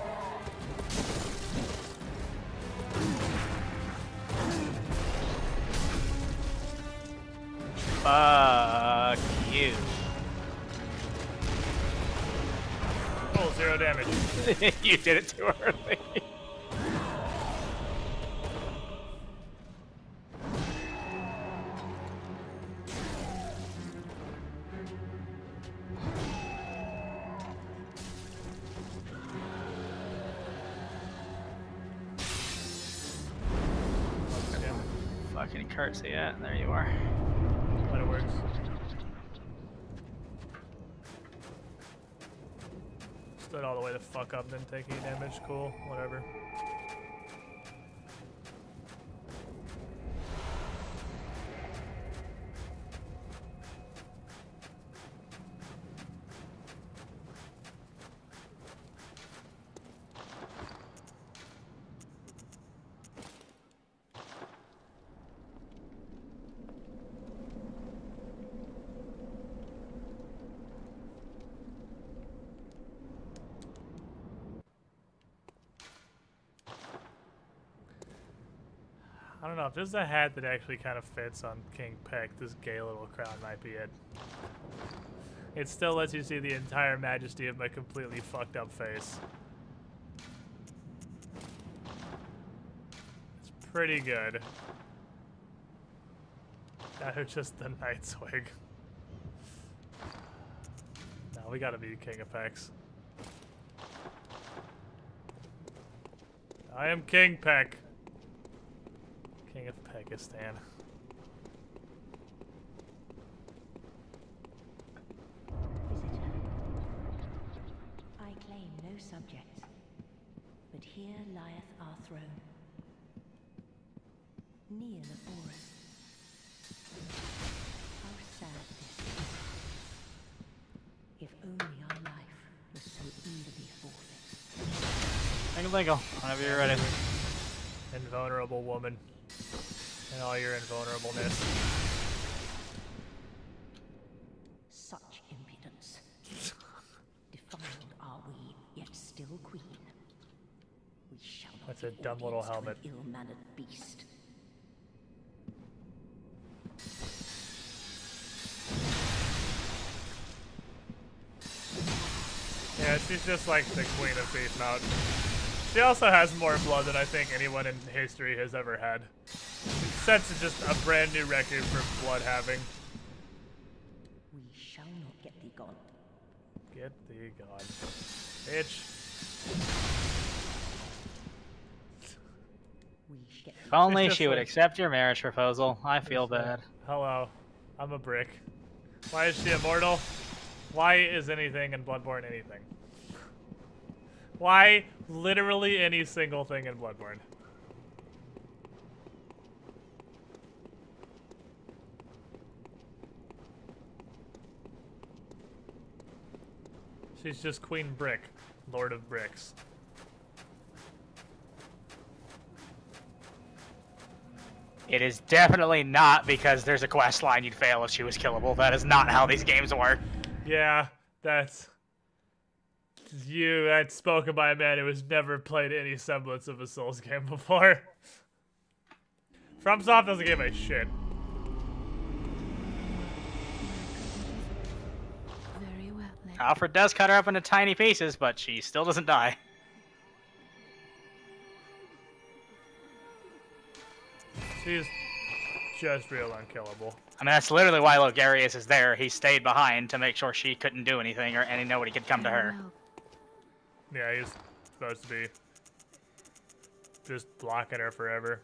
Fuck you. Oh, 0 damage. You did it too early. Fucking curtsy, yeah, there you are. But it works. Stood all the way the fuck up, didn't take any damage. Cool, whatever. I don't know, if this is a hat that actually kind of fits on King Peck, this gay little crown might be it. It still lets you see the entire majesty of my completely fucked up face. It's pretty good. That or just the knight's wig. No, we gotta be King of Pecks. I am King Peck. King of Pakistan. Visitor, I claim no subjects, but here lieth our throne. Kneel before us. How sad this is. If only our life was so easily forfeit. Lingle, whenever you're ready. Invulnerable woman. And all your invulnerableness. Such impudence. Defiled are we, yet still queen. We shall not That's a give dumb little audience to an helmet. ill-mannered beast. Yeah, she's just like the Queen of Beast Mountain. She also has more blood than I think anyone in history has ever had. It sets just a brand new record for blood having. We shall not get thee gone. Get thee gone. Bitch. If only just she would like- accept your marriage proposal. I feel bad. Hello. I'm a brick. Why is she immortal? Why is anything in Bloodborne anything? Why literally any single thing in Bloodborne? She's just Queen Brick, Lord of Bricks. It is definitely not because there's a quest line you'd fail if she was killable. That is not how these games work. Yeah, that's spoken by a man who has never played any semblance of a Souls game before. FromSoft doesn't give a shit. Very well then. Alfred does cut her up into tiny pieces, but she still doesn't die. She's just real unkillable. I mean, that's literally why Logarius is there. He stayed behind to make sure she couldn't do anything or nobody could come to Very her. well. Yeah, he's supposed to be just blocking her forever.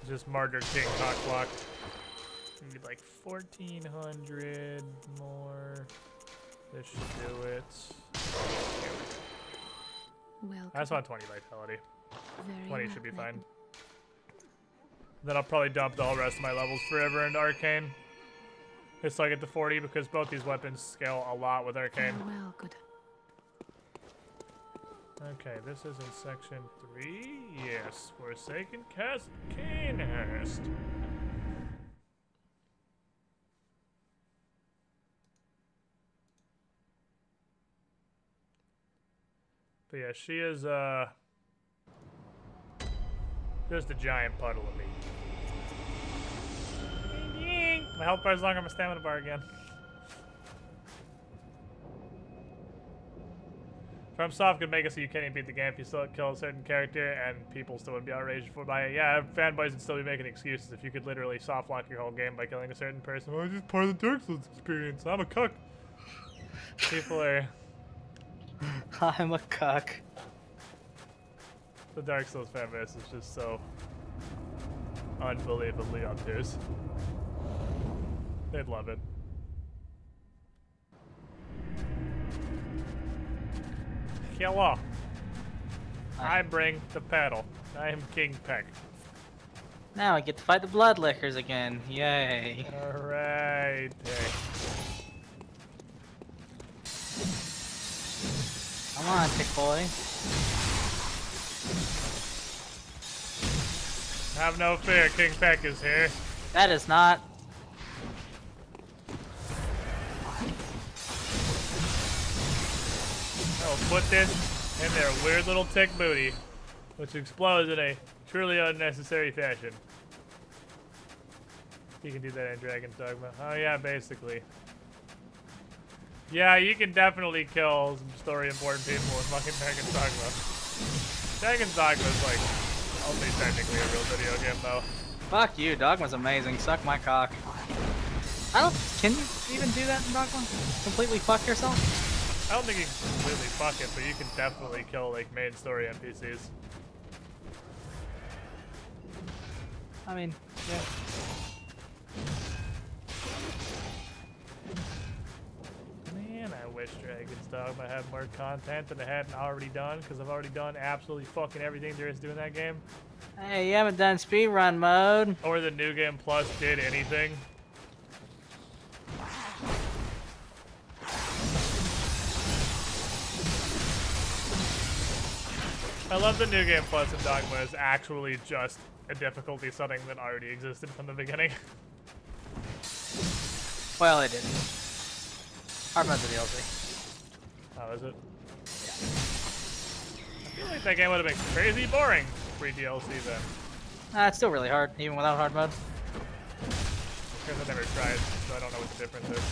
Just Martyr King cockblock. Need like 1,400 more. This should do it. Well, I just want 20 vitality. very 20 well should be then. fine. Then I'll probably dump the whole rest of my levels forever into Arcane. Just so I get to 40 because both these weapons scale a lot with Arcane. Well, good. Okay, this is in section 3. Yes, Forsaken Cast Canehurst. But yeah, she is just a giant puddle of meat. My health bar is longer, my stamina bar again. FromSoft could make it so you can't even beat the game if you still kill a certain character and people still would be outraged by it. Yeah, fanboys would still be making excuses if you could literally soft lock your whole game by killing a certain person. Oh, it's just part of the Dark Souls experience. I'm a cuck. People are... I'm a cuck. The Dark Souls fanbase is just so unbelievably obtuse. They'd love it. Hello. I bring the paddle. I am King Peck. Now I get to fight the Bloodlickers again. Yay. Alright. Hey. Come on, Tick Boy. Have no fear, King Peck is here. That is not. I will put this in their weird little tick booty, which explodes in a truly unnecessary fashion. You can do that in Dragon's Dogma. Oh yeah, basically. Yeah, you can definitely kill some story important people in fucking Dragon's Dogma. Dragon's Dogma is like only technically a real video game though. Fuck you, Dogma's amazing. Suck my cock. I don't. Can you even do that in Dogma? Completely fuck yourself? I don't think you can completely fuck it, but you can definitely kill like main story NPCs. I mean, yeah. Man, I wish Dragon's Dogma had more content than it hadn't already done, because I've already done absolutely fucking everything there is to do in that game. Hey, you haven't done speedrun mode. Or the New Game Plus did anything. I love the New Game Plus in Dogma is actually just a difficulty setting that already existed from the beginning. Well, it didn't. Hard mode's a DLC. Oh, is it? I feel like that game would have been crazy boring pre-DLC then. It's still really hard, even without hard mode. Because I never tried, so I don't know what the difference is.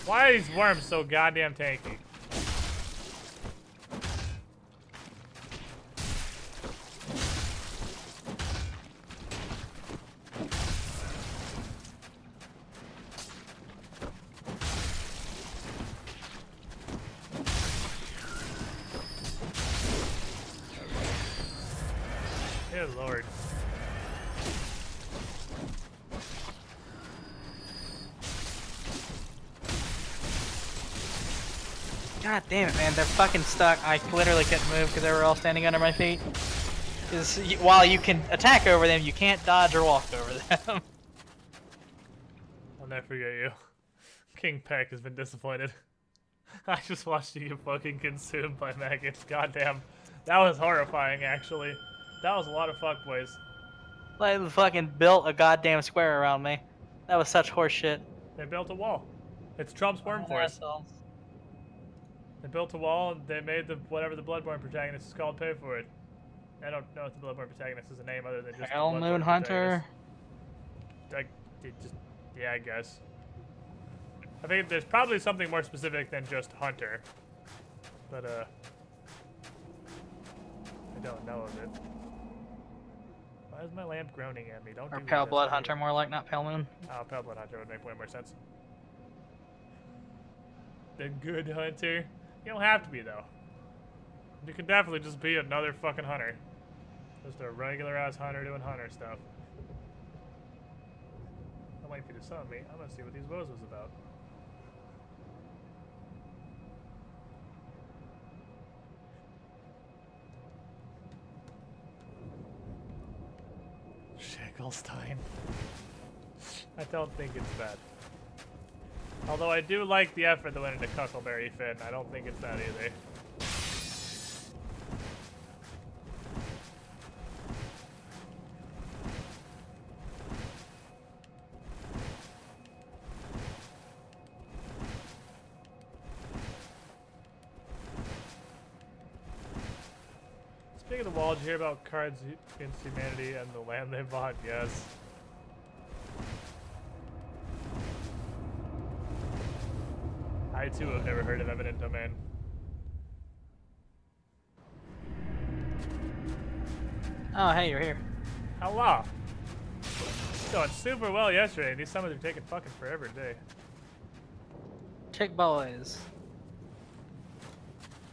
Why are these worms so goddamn tanky? Good lord. God damn it, man. They're fucking stuck. I literally couldn't move because they were all standing under my feet. Because while you can attack over them, you can't dodge or walk over them. I'll never forget you. King Peck has been disappointed. I just watched you get fucking consumed by maggots. Goddamn. That was horrifying, actually. That was a lot of fuckboys. They fucking built a goddamn square around me. That was such horseshit. They built a wall. It's Trump's worm force. They built a wall and they made the whatever the Bloodborne protagonist is called pay for it. I don't know if the Bloodborne protagonist is a name other than just Hell the Moon Bloodborne Hunter. Yeah, I guess. I think there's probably something more specific than just Hunter. But I don't know of it. Why is my lamp groaning at me? Don't Or do Pale this. Blood Hunter, more like, not Pale Moon. Oh, Pale Blood Hunter would make way more sense. the good hunter. You don't have to be, though. You can definitely just be another fucking hunter. Just a regular-ass hunter doing hunter stuff. I'm waiting for you to summon me. I'm gonna see what these woes was about. Shacklestein. I don't think it's bad. Although I do like the effort that went into Cuckleberry Finn. I don't think it's that either. Speaking of the wall, did you hear about Cards Against Humanity and the land they bought? Yes. I too have never heard of eminent domain. Oh, hey, you're here. Hello. Going super well yesterday. These summons are taking fucking forever today. Chick boys.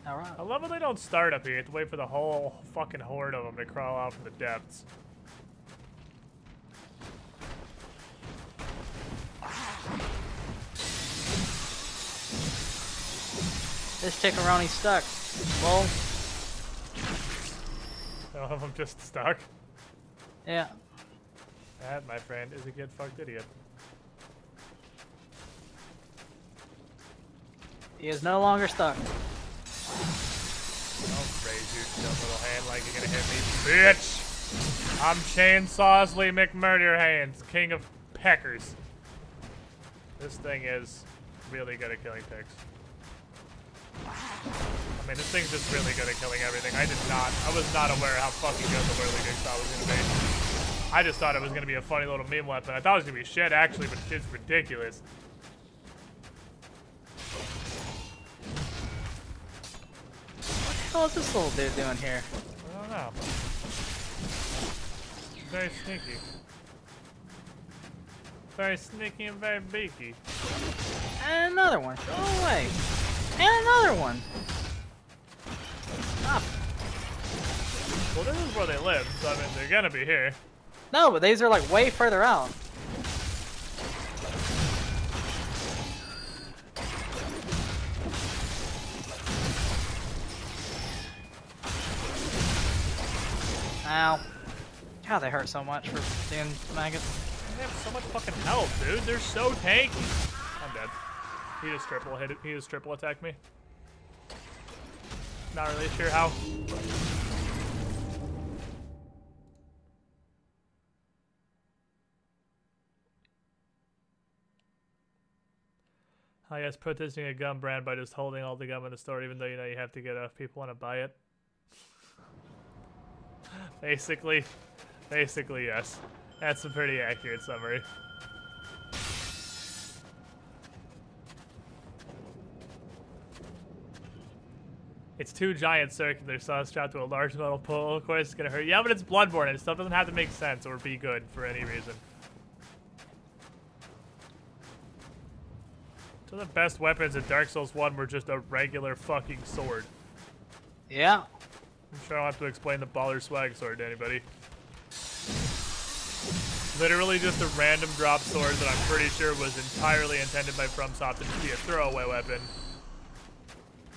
Alright. I love when they don't start up here. You have to wait for the whole fucking horde of them to crawl out from the depths. This chickaroni's stuck. Well, Some of them just stuck. yeah. That, my friend, is a get fucked idiot. He is no longer stuck. Don't raise your dumb little hand like you're gonna hit me, bitch! I'm Chainsawsley McMurder Hands, king of peckers. This thing is really good at killing ticks. I mean, this thing's just really good at killing everything. I was not aware how fucking good the whirligig saw was gonna be. I just thought it was gonna be a funny little meme weapon. I thought it was gonna be shit, actually, but it's ridiculous. What the hell is this little dude doing here? I don't know. Very sneaky. Very sneaky and very beaky. And another one. Go away. And another one. Stop. Well, this is where they live, so I mean, they're gonna be here. No, but these are like way further out. Ow. God, they hurt so much for being maggots. They have so much fucking health, dude. They're so tanky. I'm dead. He just triple hit it. He just triple attacked me. Not really sure how. I guess protesting a gum brand by just holding all the gum in the store, even though you know you have to get if people want to buy it. Basically, yes. That's a pretty accurate summary. It's two giant circular saws strapped to a large metal pole. Of course, it's gonna hurt. Yeah, but it's Bloodborne, and stuff doesn't have to make sense or be good for any reason. So the best weapons in Dark Souls 1 were just a regular fucking sword. Yeah. I'm sure I don't have to explain the baller swag sword to anybody. Literally just a random drop sword that I'm pretty sure was entirely intended by FromSoft to be a throwaway weapon.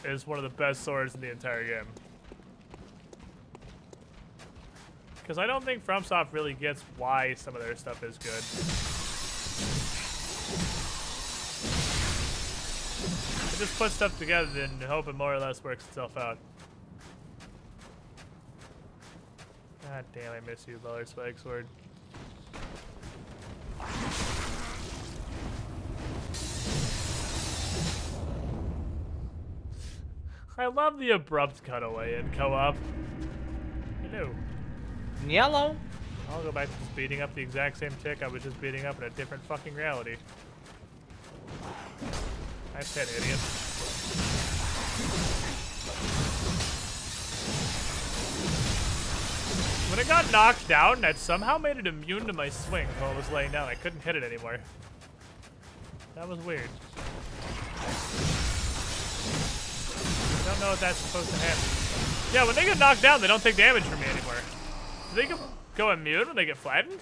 It is one of the best swords in the entire game. Because I don't think FromSoft really gets why some of their stuff is good. They just put stuff together and hope it more or less works itself out. God damn, I miss you, Baller Spike Sword. I love the abrupt cutaway in co-op. Hello. Yellow. I'll go back to just beating up the exact same tick I was just beating up in a different fucking reality. Nice hit, idiot. When it got knocked down, that somehow made it immune to my swing while I was laying down. I couldn't hit it anymore. That was weird. I don't know what that's supposed to happen. Yeah, when they get knocked down, they don't take damage from me anymore. Do they go immune when they get flattened?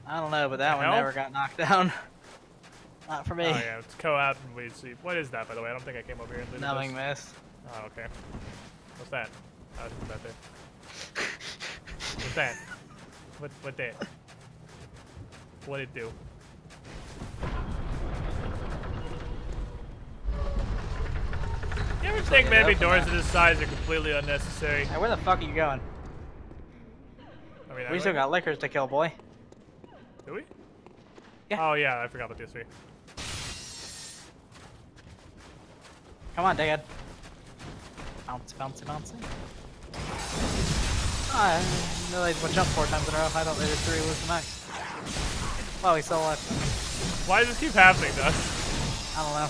I don't know, but that one never got knocked down. Not for me. Oh yeah, it's co-op and weed sleep. What is that, by the way? I don't think I came over here and looted Numbing this. mist. Oh, okay. What's that? Oh, it's about there. What's that? What that? What'd it do? You ever think maybe doors of this size are completely unnecessary? Hey, where the fuck are you going? I mean, We still got liquors to kill, boy. Do we? Yeah. Oh yeah, I forgot about these three. Come on, Dad. Bounce, bouncy, bouncy. Oh, I didn't realize we'll jump 4 times in a row. I thought there 3 was the max. Well, he's still alive. Why does this keep happening to us? I don't know.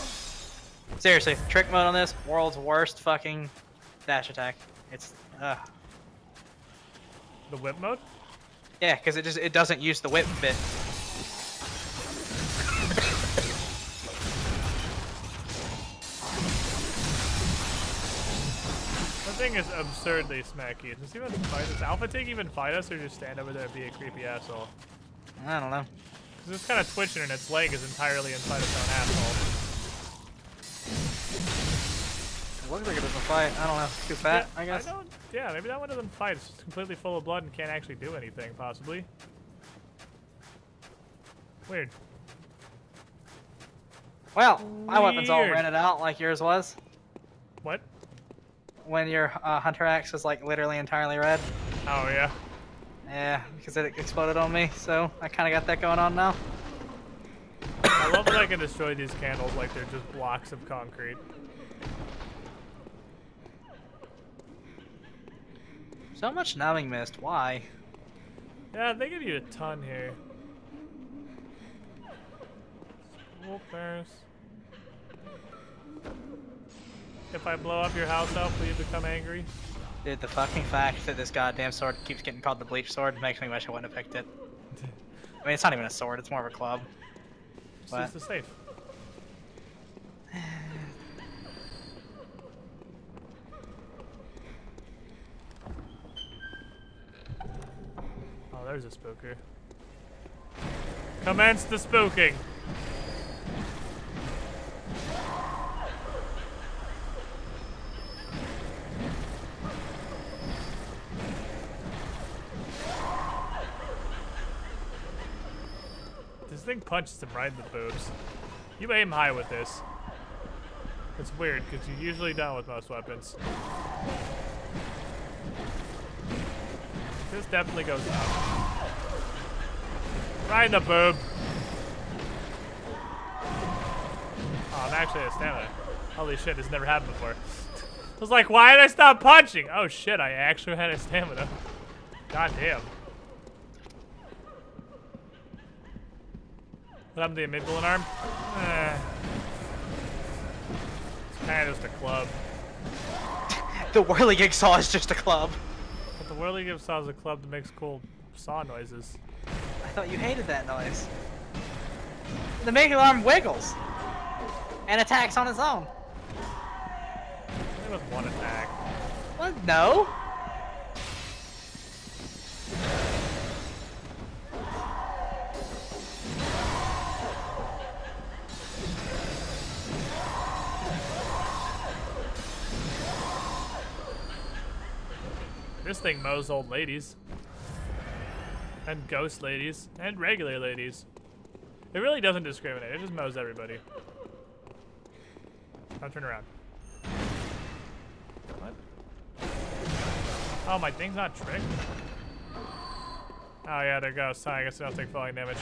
Seriously, trick mode on this, world's worst fucking dash attack. It's, The whip mode? Yeah, because it doesn't use the whip bit. That thing is absurdly smacky. Does he even fight us? Alpha Tig even fight us or just stand over there and be a creepy asshole? I don't know. Because it's kind of twitching and its leg is entirely inside its own asshole. It looks like it doesn't fight. I don't know. Too fat, Yeah, I guess. Yeah, maybe that one doesn't fight. It's just completely full of blood and can't actually do anything, possibly. Weird. Well, my weapon's all Weird. rented out like yours was. What? When your Hunter Axe is like literally entirely red. Oh, yeah. Yeah, because it exploded on me, so I kind of got that going on now. I love that I can destroy these candles like they're just blocks of concrete. So much numbing mist, why? Yeah, they give you a ton here. Wolf bears. If I blow up your house elf, will you become angry? Dude, the fucking fact that this goddamn sword keeps getting called the bleach sword makes me wish I wouldn't have picked it. I mean, it's not even a sword, it's more of a club. It's just a safe. Oh, there's a spooker. Commence the spooking! This thing punches him right in the boobs. You aim high with this. It's weird, because you usually don't with most weapons. This definitely goes up. Right in the boob. Oh, I'm actually at stamina. Holy shit, this never happened before. I was like, why did I stop punching? Oh shit, I actually had a stamina. God damn. What happened to the amygdala arm? It's kind of just a club. The whirligig saw is just a club. But the whirligig saw is a club that makes cool saw noises. I thought you hated that noise. The amygdala arm wiggles and attacks on its own. It was one attack. What? No. This thing mows old ladies. And ghost ladies. And regular ladies. It really doesn't discriminate. It just mows everybody. Now turn around. What? Oh, my thing's not tricked? Oh yeah, there goes. I guess I don't take falling damage.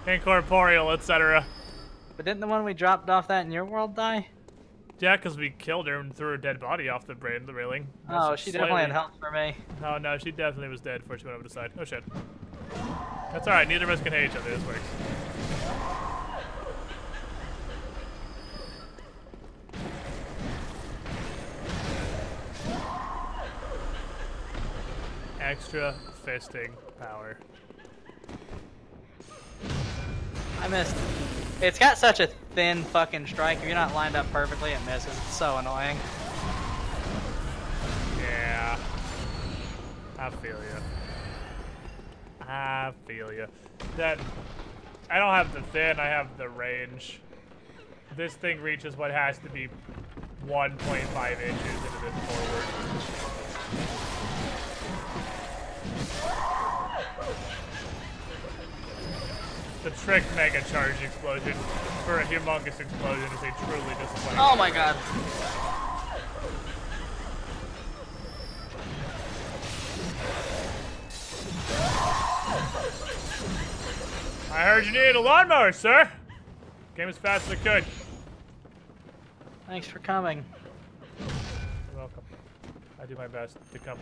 Incorporeal, etc. But didn't the one we dropped off that in your world die? Yeah, because we killed her and threw her dead body off the railing. Oh, she definitely had help for me. Oh no, she definitely was dead before she went over the side. Oh shit. That's alright, neither of us can hate each other. This works. Extra fisting power. I missed. It's got such a thin fucking strike. If you're not lined up perfectly, it misses. It's so annoying. I feel you. I feel you. That I don't have the thin, I have the range. This thing reaches what has to be 1.5 inches into this forward. The trick mega charge explosion for a humongous explosion is a truly disappointing. Oh my god. I heard you needed a lawnmower, sir. Came as fast as I could. Thanks for coming. You're welcome. I do my best to come.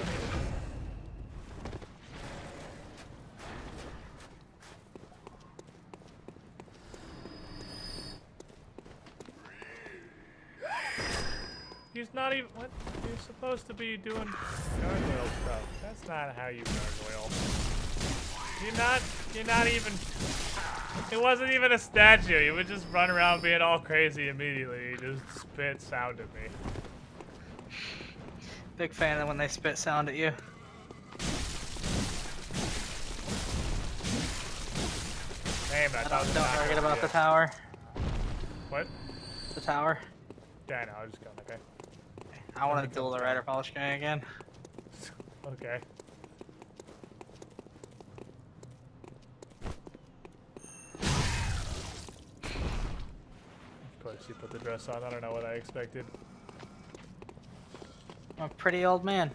He's not even. What? You're supposed to be doing gargoyle stuff. That's not how you gargoyle. You're not even. It wasn't even a statue. He would just run around being all crazy immediately. He just spit sound at me. Big fan of when they spit sound at you. Damn, I thought Don't forget about the tower. What? The tower. Yeah, I know. I was just going, okay. I want to duel the Rider Polish guy again. Okay. Of course, you put the dress on. I don't know what I expected. I'm a pretty old man.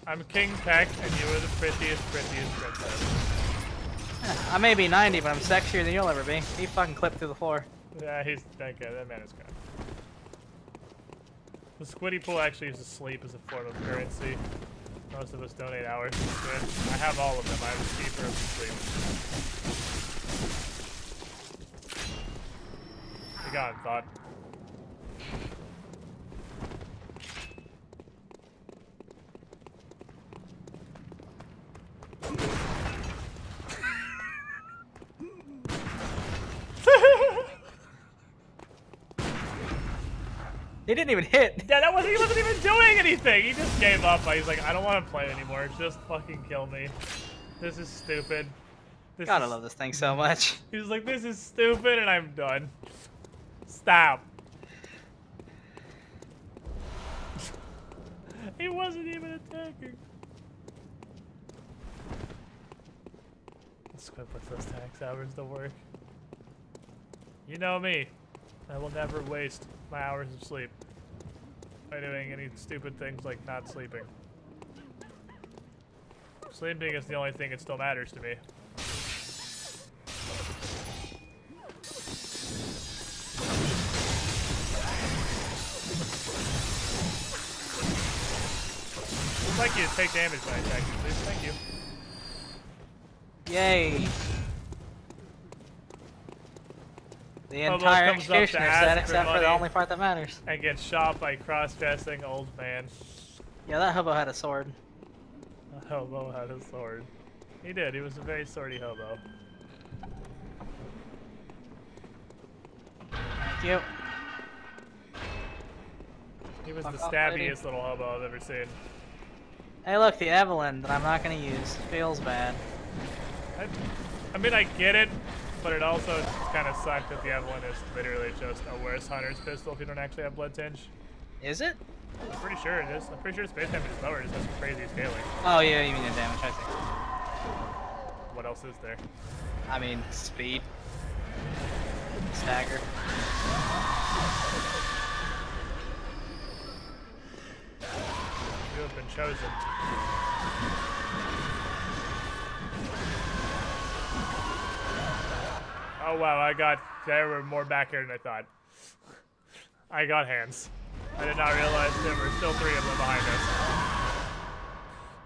I'm King Peck, and you are the prettiest princess. I may be 90, but I'm sexier than you'll ever be. He fucking clipped through the floor. Yeah, he's okay. That man is good. The squiddy pool actually uses sleep as a form of currency. Most of us donate hours to squid. I have all of them. I have a keeper of sleep. Be gone, thought. He didn't even hit. Yeah, he wasn't even doing anything. He just gave up. He's like, I don't want to play anymore. Just fucking kill me. This is stupid. God, I love this thing so much. He was like, this is stupid, and I'm done. Stop. He wasn't even attacking. Squid puts those tax hours to work. You know me. I will never waste my hours of sleep by doing any stupid things like not sleeping. Sleeping is the only thing that still matters to me. I'd like you to take damage by attacking, please. Thank you. Yay. The Almost entire comes up to executioner ask said, for except for the money. only part that matters. And get shot by cross-dressing old man. Yeah, that hobo had a sword. A hobo had a sword. He did. He was a very swordy hobo. Thank you. He was Fuck the off, lady. stabbiest little hobo I've ever seen. Hey, look, the Evelyn that I'm not going to use. Feels bad. I mean, I get it, but it also kind of sucks that the Evelyn is literally just a worse hunter's pistol if you don't actually have blood tinge. Is it? I'm pretty sure it is. I'm pretty sure space damage is lower. It just has some crazy scaling. Oh, yeah, you mean the damage, I see. What else is there? I mean, speed. Stagger. You have been chosen. Oh wow, there were more back here than I thought. I got hands. I did not realize there were still 3 of them behind us.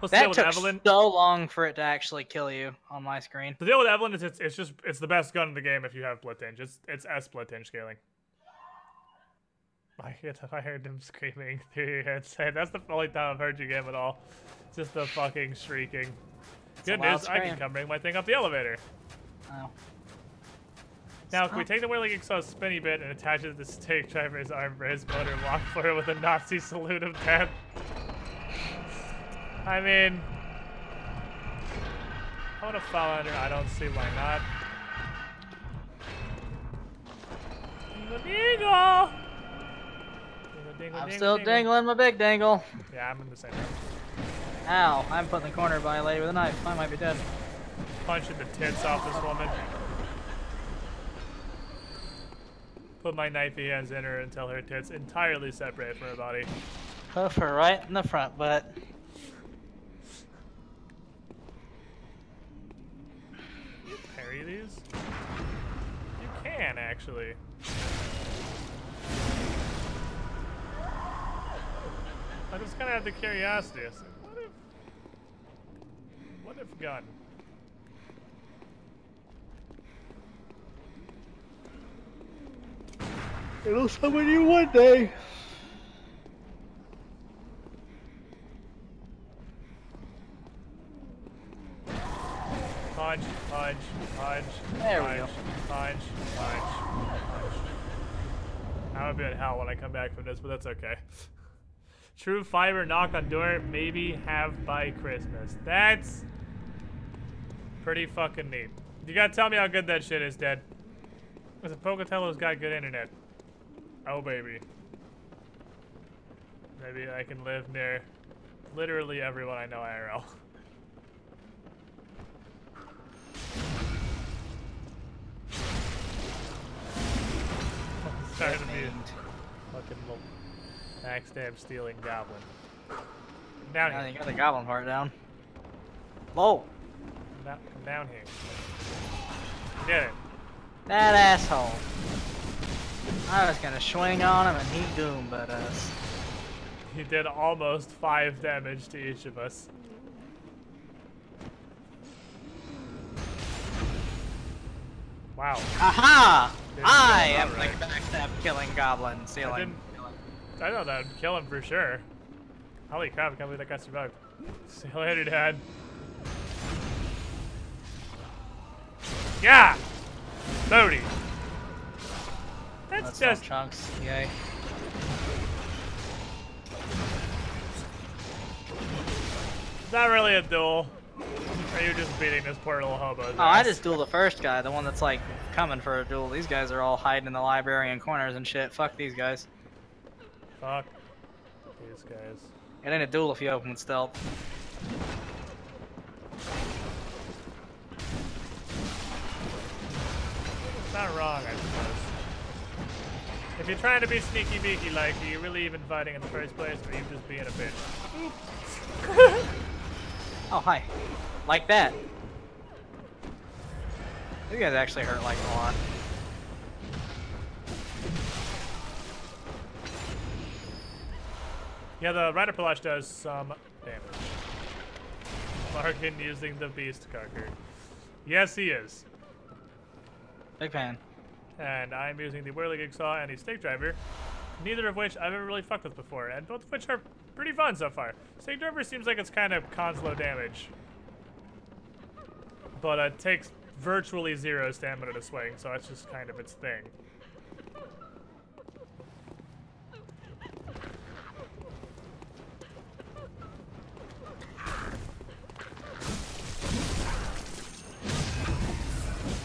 Let's deal That with took Evelyn. so long for it to actually kill you on my screen. The deal with Evelyn is it's the best gun in the game if you have blood tinge. It's S blood tinge scaling. I heard him screaming through your headset. That's the only time I've heard you game at all. Just the fucking shrieking. Good loud news, I can scream. come bring my thing up the elevator. Oh. Now, can we take the whirling exhaust spinny bit and attach it to the stake driver's arm for his motor walk for it with a Nazi salute of death? I mean, I want to fall under. I don't see why not. Dingle. I'm still dangling my big dangle. Yeah, I'm in the same room. Ow, I'm put in the corner by a lady with a knife. I might be dead. Punching the tits off this woman. Put my knifey hands in her until her tits entirely separate from her body. Hoof her right in the front butt. Can you parry these? You can, actually. I just kind of had the curiosity. I was like, what if gun? It'll summon you one day. Punch, punch, punch, There we punch, go. punch, punch, punch. I'm gonna be in hell when I come back from this, but that's okay. True fiber knock on door, maybe have by Christmas. That's pretty fucking neat. You gotta tell me how good that shit is, Dad. Because Pocatello's got good internet. Oh, baby. Maybe I can live near literally everyone I know IRL. Starting to be a fucking little backstab stealing goblin. Come down Now here. you got the goblin part down. Whoa! Come down here. Get it. That asshole. I was gonna swing on him and he goomed at us. He did almost 5 damage to each of us. Wow. Aha! Didn't I go am out the right. backstab killing goblin. I Stealing. know that would kill him for sure. Holy crap, I can't believe that guy survived. See you later, Dad. Yeah! Bodie. That's That's just... some chunks. Yay. It's not really a duel. Or are you just beating this poor little hobo's Oh, I ass? just dueled the first guy, the one that's like coming for a duel. These guys are all hiding in the library and corners and shit. Fuck these guys. Fuck these guys. It ain't a duel if you open with stealth. It's not wrong, I suppose. If you're trying to be sneaky beaky like, are you really even fighting in the first place, or are you just being a bitch? Oh, hi. Like that. These guys actually hurt like a lot. Yeah, the Rider Palash does some damage. Larken using the Beast Carker. Yes, he is. Big fan. And I'm using the Whirligig Saw and the Stake Driver, neither of which I've ever really fucked with before, and both of which are pretty fun so far. Stake Driver seems like it's kind of cons low damage, but it takes virtually 0 stamina to swing, so that's just kind of its thing.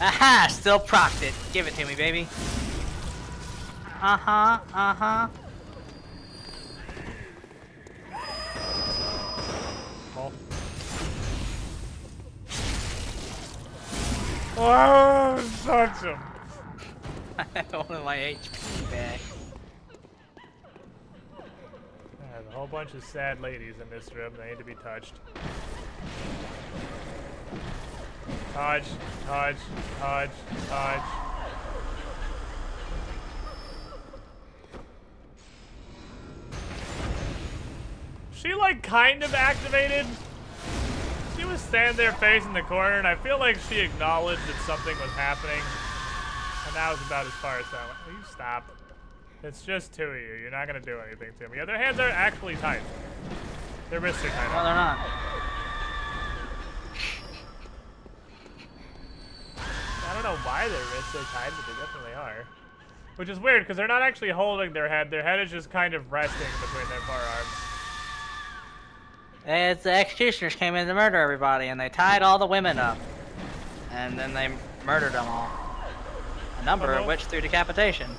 Aha! Still procced it. Give it to me, baby. Uh-huh, uh-huh. Oh, touch him! I have one of my HP back. There's a whole bunch of sad ladies in this room. They need to be touched. Touch, touch, touch, touch. She like kind of activated. She was standing there facing the corner, and I feel like she acknowledged that something was happening. And that was about as far as that went. Will you stop? It's just 2 of you. You're not gonna do anything to me. Yeah, their hands are actually tight. Their wrists are tight. No, they're not. I don't know why their wrists are tied, but they definitely are. Which is weird, because they're not actually holding their head. Their head is just kind of resting between their forearms. It's the executioners came in to murder everybody, and they tied all the women up. And then they murdered them all. A number of which through decapitation.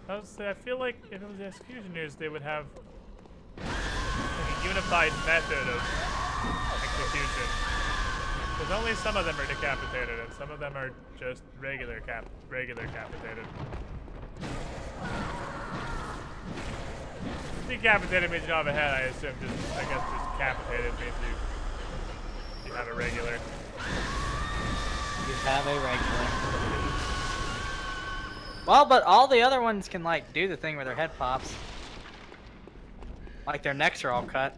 I feel like if it was the executioners, they would have like a unified method of execution. Because only some of them are decapitated, and some of them are just regular decapitated. Decapitated means you don't have a head, I assume. I guess just decapitated means you have a regular. You have a regular. Well, but all the other ones can, like, do the thing where their head pops. Like, their necks are all cut.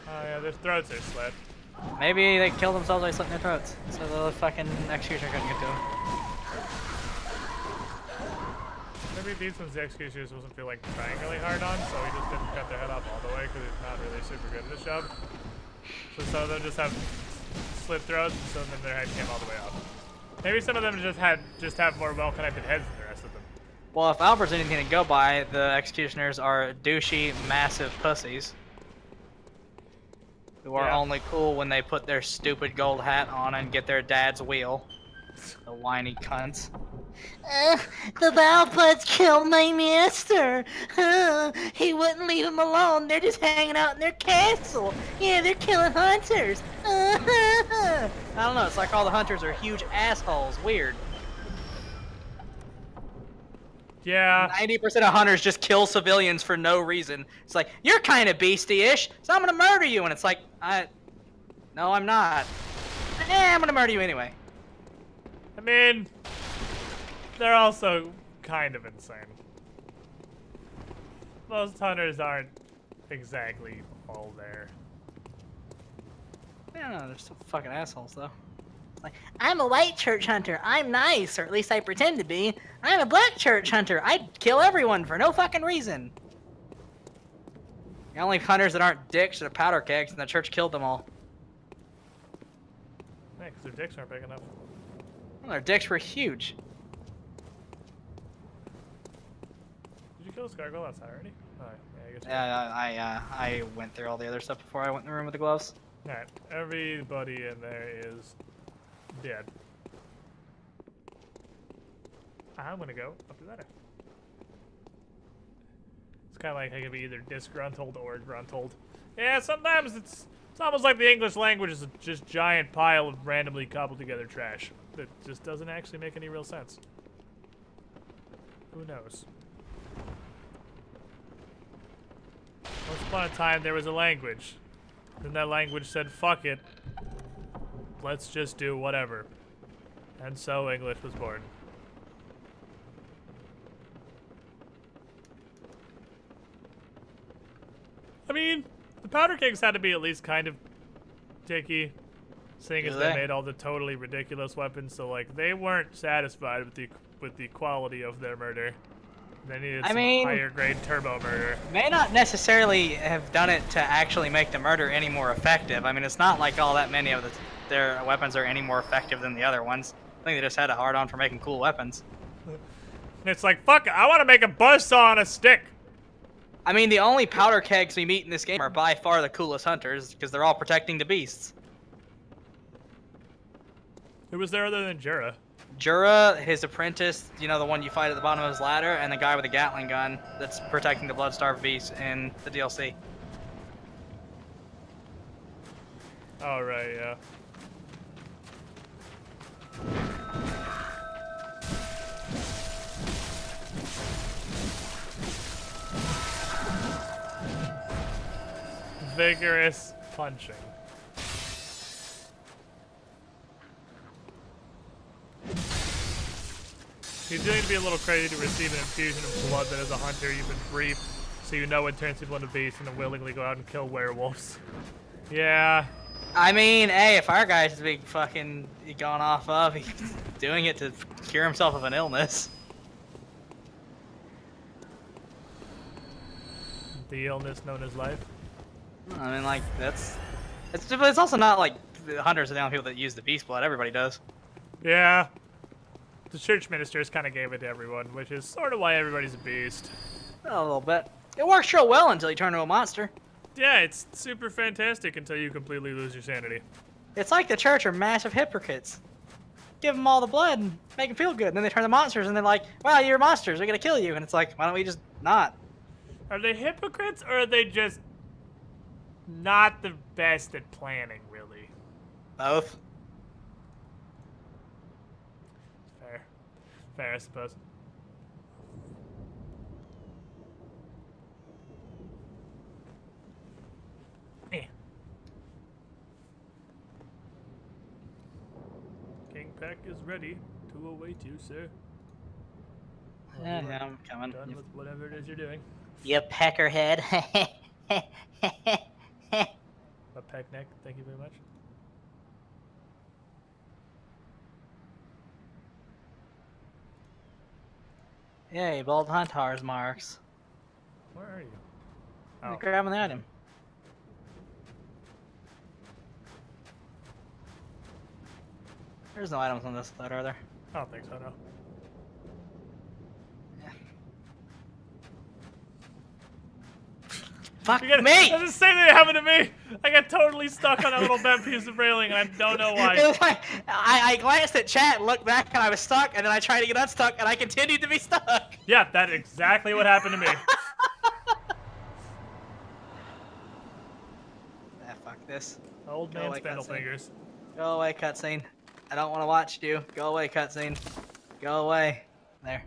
Oh yeah, their throats are slit. Maybe they killed themselves by slitting their throats, so the fucking executioner couldn't get to them. Maybe these ones the executioners wasn't feel like trying really hard on, so he just didn't cut their head off all the way because he's not really super good at the job. So some of them just have slit throats, and some of them their head came all the way off. Maybe some of them just have more well-connected heads than the rest of them. Well, if Alfred's anything to go by, the executioners are douchey, massive pussies. Who are only cool when they put their stupid gold hat on and get their dad's wheel. The whiny cunts. The Valpuds killed my master. He wouldn't leave him alone. They're just hanging out in their castle. Yeah, they're killing hunters. I don't know, it's like all the hunters are huge assholes. Weird. Yeah. 90% of hunters just kill civilians for no reason. It's like, you're kind of beastie-ish, so I'm gonna murder you. And it's like, no, I'm not. I'm gonna murder you anyway. I mean, they're also kind of insane. Most hunters aren't exactly all there. I don't know, they're still fucking assholes, though. Like, I'm a white church hunter. I'm nice, or at least I pretend to be. I'm a black church hunter. I'd kill everyone for no fucking reason. The only hunters that aren't dicks are powder kegs, and the church killed them all. Yeah, because their dicks aren't big enough. Well, their dicks were huge. Did you kill this gargoyle outside already? Oh, yeah, I guess. Yeah, I went through all the other stuff before I went in the room with the gloves. Alright, everybody in there is dead. I'm gonna go up the ladder. It's kind of like I can be either disgruntled or gruntled. Yeah, sometimes it's almost like the English language is a just giant pile of randomly cobbled together trash that just doesn't actually make any real sense. Who knows? Once upon a time, there was a language. Then that language said, fuck it. Let's just do whatever. And so English was born. I mean, the powder kegs had to be at least kind of dicky, seeing as they made all the totally ridiculous weapons. So like, they weren't satisfied with the quality of their murder. They needed some higher grade turbo murder. May not necessarily have done it to actually make the murder any more effective. I mean, it's not like all that many of their weapons are any more effective than the other ones. I think they just had a hard on for making cool weapons. It's like, fuck, I want to make a buzzsaw on a stick. I mean, the only powder kegs we meet in this game are by far the coolest hunters, because they're all protecting the beasts. Who was there other than Jura? Jura, his apprentice, you know, the one you fight at the bottom of his ladder, and the guy with the Gatling gun that's protecting the blood-starved beast in the DLC. Oh, right, yeah. Vigorous punching. You do need to be a little crazy to receive an infusion of blood that as a hunter you've been briefed, so you know what turns people into beasts and then willingly go out and kill werewolves. Yeah. I mean, hey, if our guy's big fucking gone off of, he's doing it to cure himself of an illness. The illness known as life. I mean, like, it's also not like the hunters are the only people that use the beast blood. Everybody does. Yeah. The church ministers kind of gave it to everyone, which is sort of why everybody's a beast. A little bit. It works real well until you turn into a monster. Yeah, it's super fantastic until you completely lose your sanity. It's like the church are massive hypocrites. Give them all the blood and make them feel good. And then they turn to monsters and they're like, well, you're monsters. We're going to kill you. And it's like, why don't we just not? Are they hypocrites or are they just not the best at planning, really? Both. Fair. Fair, I suppose. Eh. King Peck is ready to await you, sir. Yeah, I'm coming. Done with whatever it is you're doing. You peckerhead. A peck neck, thank you very much. Yay, Bald Huntar's marks. Where are you? Oh. Oh. Grabbing the item. There's no items on this side, are there? I don't think so, no. Fuck You got, me! that's the same thing that happened to me! I got totally stuck on a little bent piece of railing and I don't know It why. was like, I glanced at chat and looked back and I was stuck, and then I tried to get unstuck and I continued to be stuck. Yeah, that's exactly what happened to me. Ah, fuck this. Old Go man away, spindle cutscene. fingers. Go away, cutscene. I don't want to watch you. Go away, cutscene. Go away. There.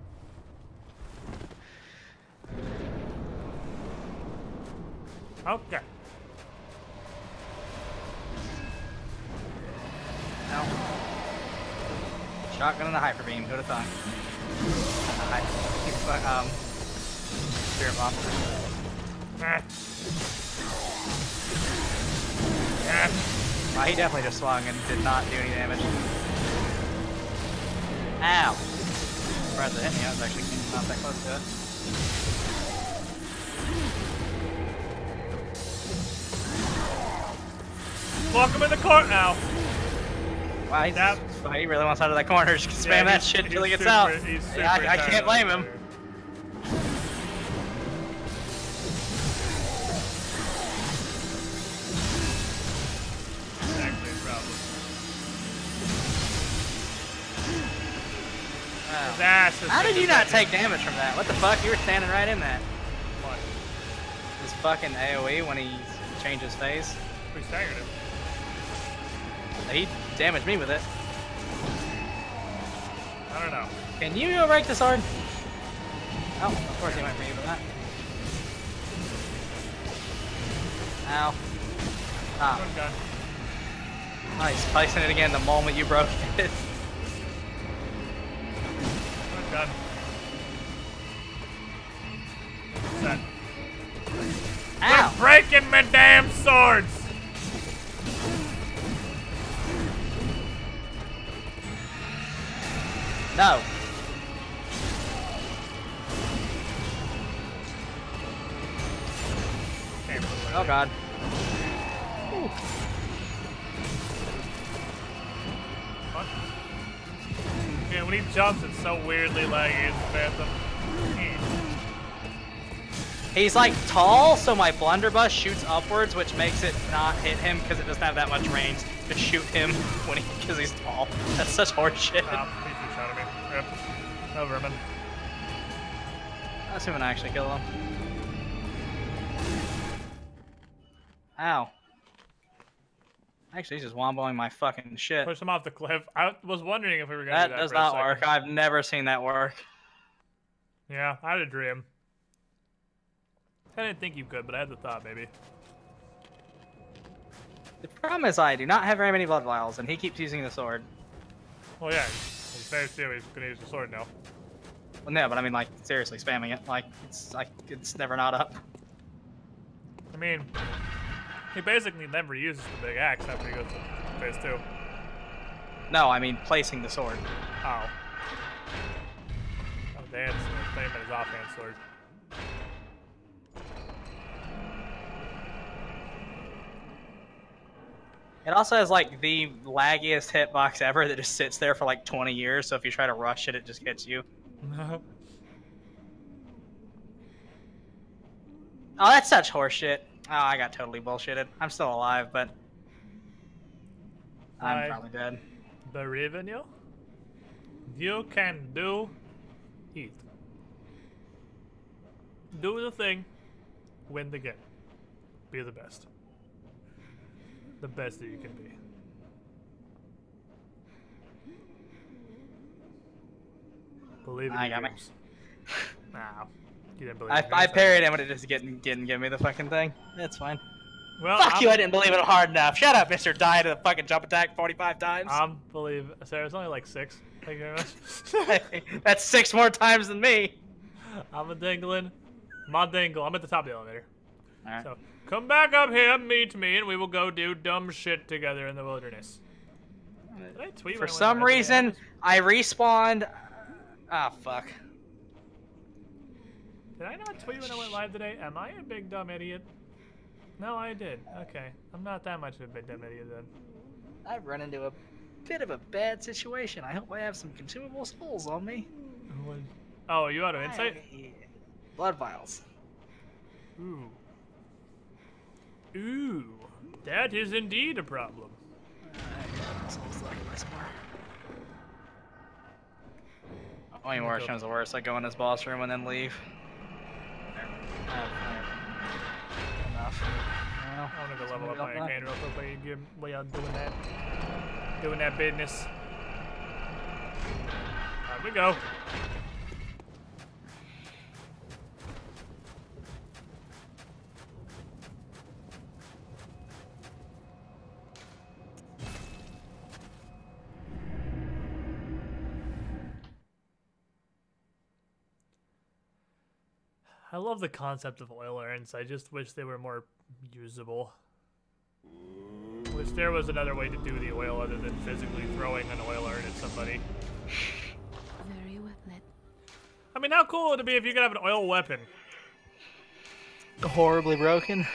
Okay. No. Shotgun and a hyper beam. Who'd have thought? Spirit bomb. Ah. Ah. Wow, he definitely just swung and did not do any damage. Ow! Surprised it hit me. I was actually not that close to it. Welcome in the court now. Wow, he really wants out of that corner. Just spam that shit until he gets out. Yeah, I can't blame him. Exactly a problem. Wow. His ass is How did like you a not button. take damage from that? What the fuck? You were standing right in that. What? His fucking AoE when he changed his phase. We staggered him. He damaged me with it. I don't know. Can you go break the sword? Oh, of course he went for you with that. Ow. Ah. One gun. Oh, he's placing it again the moment you broke it. One gun. Set. Ow! They're breaking my damn swords! No. Oh god. Ooh. What? Yeah, when he jumps, it's so weirdly laggy as a phantom. He's like tall, so my blunderbuss shoots upwards, which makes it not hit him because it doesn't have that much range to shoot him when because he's tall. That's such horseshit. Stop. He just shot at me. Rip. No vermin. Let's see when I actually kill him. Ow. Actually, he's just womboing my fucking shit. Push him off the cliff. I was wondering if we were gonna That do that does for a not second. work. I've never seen that work. Yeah, I had a dream. I didn't think you could, but I had the thought, maybe. The problem is I do not have very many blood vials, and he keeps using the sword. Well, yeah, he's phase 2. He's gonna use the sword now. Well, no, but I mean, like, seriously, spamming it. Like, it's never not up. I mean, he basically never uses the big axe after he goes to phase 2. No, I mean, placing the sword. Oh. Oh, Dan's playing his offhand sword. It also has, like, the laggiest hitbox ever that just sits there for, like, 20 years, so if you try to rush it, it just hits you. Oh, that's such horseshit. Oh, I got totally bullshitted. I'm still alive, but I'm I probably dead. believe in you. You can do it. Do the thing. Win the game. Be the best. The best that you can be. Believe in I your got me. dreams. Nah, you didn't believe in I yourself. parried him, but it just didn't give me the fucking thing. That's fine. Well, Fuck you! I didn't believe it hard enough. Shut up, Mister. Die to the fucking jump attack 45 times. believe. Sarah, it's only like 6. Thank you very much. That's 6 more times than me. I'm a dingling. My dingle. I'm at the top of the elevator. All right. So, come back up here, meet me, and we will go do dumb shit together in the wilderness. Did I tweet For when I some went live reason, today? I respawned. Ah, fuck. Did I not tweet when I went live today? Am I a big dumb idiot? No, I did. Okay. I'm not that much of a big dumb idiot then. I've run into a bit of a bad situation. I hope I have some consumable souls on me. Oh, you out of insight? Blood vials. Ooh. Ooh. That is indeed a problem. Only worse comes to worse. I go in this boss room and then leave. Enough. Well, I want to go level up my arcane real quick while y'all doing that business. Time we go. I love the concept of oil urns. I just wish they were more usable. Wish there was another way to do the oil other than physically throwing an oil urn at somebody. Very well then. I mean, how cool would it be if you could have an oil weapon? horribly broken.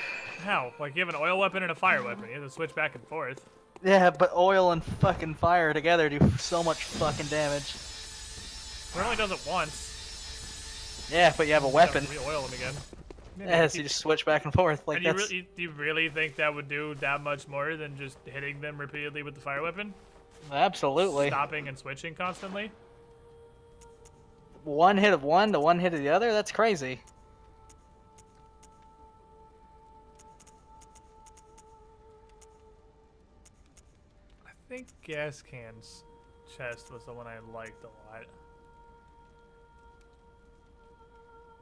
How? Like, you have an oil weapon and a fire weapon. You have to switch back and forth. Yeah, but oil and fucking fire together do so much fucking damage. It only does it once. Yeah, but you have a weapon. Re-oil them again. Yeah, so you just switch back and forth. Like, And that's... do you really think that would do that much more than just hitting them repeatedly with the fire weapon? Absolutely. Stopping and switching constantly? One hit of one to one hit of the other? That's crazy. I think Gas Can's chest was the one I liked a lot.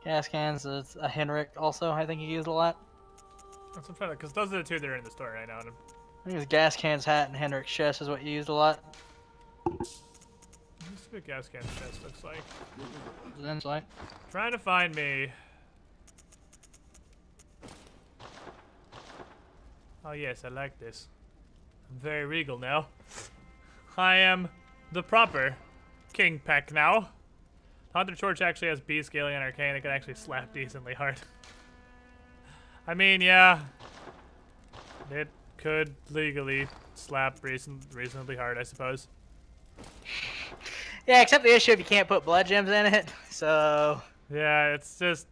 Gas cans, a Henrik also, I think he used a lot. That's what I'm trying to, because those are the two that are in the store right now. I think it was Gas Can's hat and Henrik's chest is what you used a lot. Let's see what Gas Can's chest looks like. Insight. Trying to find me. Oh yes, I like this. I'm very regal now. I am the proper King Peck now. Hunter Torch actually has B scaling on Arcane. It can actually slap decently hard. I mean, yeah. It could legally slap reasonably hard, I suppose. Yeah, except the issue if you can't put blood gems in it, so... Yeah, it's just...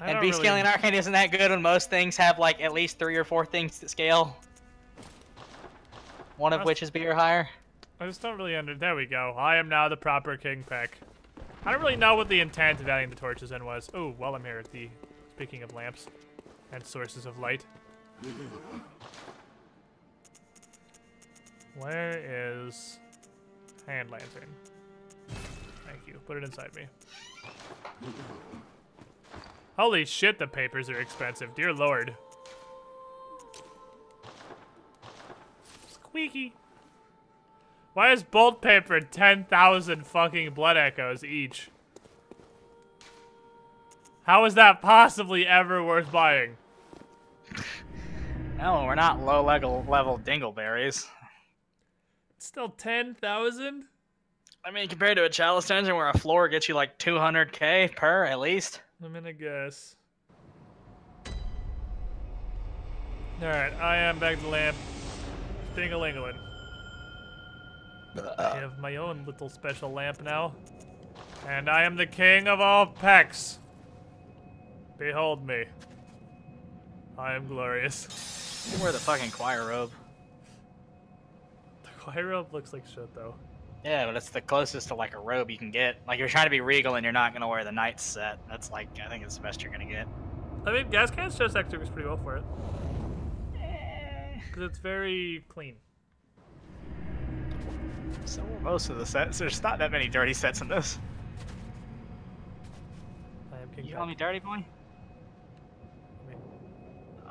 And B scaling Arcane isn't that good when most things have like at least 3 or 4 things to scale. One of which is B or higher. I just don't really there we go. I am now the proper King Peck. I don't really know what the intent of adding the torches in was. Oh, while I'm here at the... Speaking of lamps and sources of light. Where is hand lantern? Thank you. Put it inside me. Holy shit, the papers are expensive. Dear Lord. Squeaky. Why is bolt paper 10,000 fucking blood echoes each? How is that possibly ever worth buying? No, we're not low level dingleberries. It's still 10,000? I mean, compared to a chalice dungeon where a floor gets you like 200k per at least. I'm gonna guess. Alright, I am back to the lamp. Ding-a-ling-a-lin. I have my own little special lamp now. And I am the king of all pecks. Behold me. I am glorious. You wear the fucking choir robe. The choir robe looks like shit though. Yeah, but it's the closest to like a robe you can get. Like you're trying to be regal and you're not gonna wear the knight's set. That's like I think it's the best you're gonna get. I mean, Gas Can's chest actually works pretty well for it. Because it's very clean. So most of the sets, there's not that many dirty sets in this. I am King You call me dirty boy? I mean,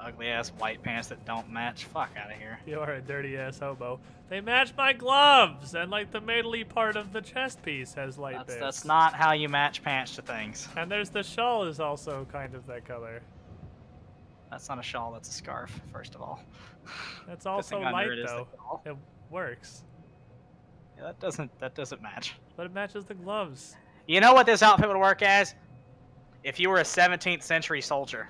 Ugly ass white pants that don't match. Fuck out of here. you are a dirty ass hobo. They match my gloves, and like the middly part of the chest piece has light bits. That's not how you match pants to things. And there's the shawl is also kind of that color. That's not a shawl, that's a scarf, first of all. It's also thing under light it is the though. shawl. It works. Yeah, that doesn't match. But it matches the gloves. You know what this outfit would work as? If you were a 17th century soldier.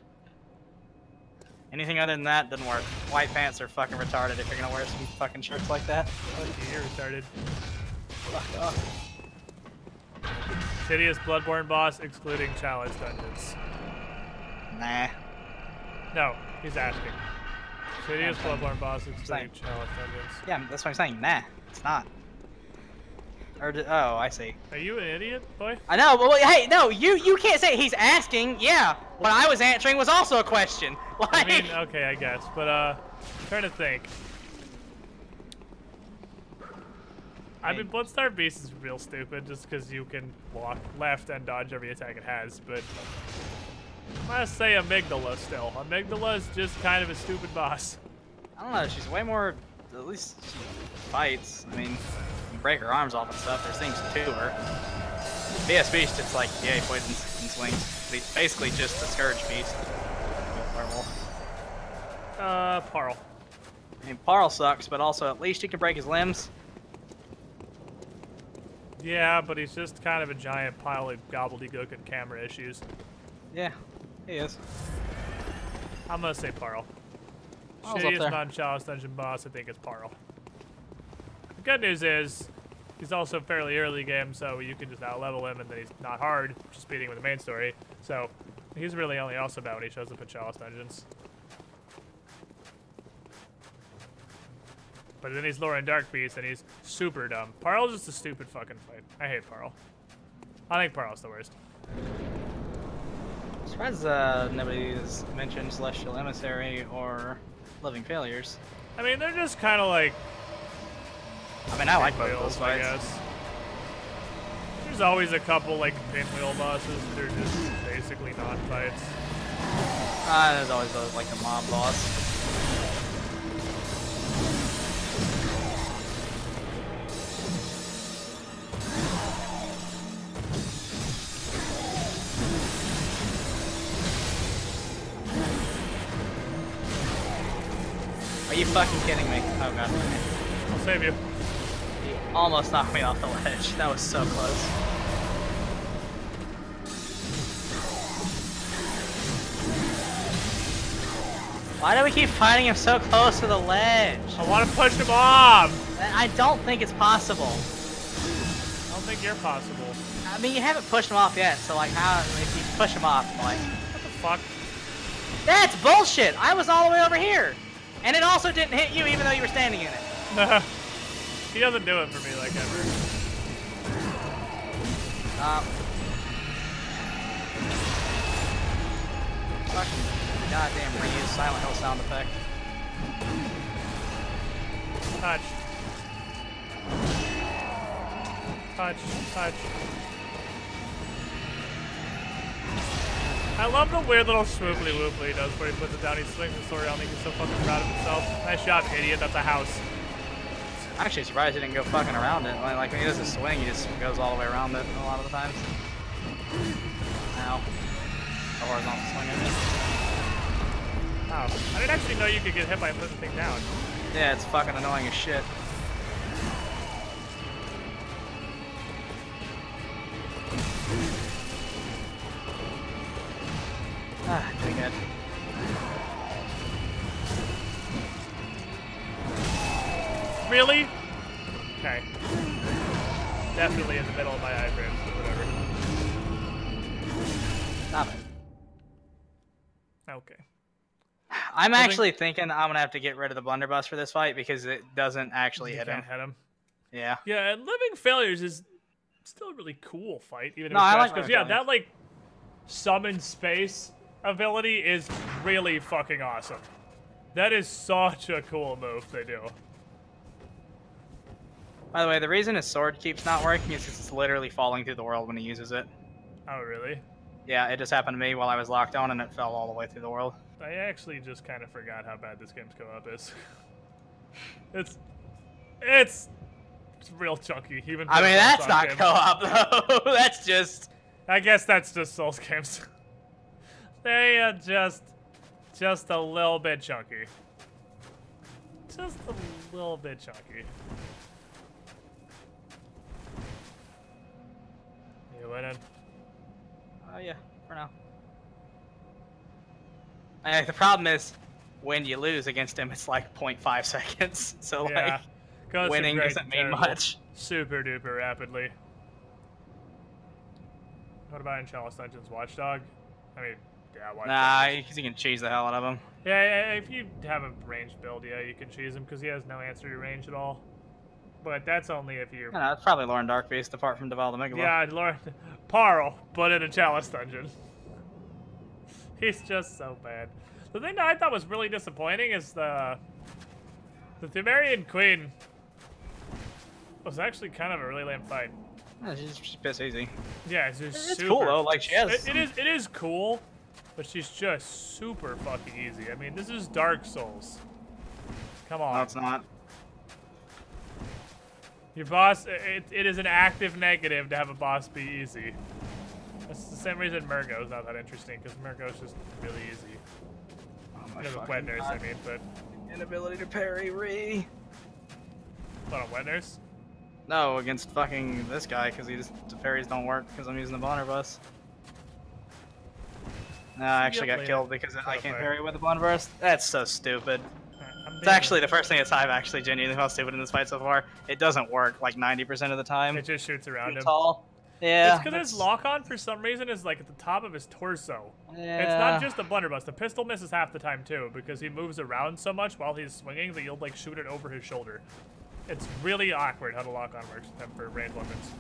Anything other than that doesn't work. White pants are fucking retarded if you're gonna wear some fucking shirts like that. Fuck you, you're retarded. Fuck off. Shittiest Bloodborne boss excluding challenge dungeons. Nah. No, he's asking. Shittiest Bloodborne boss excluding saying. challenge dungeons. Yeah, that's what I'm saying. Nah, it's not. Or oh, I see. Are you an idiot, boy? I know, but wait, hey, no, you can't say he's asking. Yeah, what I was answering was also a question. Like, I mean, okay, I guess, but I'm trying to think. I mean, Bloodstarved Beast is real stupid just because you can walk left and dodge every attack it has, but I'm gonna say Amygdala still. Amygdala is just kind of a stupid boss. I don't know, she's way more, at least she fights. I mean, you can break her arms off and stuff, there's things to her. BS Beast, it's like, yeah, he poisons and swings. But he's basically just a Scourge Beast. Parl. I mean, Parl sucks, but also at least he can break his limbs. Yeah, but he's just kind of a giant pile of gobbledygook and camera issues. Yeah, he is. I'm gonna say Parl. Parl's up Shittiest there. non-chalice dungeon boss, I think it's Parl. The good news is, he's also fairly early game, so you can just out-level him, and then he's not hard, just beating with the main story. So, he's really only also bad when he shows up at chalice dungeons. But then he's Lauren Dark Beast, and he's super dumb. Parl's just a stupid fucking fight. I hate Parl. I think Parl's the worst. I'm surprised nobody has mentioned Celestial Emissary or Living Failures. I mean, they're just kind of like... I mean, I like both of pinwheels, those I fights. guess. There's always a couple, like, pinwheel bosses that are just basically non-fights. There's always like the mob boss. Are you fucking kidding me? Oh god. I'll save you. He almost knocked me off the ledge. That was so close. Why do we keep fighting him so close to the ledge? I want to push him off! I don't think it's possible. I don't think you're possible. I mean, you haven't pushed him off yet, so like, how if you push him off, like, What the fuck? that's bullshit. I was all the way over here, and it also didn't hit you, even though you were standing in it. He doesn't do it for me like ever. Fucking goddamn reuse Silent Hill sound effect. Touch. Touch. Touch. I love the weird little swooply whooply he does where he puts it down, he swings the sword around, he's so fucking proud of himself. Nice job, idiot, that's a house. I'm actually surprised he didn't go fucking around it. Like when he does a swing, he just goes all the way around it a lot of the times. Ow. The horizontal swing, I mean. Oh, I didn't actually know you could get hit by putting the thing down. Yeah, it's fucking annoying as shit. Ah, doing good. Really? Okay. Definitely in the middle of my iframes, but whatever. Stop it. Okay. I'm actually thinking I'm gonna have to get rid of the blunderbuss for this fight because it doesn't actually hit him. Yeah. Yeah, and Living Failures is still a really cool fight, even No, if I it's like because Living that like summon space ability is really fucking awesome. That is such a cool move they do. By the way, the reason his sword keeps not working is because it's literally falling through the world when he uses it. Oh, really? Yeah, it just happened to me while I was locked on and it fell all the way through the world. I actually just kind of forgot how bad this game's co-op is. It's real chunky. Even I mean, that's not co-op though. That's just. I guess that's just Souls games. They are just a little bit chunky. Just a little bit chunky. You winning? Yeah, for now. The problem is, when you lose against him, it's like 0.5 seconds. So Yeah. Goes from winning great doesn't to mean terrible much. Super duper rapidly. What about in Chalice Dungeons Watchdog? I mean, yeah, Watchdog. Nah, because you can cheese the hell out of him. Yeah, if you have a ranged build, yeah, you can cheese him because he has no answer to range at all. But that's only if you're. No, it's probably Lauren Darkbeast apart from Deval the Megalo. Yeah, Lord, Parl, but in a Chalice Dungeon. He's just so bad. The thing that I thought was really disappointing is the Thumerian Queen was actually kind of a really lame fight. Yeah, she's piss easy. Yeah, it's just It's super, cool though. Like she has. It is cool, but she's just super fucking easy. I mean, this is Dark Souls. Come on. No, it's not. Your boss, it is an active negative to have a boss be easy. That's the same reason Murgo's not that interesting, because Murgo's just really easy. Oh my Because of fucking Wet Nurse, God. I mean, but... Inability to parry re. What, on Wet Nurse? No, against fucking this guy, because the parries don't work because I'm using the blunderbuss. No, I actually got killed because I can't parry with the blunderbuss. That's so stupid. It's actually the first thing that's I've actually genuinely found stupid in this fight so far. It doesn't work like 90% of the time. It just shoots around him. Tall. Yeah. It's because his lock-on, for some reason, is like at the top of his torso. Yeah. It's not just the blunderbuss. The pistol misses half the time, too, because he moves around so much while he's swinging that you'll, like, shoot it over his shoulder. It's really awkward how the lock-on works for ranged weapons.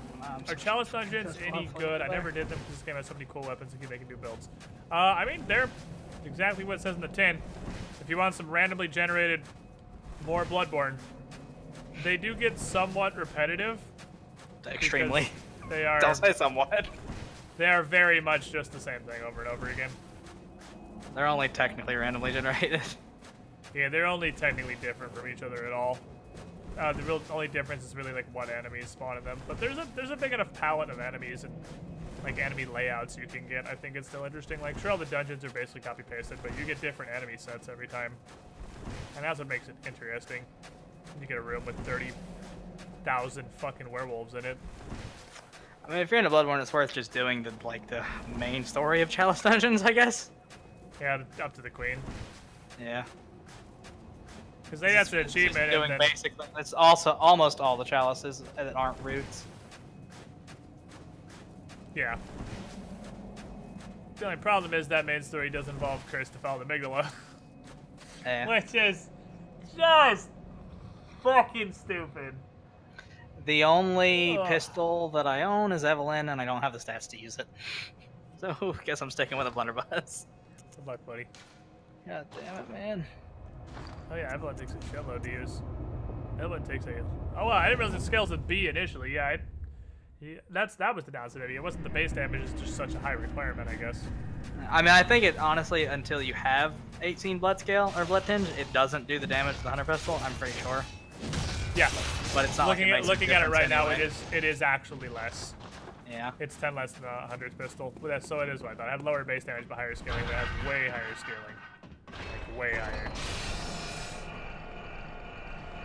Are Chalice Dungeons any good? I never did them because this game has so many cool weapons and keep making new builds. I mean, they're exactly what it says in the tin. If you want some randomly generated more Bloodborne, they do get somewhat repetitive. Extremely. They are. Don't say somewhat. They are very much just the same thing over and over again. They're only technically randomly generated. Yeah, they're only technically different from each other at all. The real only difference is really like what enemies spawn in them. But there's a big enough palette of enemies and like enemy layouts you can get. I think it's still interesting. Like sure, all the dungeons are basically copy pasted, but you get different enemy sets every time, and that's what makes it interesting. You get a room with 30,000 fucking werewolves in it. I mean, if you're into Bloodborne, it's worth just doing the main story of Chalice Dungeons, I guess. Yeah, up to the queen. Yeah. Because they got the achievement. Doing and then, basically, it's also almost all the chalices that aren't roots. Yeah. The only problem is that main story does involve Curse to follow the Amygdala. Yeah. Which is just fucking stupid. The only pistol that I own is Evelyn, and I don't have the stats to use it. So, I guess I'm sticking with a blunderbuss. Good luck, buddy. God damn it, man. Oh yeah, Evelyn takes a shitload to use. Evelyn takes a... Oh wow, I didn't realize it scales with B initially. Yeah, that was the downside of it. It wasn't the base damage, it's just such a high requirement, I guess. I mean, I think it, honestly, until you have 18 blood scale, or blood tinge, it doesn't do the damage to the hunter pistol, I'm pretty sure. Yeah. But it's not looking at it right now, anyway. it is actually less. Yeah. It's 10 less than the 100 pistol. So it is what I thought. I had lower base damage but higher scaling, but it has way higher scaling. Like, way higher.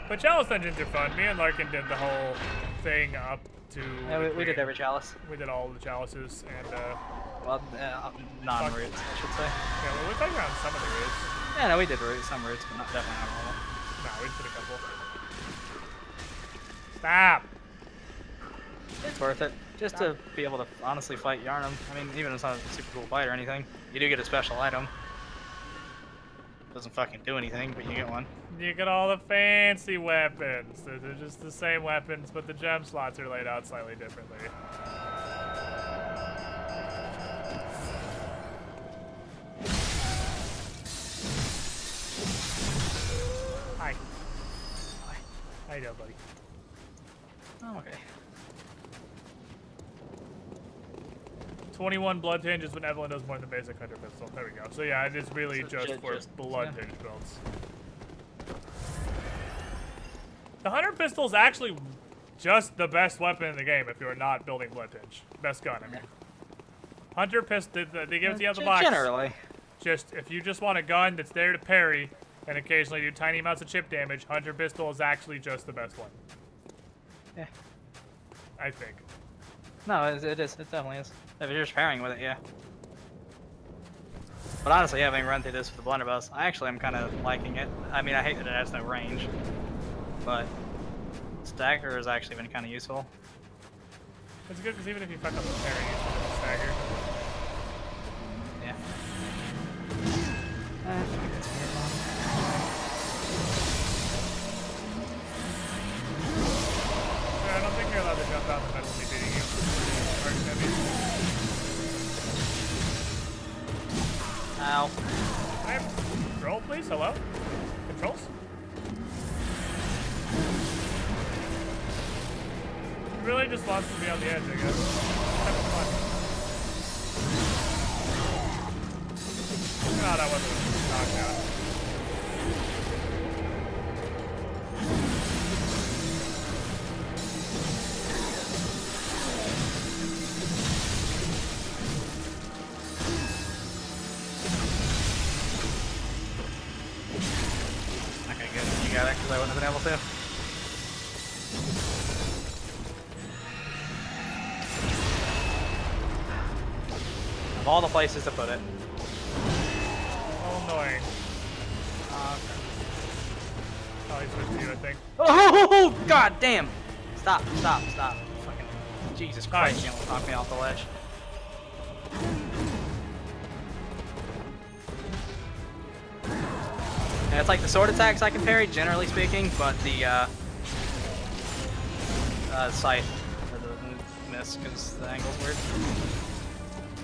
But Chalice Dungeons are fun. Me and Larken did the whole thing up to... Yeah, we did every chalice. We did all the chalices, and, well, non-roots, I should say. Yeah, well, we played around some of the roots. Yeah, no, we did roots, some roots, but definitely not all of them. No, we did a couple. Stop! It's worth it. Just to be able to honestly fight Yarnum. I mean, even if it's not a super cool fight or anything, you do get a special item. Doesn't fucking do anything, but you get one. You get all the fancy weapons. They're just the same weapons, but the gem slots are laid out slightly differently. Hi. Hi. How you doing, buddy? Oh, okay. 21 blood tinges when Evelyn does more than the basic hunter pistol. There we go. So yeah, it is really So just for blood yeah. tinge builds. The hunter pistol is actually just the best weapon in the game if you're not building blood tinge. Best gun, I mean. Hunter pistol, they give it to you out of the box. Generally. Just, if you just want a gun that's there to parry and occasionally do tiny amounts of chip damage, hunter pistol is actually just the best one. Yeah. I think. No, it is. It definitely is. If you're just pairing with it, yeah. But honestly, having run through this with the blunderbuss, I actually am kind of liking it. I mean, I hate that it has no range, but stagger has actually been kind of useful. It's good because even if you fuck up the parry, you still get the stagger. Yeah. I don't think you're allowed to jump out the middle of me beating you. Ow. Can I have control, please? Hello? Controls? He really just wants to be on the edge, I guess. Have fun. No, that wasn't a knockdown. Because I wouldn't have been able to. Of all the places to put it. Oh, annoying. Okay. Oh, he switched to you, I think. Oh, god damn! Stop, stop, stop. Fucking Jesus Christ, you almost knocked me off the ledge. And it's like the sword attacks I can parry, generally speaking, but the scythe doesn't miss because the angle's weird.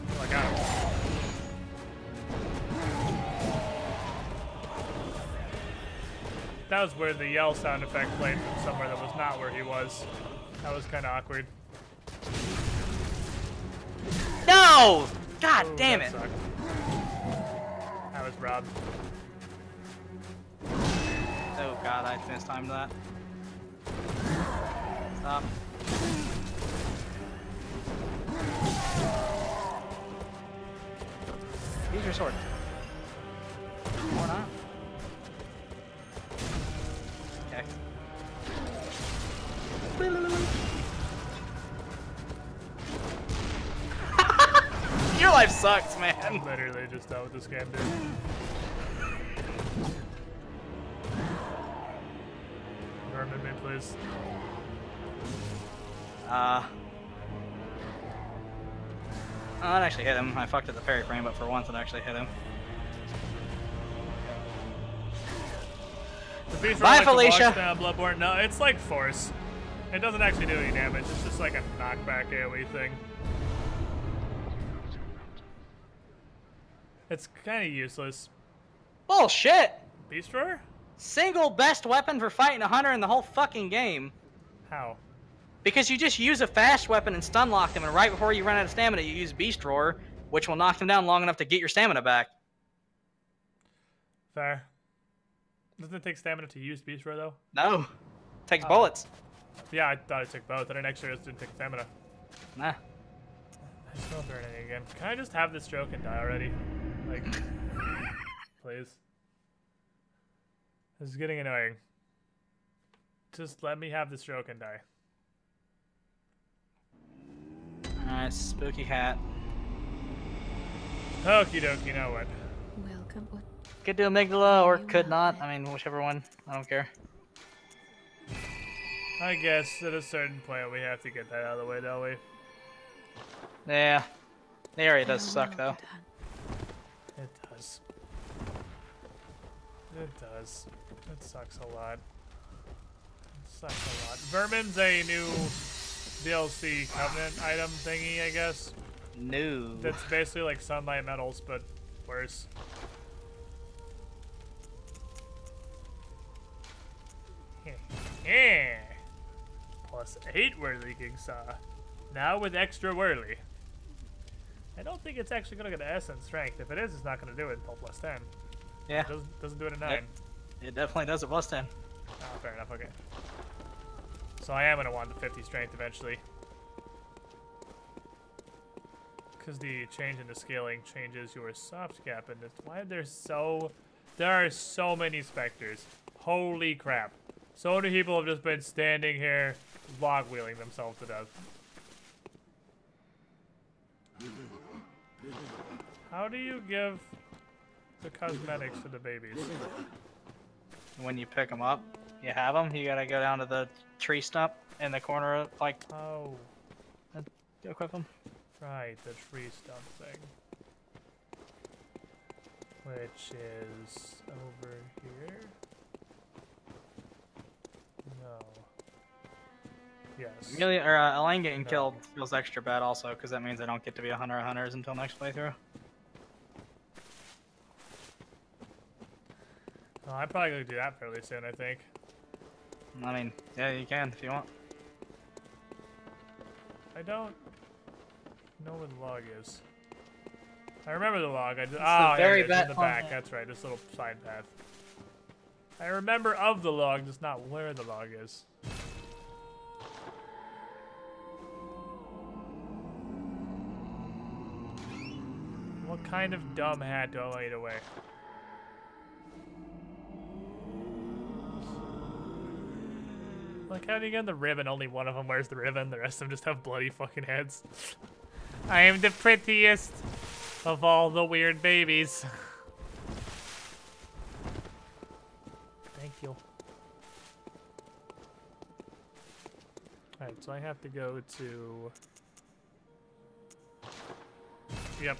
Oh, I got him. That was where the yell sound effect played from somewhere that was not where he was. That was kind of awkward. No! God Ooh, damn that it! sucked. I was robbed. Oh god, I mistimed that. Stop. Use your sword. Or not. Okay. Your life sucks, man. I'm literally just out with this game, dude. Vermin me, please. Oh, it actually hit him. I fucked at the parry frame, but for once it actually hit him. The beast Bye, like Felicia. Bloodborne. No, it's like force. It doesn't actually do any damage. It's just like a knockback AoE thing. It's kind of useless. Bullshit! Beast Roar? Single best weapon for fighting a hunter in the whole fucking game. How? Because you just use a fast weapon and stun lock them, and right before you run out of stamina, you use Beast Roar, which will knock them down long enough to get your stamina back. Fair. Doesn't it take stamina to use Beast Roar, though? No. It takes bullets. Yeah, I thought it took both. I didn't actually realize it didn't take stamina. Nah. I still burning again. Can I just have this stroke and die already? Like, please. This is getting annoying. Just let me have the stroke and die. Alright, spooky hat. Okie dokie, now what? Welcome. What? Could do amygdala or could not. I mean, whichever one. I don't care. I guess at a certain point we have to get that out of the way, don't we? Yeah. The area does suck, though. It does. It does. It sucks a lot. It sucks a lot. Vermin's a new DLC Covenant item thingy, I guess. No. That's basically like Sunlight Metals, but worse. +8 Whirly King Saw. Now with extra Whirly. I don't think it's actually going to get S in strength. If it is, it's not going to do it until +10. Yeah. It doesn't do it at 9. It definitely does it +10. Oh, fair enough, okay. So I am going to want the 50 strength eventually. Because the change in the scaling changes your soft cap. And why are there are so many specters. Holy crap. So many people have just been standing here log wheeling themselves to death. How do you give the cosmetics to the babies? When you pick them up, you have them. You gotta go down to the tree stump in the corner, like, Oh, and equip them. right, the tree stump thing. Which is over here? No. Yes. Really, or Elaine getting killed feels extra bad also, because that means I don't get to be a hunter of hunters until next playthrough. Oh, I'm probably gonna do that fairly soon, I think. I mean, yeah, you can if you want. I don't know where the log is. I remember the log. I just, the very here it is, in the back- back. That's right. This little side path. I remember of the log, just not where the log is. What kind of dumb hat do I want you to wear? Like, how do you get the ribbon? Only one of them wears the ribbon. The rest of them just have bloody fucking heads. I am the prettiest of all the weird babies. Thank you. Alright, so I have to go to... Yep.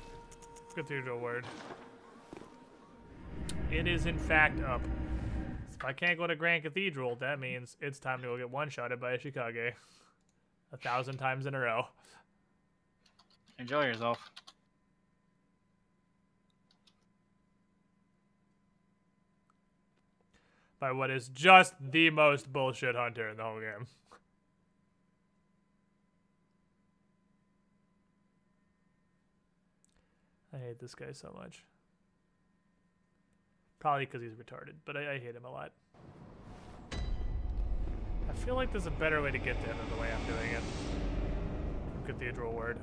Cathedral Word. It is in fact up. If I can't go to Grand Cathedral, that means it's time to go get one-shotted by a Shikage. 1,000 times in a row. Enjoy yourself. By what is just the most bullshit hunter in the whole game. I hate this guy so much. Probably because he's retarded, but I hate him a lot. I feel like there's a better way to get to him than the way I'm doing it. Cathedral Word.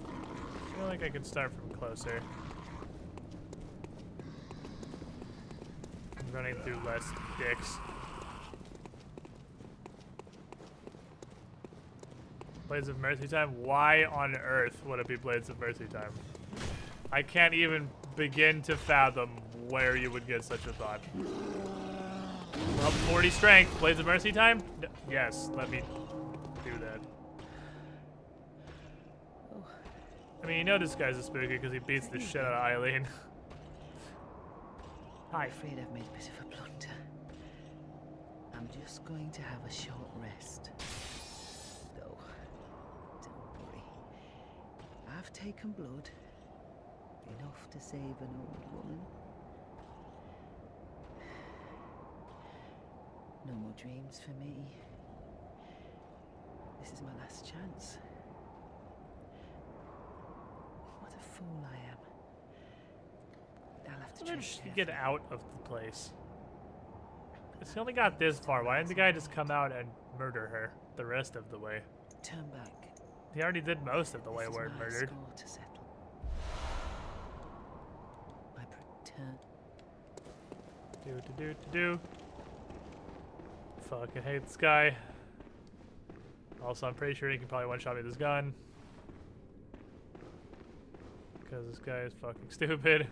I feel like I could start from closer. I'm running through less dicks. Blades of Mercy time? Why on earth would it be Blades of Mercy time? I can't even begin to fathom where you would get such a thought. Well, 40 strength. Blades of Mercy time? Yes, let me do that. I mean, you know this guy's a spooky because he beats the shit out of Eileen. Hi. I'm afraid I've made a bit of a blunder. I'm just going to have a short rest. Though, don't worry. I've taken blood. Enough to save an old woman. No more dreams for me. This is my last chance. What a fool I am. I'll have to How tread did she carefully. get out of the place? She only got this far. Why didn't the guy just come out and murder her the rest of the way? Turn back. He already did most of the way This is where it my murdered. score to settle. My turn. Do. Fucking hate this guy. Also, I'm pretty sure he can probably one-shot me with his gun. Because this guy is fucking stupid.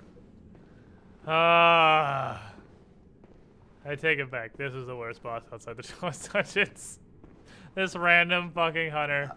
I take it back. This is the worst boss outside the Chalice Dungeons. This random fucking hunter.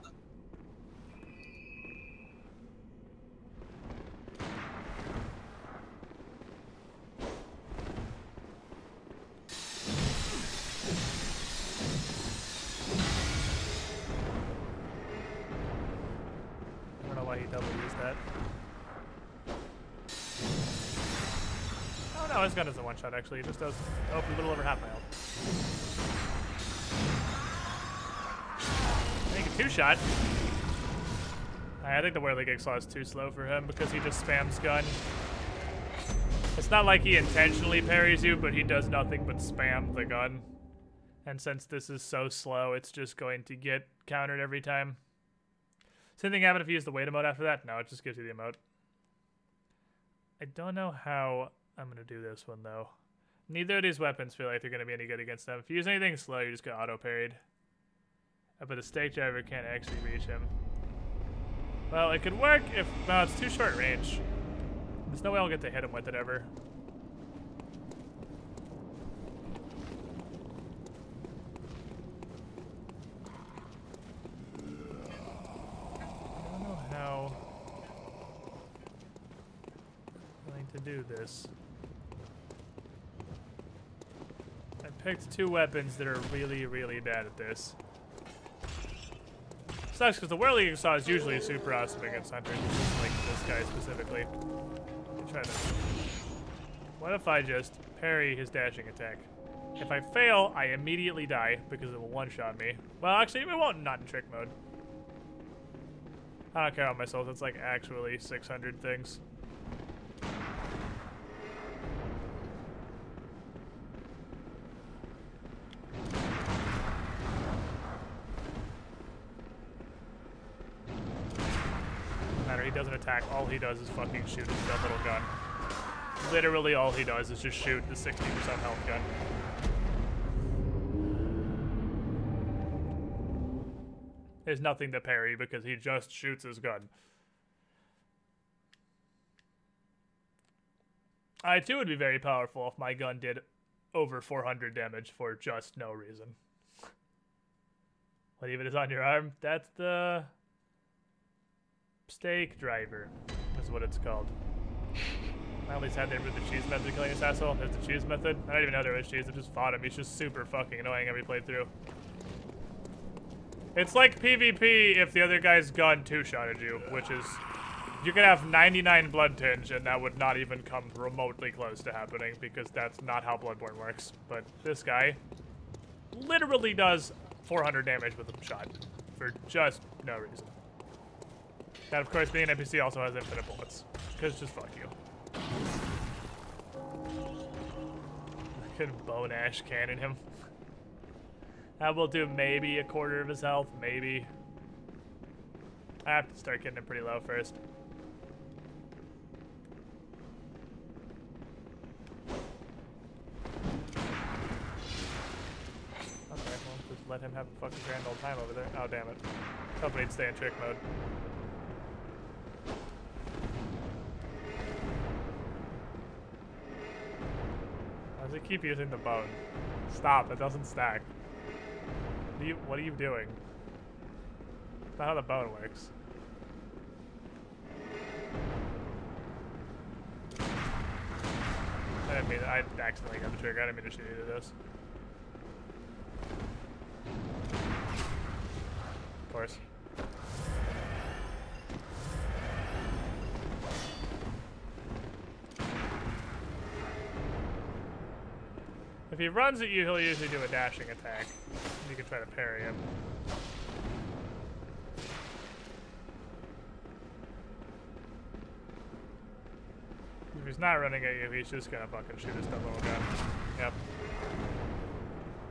No, his gun doesn't one-shot, actually. It just does a little over half my health. I think a two-shot. I think the Whirly Jigsaw is too slow for him because he just spams gun. It's not like he intentionally parries you, but he does nothing but spam the gun. And since this is so slow, it's just going to get countered every time. Same thing happened if you use the wait emote after that? No, it just gives you the emote. I don't know how I'm going to do this one, though. Neither of these weapons feel like they're going to be any good against them. If you use anything slow, you just get auto-parried. But the stake driver can't actually reach him. Well, it could work if... No, it's too short range. There's no way I'll get to hit him with it ever. I don't know how I'm going to do this. I picked two weapons that are really, really bad at this. Sucks because the Whirly Jigsaw is usually super awesome against hunters, like this guy specifically. Try to. What if I just parry his dashing attack? If I fail, I immediately die because it will one-shot me. Well, actually, it won't, not in trick mode. I don't care about myself, it's like actually 600 things. He doesn't attack, all he does is fucking shoot his dumb little gun. Literally all he does is just shoot the 60% health gun. There's nothing to parry because he just shoots his gun. I too would be very powerful if my gun did over 400 damage for just no reason. What even is on your arm? That's the... Stake driver is what it's called. I always had there with the cheese method killing this asshole. There's the cheese method. I don't even know there was cheese. I just fought him. He's just super fucking annoying every playthrough. It's like PvP if the other guy's gun two-shotted you, which is... You could have 99 blood tinge and that would not even come remotely close to happening because that's not how Bloodborne works. But this guy literally does 400 damage with a shot for just no reason. That, of course, being an NPC also has infinite bullets. Because just fuck you. I could bone ash cannon him. That will do maybe a quarter of his health, maybe. I have to start getting him pretty low first. Okay, well, just let him have a fucking grand old time over there. Oh, damn it. Hopefully he'd stay in trick mode. Why does it keep using the bone? Stop, it doesn't stack. What are you doing? That's not how the bone works. I didn't mean, I accidentally got the trigger. I didn't mean to shoot either of those. Of course. If he runs at you, he'll usually do a dashing attack. You can try to parry him. If he's not running at you, he's just gonna fucking shoot his dumb little gun. Yep.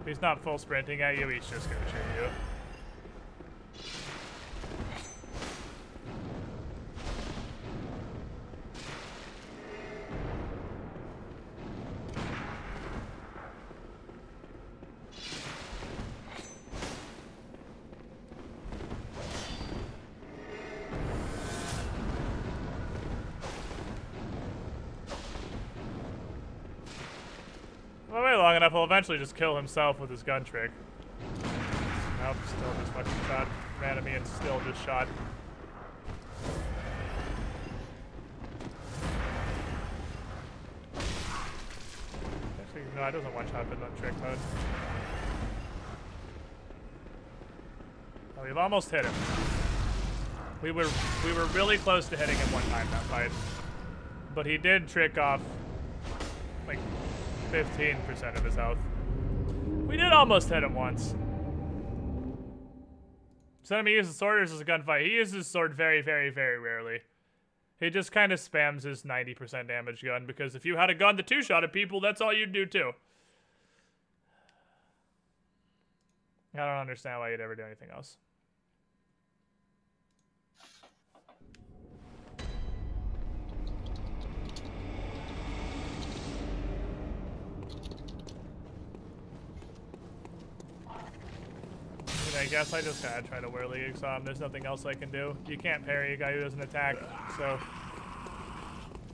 If he's not full sprinting at you, he's just gonna shoot you. Long enough, he'll eventually just kill himself with his gun trick. Nope, still just fucking shot. Ran at me and still just shot. Actually, no, it doesn't one-shot, but not trick mode. Oh, we've almost hit him. We were really close to hitting him one time that fight. But he did trick off like 15% of his health. We did almost hit him once. Does enemy use a sword or is this a gunfight? He uses his sword very, very, very rarely. He just kind of spams his 90% damage gun because if you had a gun that two-shot at people, that's all you'd do too. I don't understand why you'd ever do anything else. I guess I just gotta try to whirly jigsaw him. There's nothing else I can do. You can't parry a guy who doesn't attack, so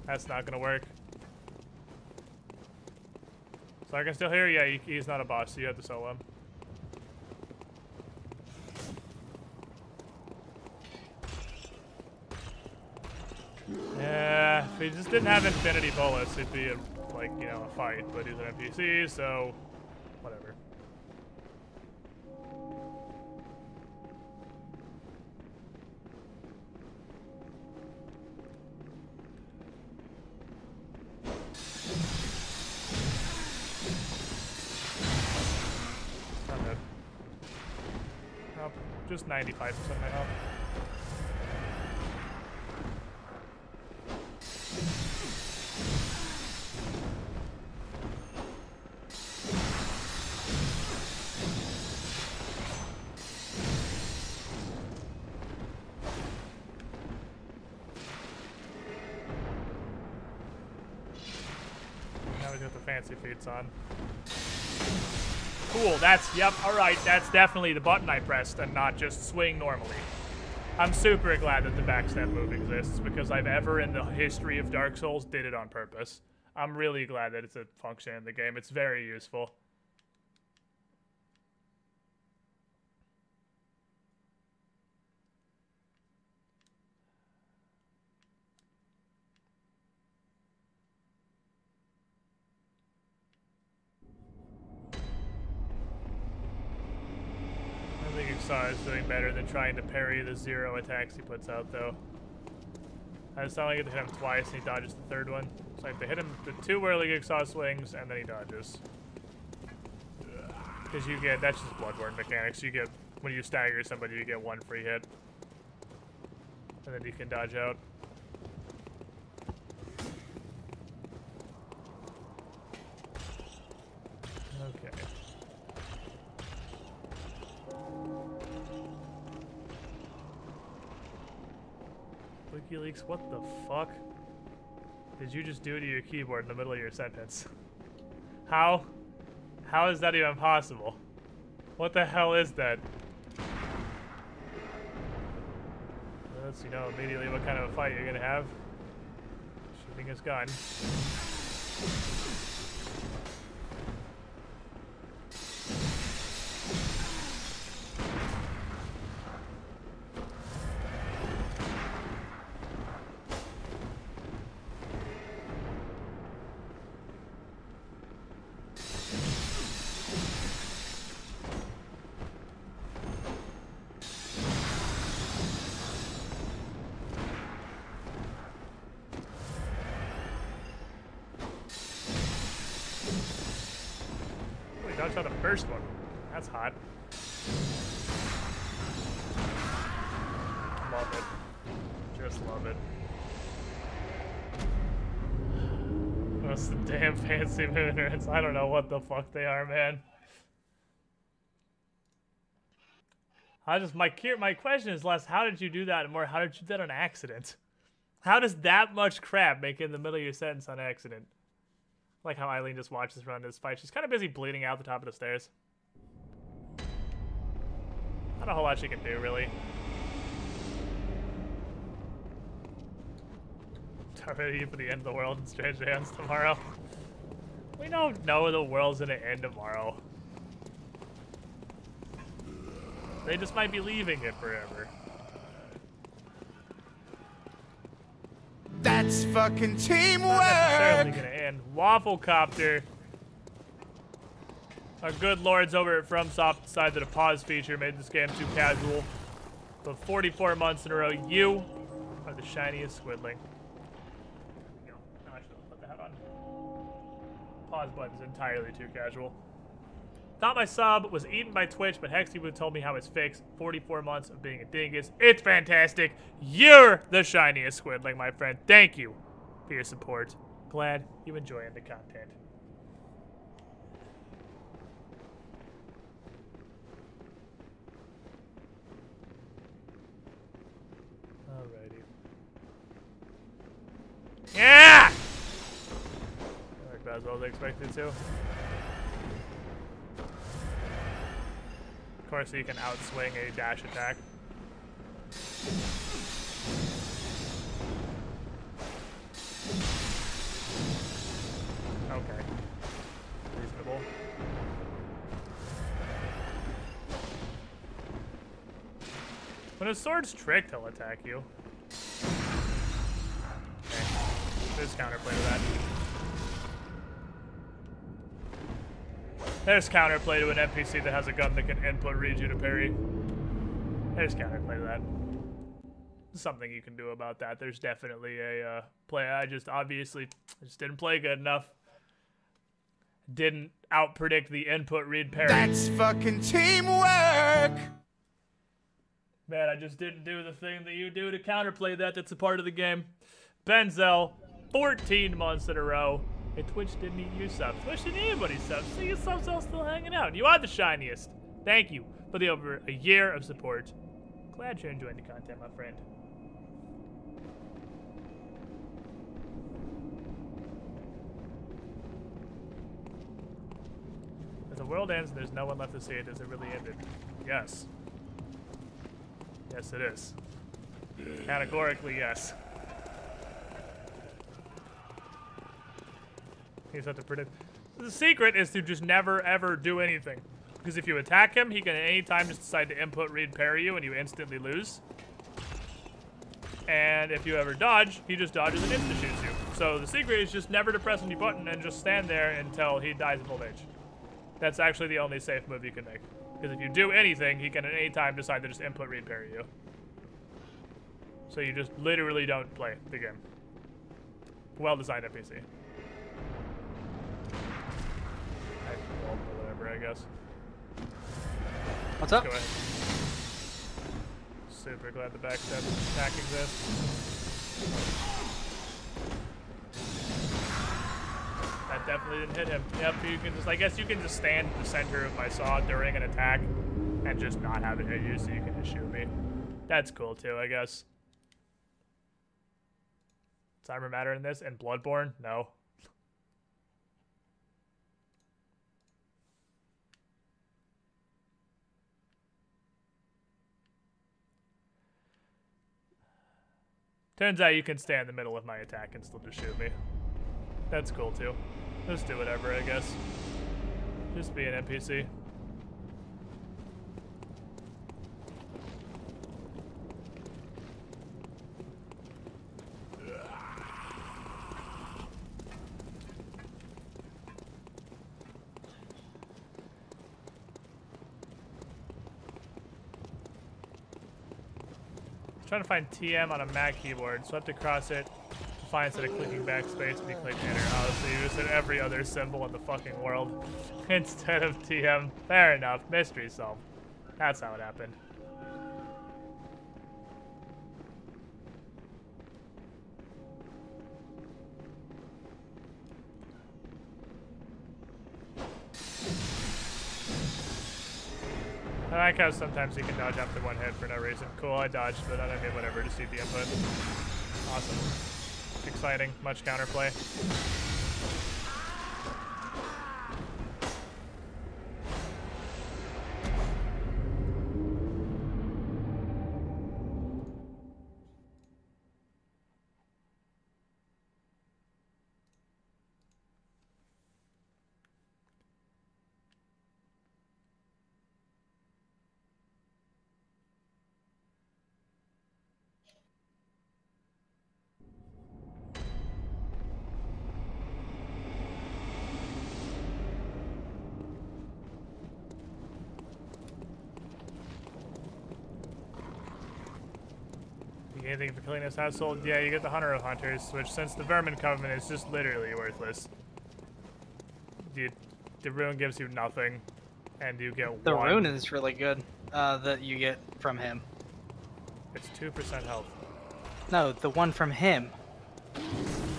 that's not gonna work. So I can still hear you. Yeah, he's not a boss, so you have to solo him. Yeah, if he just didn't have infinity bullets, it'd be like, you know, a fight. But he's an NPC, so whatever. I'm dead. Nope, just 95% of my health. Fancy feats on. Cool, that's, yep, alright, that's definitely the button I pressed and not just swing normally. I'm super glad that the backstep move exists because I've ever in the history of Dark Souls did it on purpose. I'm really glad that it's a function in the game. It's very useful. Is doing better than trying to parry the 0 attacks he puts out, though. I just only get to hit him twice, and he dodges the third one. So I have to hit him the 2 whirly jigsaw swings, and then he dodges. Because you get, that's just Bloodborne mechanics. You get, when you stagger somebody, you get 1 free hit. And then you can dodge out. Okay. WikiLeaks, what the fuck did you just do to your keyboard in the middle of your sentence? How? How is that even possible? What the hell is that? Let's, you know, immediately what kind of a fight you're gonna have. Shooting his gun. Dodged out the first one. That's hot. Love it. Just love it. Those damn fancy moonrats. I don't know what the fuck they are, man. My question is less how did you do that and more how did you do that on accident? How does that much crap make it in the middle of your sentence on accident? Like how Eileen just watches run this fight. She's kind of busy bleeding out the top of the stairs. Not a whole lot she can do, really. Ready for the end of the world in strange hands tomorrow. We don't know the world's gonna end tomorrow. They just might be leaving it forever. That's fucking teamwork. Not necessarily gonna end. Wafflecopter. Our good lords over at FromSoft decided that a pause feature made this game too casual. But 44 months in a row, you are the shiniest squidling. Now I should put the hat on. pause button is entirely too casual. Thought my sub was eaten by Twitch, but Hexy would told me how it's fixed. 44 months of being a dingus. It's fantastic. You're the shiniest squidling, my friend. Thank you for your support. Glad you enjoying the content. Alrighty. Yeah! Like about as well as I expected to. Of course, you can outswing a dash attack. Okay. Reasonable. When a sword's tricked, he'll attack you. Okay. There's counterplay to that. There's counterplay to an NPC that has a gun that can input read you to parry. There's counterplay to that. There's something you can do about that. There's definitely a play. I just didn't play good enough. Didn't outpredict the input read parry. That's fucking teamwork! Man, I just didn't do the thing that you do to counterplay that. That's a part of the game. Benzel, 14 months in a row. Hey, Twitch didn't eat you subs. Twitch didn't eat anybody's subs. So your subs all still hanging out. You are the shiniest. Thank you for the over a year of support. Glad you're enjoying the content, my friend. If the world ends and there's no one left to see it, does it really end it? Yes. Yes, it is. Categorically, yes. You just have to predict. The secret is to just never, ever do anything. Because if you attack him, he can at any time just decide to input, read, parry you, and you instantly lose. And if you ever dodge, he just dodges and insta-shoots you. So the secret is just never to press any button and just stand there until he dies of old age. That's actually the only safe move you can make. Because if you do anything, he can at any time decide to just input, read, parry you. So you just literally don't play the game. Well-designed NPC. Whatever, I guess. What's up? Go ahead. Super glad the backstep attack exists. That definitely didn't hit him. Yep, you can just, I guess you can just stand in the center of my saw during an attack and just not have it hit you, so you can just shoot me. That's cool too, I guess. Timer matter in this? And Bloodborne? No. Turns out you can stay in the middle of my attack and still just shoot me. That's cool too. Just do whatever, I guess. Just be an NPC. Trying to find TM on a Mac keyboard, so I have to cross it to find instead of clicking backspace when you click enter. Oh, so you just hit every other symbol in the fucking world instead of TM. Fair enough. Mystery solved. That's how it happened. I like how sometimes you can dodge after one hit for no reason. Cool, I dodged, but I mean, whatever, just see the input. Awesome. Exciting, much counterplay. Anything for killing this household? Yeah, you get the Hunter of Hunters, which since the Vermin Covenant is just literally worthless. the rune gives you nothing, and you get The one. rune is really good that you get from him. It's 2% health. No, the one from him.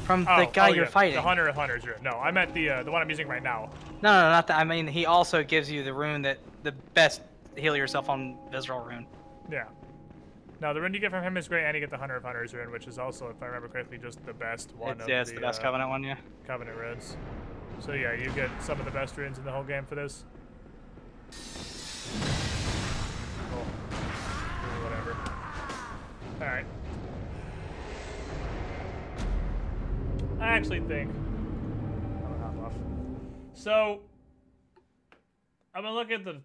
From the guy you're fighting. The Hunter of Hunters rune. No, I meant the one I'm using right now. No, not that. I mean, he also gives you the rune that the best heal yourself on Visceral rune. Yeah. No, the rune you get from him is great, and you get the Hunter of Hunters rune, which is also, if I remember correctly, just the best one. It's the best Covenant one, yeah. Covenant runes. So yeah, you get some of the best runes in the whole game for this. Cool. Whatever. Alright. I actually think... I'm gonna hop off. So... I'm gonna look at the...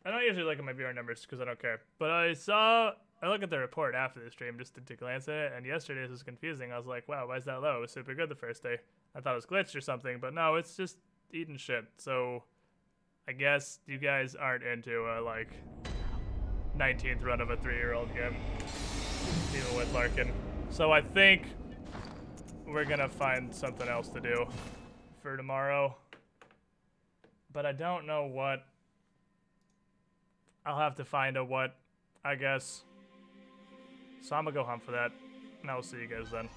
I don't usually look at my viewer numbers because I don't care. But I look at the report after the stream just to glance at it, and yesterday's was confusing. I was like, wow, why is that low? It was super good the first day. I thought it was glitched or something, but no, it's just eating shit. So I guess you guys aren't into like 19th run of a 3-year-old game, even with Larken. So I think we're gonna find something else to do for tomorrow, but I don't know what. I'll have to find a what, I guess. So I'm gonna go hunt for that, and I will see you guys then.